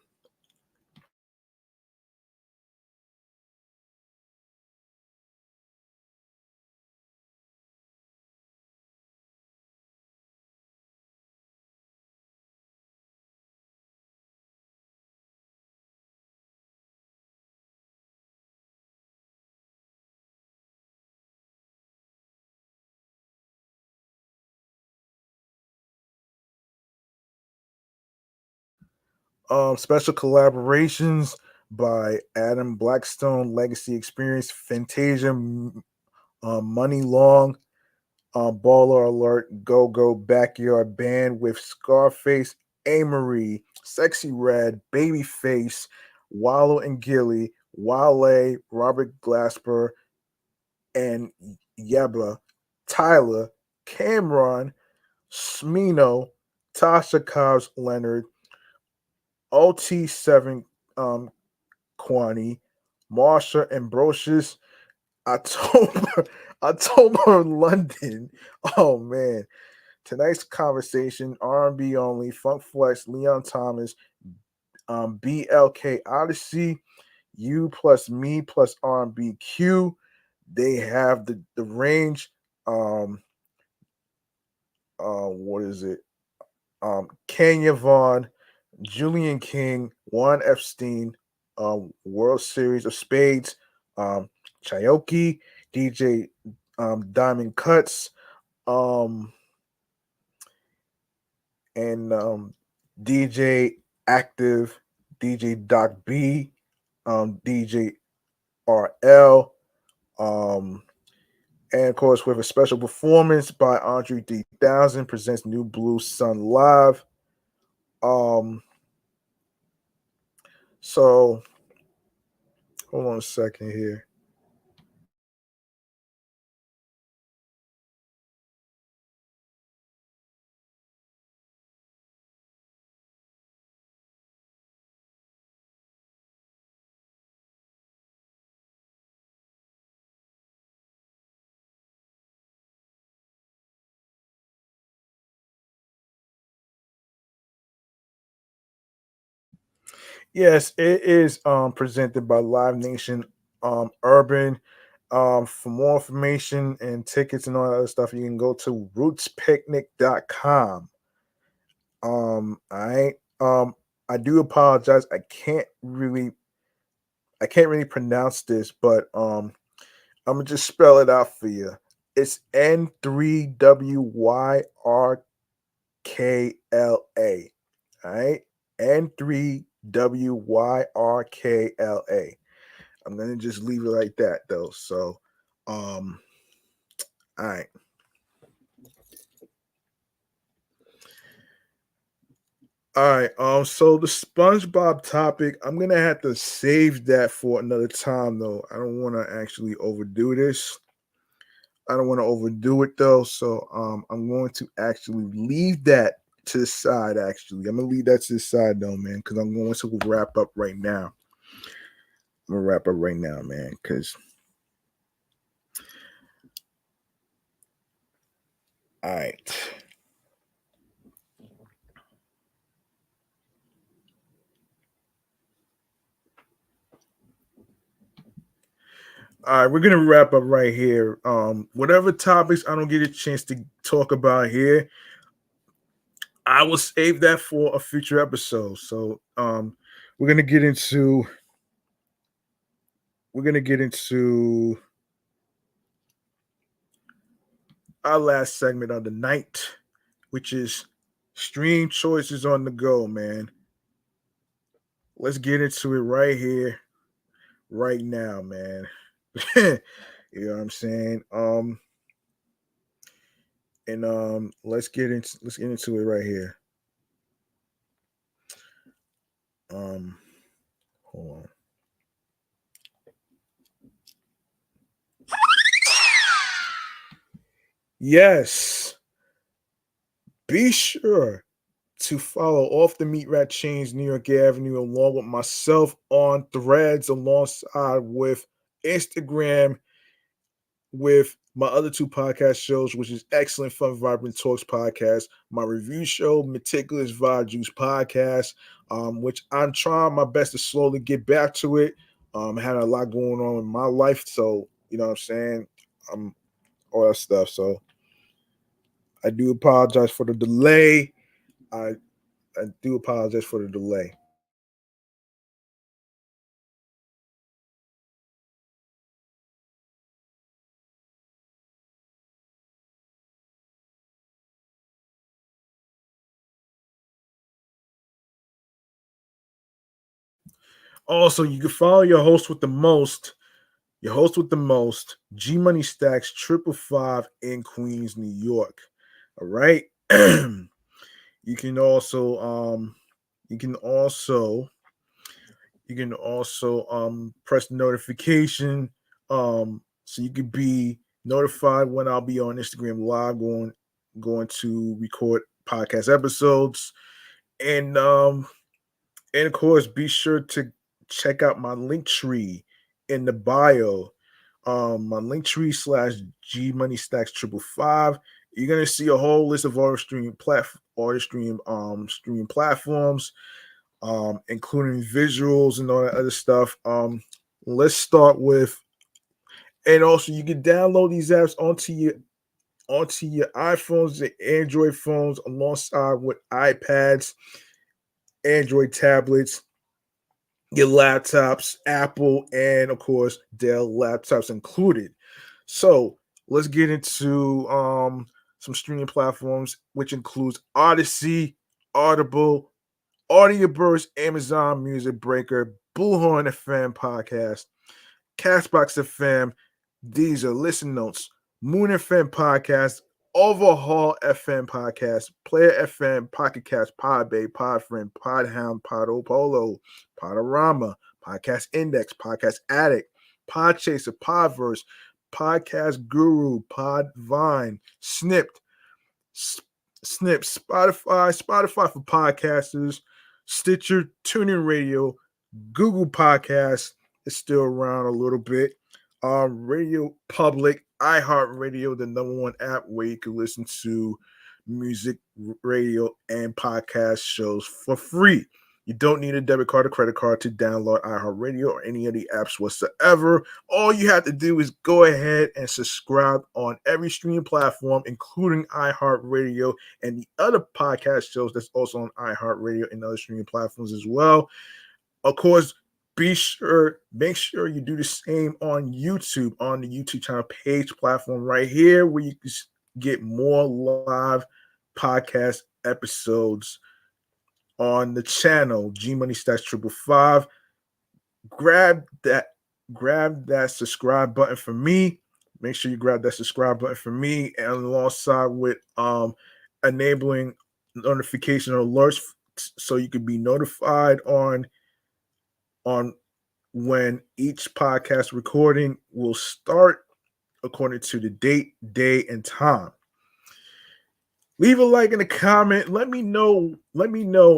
Special collaborations by Adam Blackstone, Legacy Experience, Fantasia, Money Long, Baller Alert, Go Go, Backyard Band with Scarface, Amory, Sexy Red, Babyface, Wallow and Gilly, Wale, Robert Glasper, and Yeba, Tyler, Cameron, Smino, Tasha Cobbs Leonard, OT7 Kwani, Marsha Ambrosius, October, October London. Oh man. Tonight's conversation, R&B only, Funk Flex, Leon Thomas, BLK Odyssey, You plus Me plus R&B Q. They have the range. What is it? Kenya Vaughn, Julian King, Juan Epstein, World Series of Spades, Chayoki, DJ Diamond Cuts, um, and DJ Active, DJ Doc B, DJ RL, um, and of course with a special performance by Andre 3000 presents New Blue Sun Live. Um, so hold on a second here. Yes, it is presented by Live Nation Urban. For more information and tickets and all that other stuff, you can go to rootspicnic.com. I I do apologize. I can't really pronounce this, but I'm gonna just spell it out for you. It's N3WYRKLA. All right. N3WYRKLA. I'm gonna just leave it like that though. So all right. All right. So the SpongeBob topic, I'm gonna have to save that for another time though. I don't wanna actually overdo this. I don't want to overdo it though. So I'm going to actually leave that to the side. Actually, I'm gonna leave that to the side though, man, because I'm going to wrap up right now. I'm gonna wrap up right now, man, because all right. All right, we're gonna wrap up right here. Whatever topics I don't get a chance to talk about here, I will save that for a future episode. So we're gonna get into we're gonna get into our last segment of the night, which is stream choices on the go, man. Let's get into it right here, right now, man. You know what I'm saying? And let's get into it right here. Hold on. Yes. Be sure to follow Off the Meat Rat Chainz New York Avenue along with myself on Threads alongside with Instagram with my other two podcast shows, which is Excellent Fun Vibrant Talks podcast, my review show, Meticulous Vibe Juice podcast, which I'm trying my best to slowly get back to it. I had a lot going on in my life, so you know what I'm saying, all that stuff. So I do apologize for the delay. I do apologize for the delay. Also, you can follow your host with the most, G Money Stacks 555 in Queens, New York. All right. You can also you can also press the notification so you can be notified when I'll be on Instagram live going to record podcast episodes. And of course, be sure to check out my link tree in the bio. My link tree / G Money Stacks 555. You're gonna see a whole list of stream platforms, including visuals and all that other stuff. Let's start with, and also you can download these apps onto your iPhones and Android phones alongside with iPads, Android tablets, your laptops, Apple, and of course Dell laptops included. So let's get into some streaming platforms, which includes Odyssey, Audible, Audioburst, Amazon Music Breaker, Bullhorn FM Podcast, Castbox FM, Deezer, Listen Notes, Moon FM Podcast, Overhaul FM Podcast, Player FM, Pocket Cast, Podbay, Podfriend, Podhound, Podopolo, Podorama, Podcast Index, Podcast Addict, Podchaser, Podverse, Podcast Guru, Podvine, Snipped, Snip, Spotify for podcasters, Stitcher, TuneIn Radio, Google Podcasts is still around a little bit. Radio Public, iHeartRadio, the number one app where you can listen to music, radio, and podcast shows for free. You don't need a debit card or credit card to download iHeartRadio or any of the apps whatsoever. All you have to do is go ahead and subscribe on every streaming platform, including iHeartRadio and the other podcast shows that's also on iHeartRadio and other streaming platforms as well. Of course, make sure you do the same on YouTube, on the YouTube channel page platform right here, where you can get more live podcast episodes on the channel. G Money Stats 555. Grab that subscribe button for me. Make sure you grab that subscribe button for me, and alongside with enabling notification alerts so you can be notified on when each podcast recording will start according to the date, day, and time. Leave a like and a comment. Let me know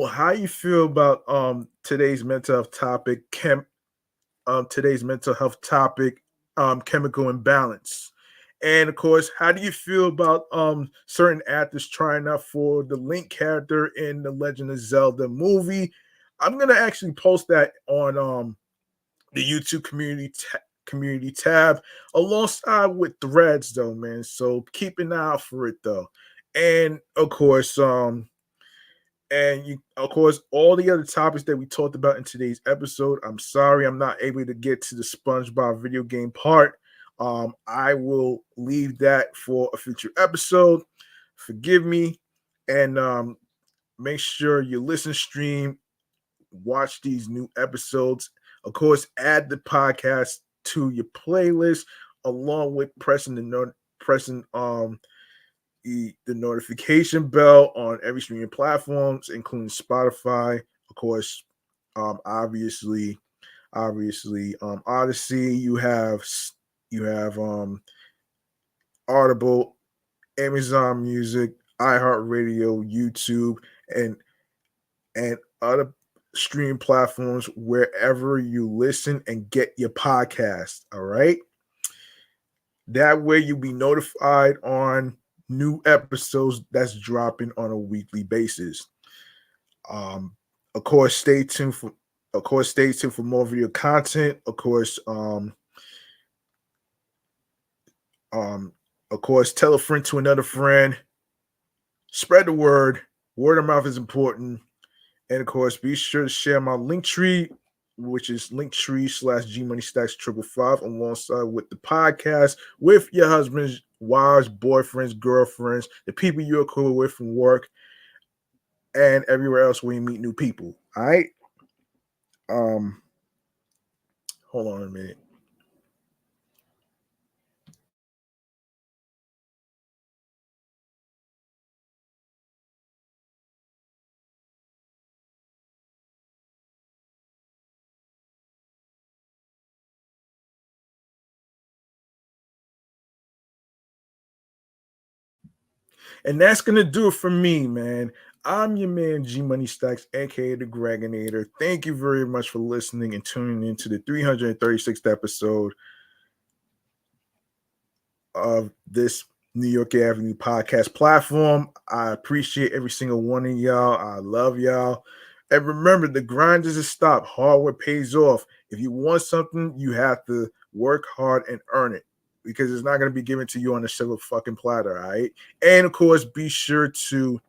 how you feel about today's mental health topic. Chemical imbalance. And of course, how do you feel about certain actors trying out for the Link character in the Legend of Zelda movie? I'm gonna actually post that on the YouTube community tab alongside with Threads though, man. So keep an eye out for it though. And of course, all the other topics that we talked about in today's episode. I'm sorry I'm not able to get to the SpongeBob video game part. I will leave that for a future episode. Forgive me, and make sure you listen, stream, watch these new episodes. Of course, add the podcast to your playlist along with pressing the notification bell on every streaming platforms, including Spotify, of course, obviously, Odyssey. You have Audible, Amazon Music, iHeartRadio, YouTube, and and other stream platforms wherever you listen and get your podcast. All right. That way you'll be notified on new episodes that's dropping on a weekly basis. Um, of course, stay tuned for more video content. Um, of course, tell a friend to another friend. Spread the word. Word of mouth is important. And of course, be sure to share my link tree, which is linktree/gmoneystacks555, alongside with the podcast, with your husbands, wives, boyfriends, girlfriends, the people you're cool with from work, and everywhere else where you meet new people. All right. Um, hold on a minute. And that's gonna do it for me, man. I'm your man G Money Stacks, aka the Gregonator. Thank you very much for listening and tuning into the 336th episode of this New York Avenue podcast platform. I appreciate every single one of y'all. I love y'all. And remember, the grind doesn't stop. Hard work pays off. If you want something, you have to work hard and earn it, because it's not going to be given to you on a silver fucking platter. All right. And of course, be sure to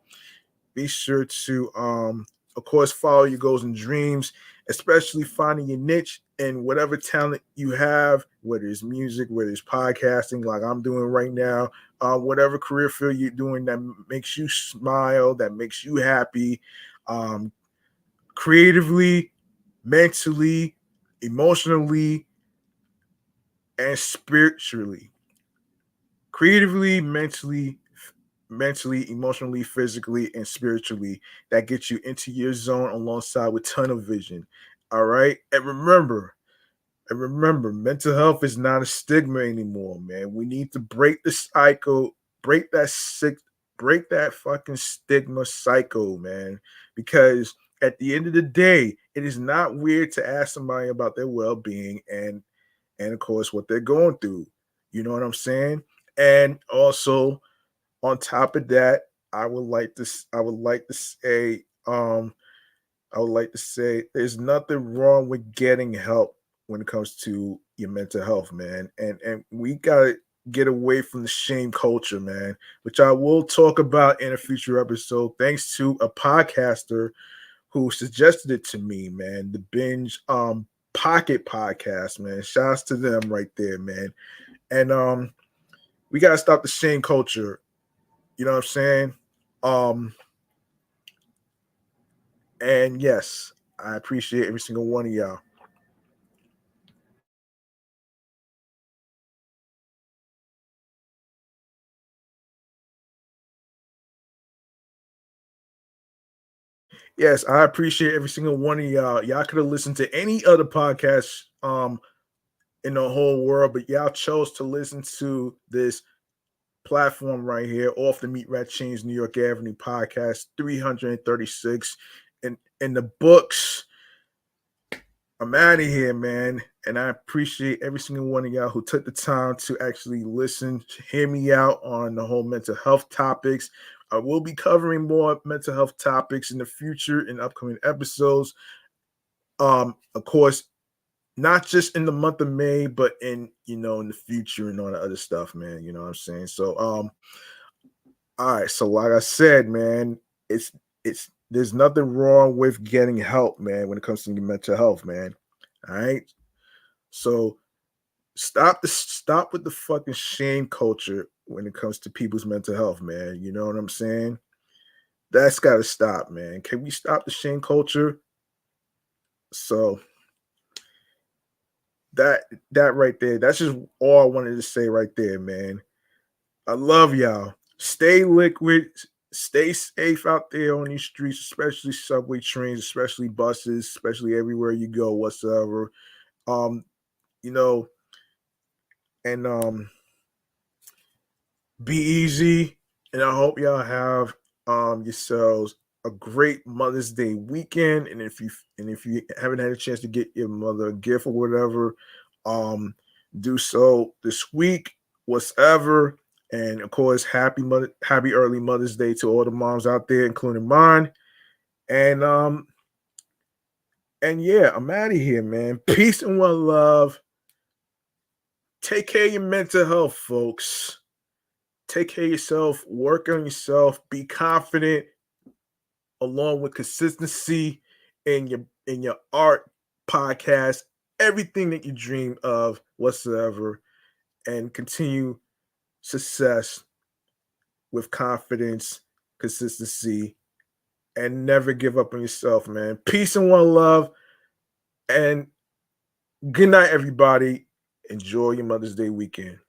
of course follow your goals and dreams, especially finding your niche and whatever talent you have, whether it's music, whether it's podcasting like I'm doing right now, whatever career field you're doing that makes you smile, that makes you happy, um, creatively, mentally, emotionally, and spiritually. Creatively, mentally, emotionally, physically, and spiritually, that gets you into your zone alongside with tunnel vision. All right. And remember, mental health is not a stigma anymore, man. We need to break the cycle, break that sick, break that fucking stigma cycle, man. Because at the end of the day, it is not weird to ask somebody about their well-being and of course what they're going through. You know what I'm saying? And also, on top of that, I would like to say there's nothing wrong with getting help when it comes to your mental health, man. And we gotta get away from the shame culture, man, which I will talk about in a future episode, thanks to a podcaster who suggested it to me, man. The Binge Pocket Podcast, man. Shouts to them right there, man. And we gotta stop the shame culture. You know what I'm saying? Um, and yes, I appreciate every single one of y'all. Yes, I appreciate every single one of y'all. Y'all could have listened to any other podcast in the whole world, but y'all chose to listen to this platform right here off the Meat Rat Chainz New York Avenue podcast 336 in the books. I'm out of here, man. And I appreciate every single one of y'all who took the time to actually listen, to hear me out on the whole mental health topics. I will be covering more mental health topics in the future in upcoming episodes. Of course, not just in the month of May, but in the future and all the other stuff, man. You know what I'm saying? So all right. So like I said, man, it's there's nothing wrong with getting help, man, when it comes to your mental health, man. All right. So stop with the fucking shame culture when it comes to people's mental health, man. You know what I'm saying? That's gotta stop, man. Can we stop the shame culture? So that that right there, that's just all I wanted to say right there, man. I love y'all. Stay liquid. Stay safe out there on these streets, especially subway trains, especially buses, especially everywhere you go, whatsoever. Um, you know, and be easy. And I hope y'all have yourselves a great Mother's Day weekend. And if you haven't had a chance to get your mother a gift or whatever, um, do so this week, whatever. And of course, happy early Mother's Day to all the moms out there, including mine. And yeah, I'm out of here, man. Peace and one love. Take care of your mental health, folks. Take care of yourself, work on yourself, be confident, along with consistency in your art, podcast, everything that you dream of whatsoever, and continue success with confidence, consistency, and never give up on yourself, man. Peace and one love, and good night, everybody. Enjoy your Mother's Day weekend.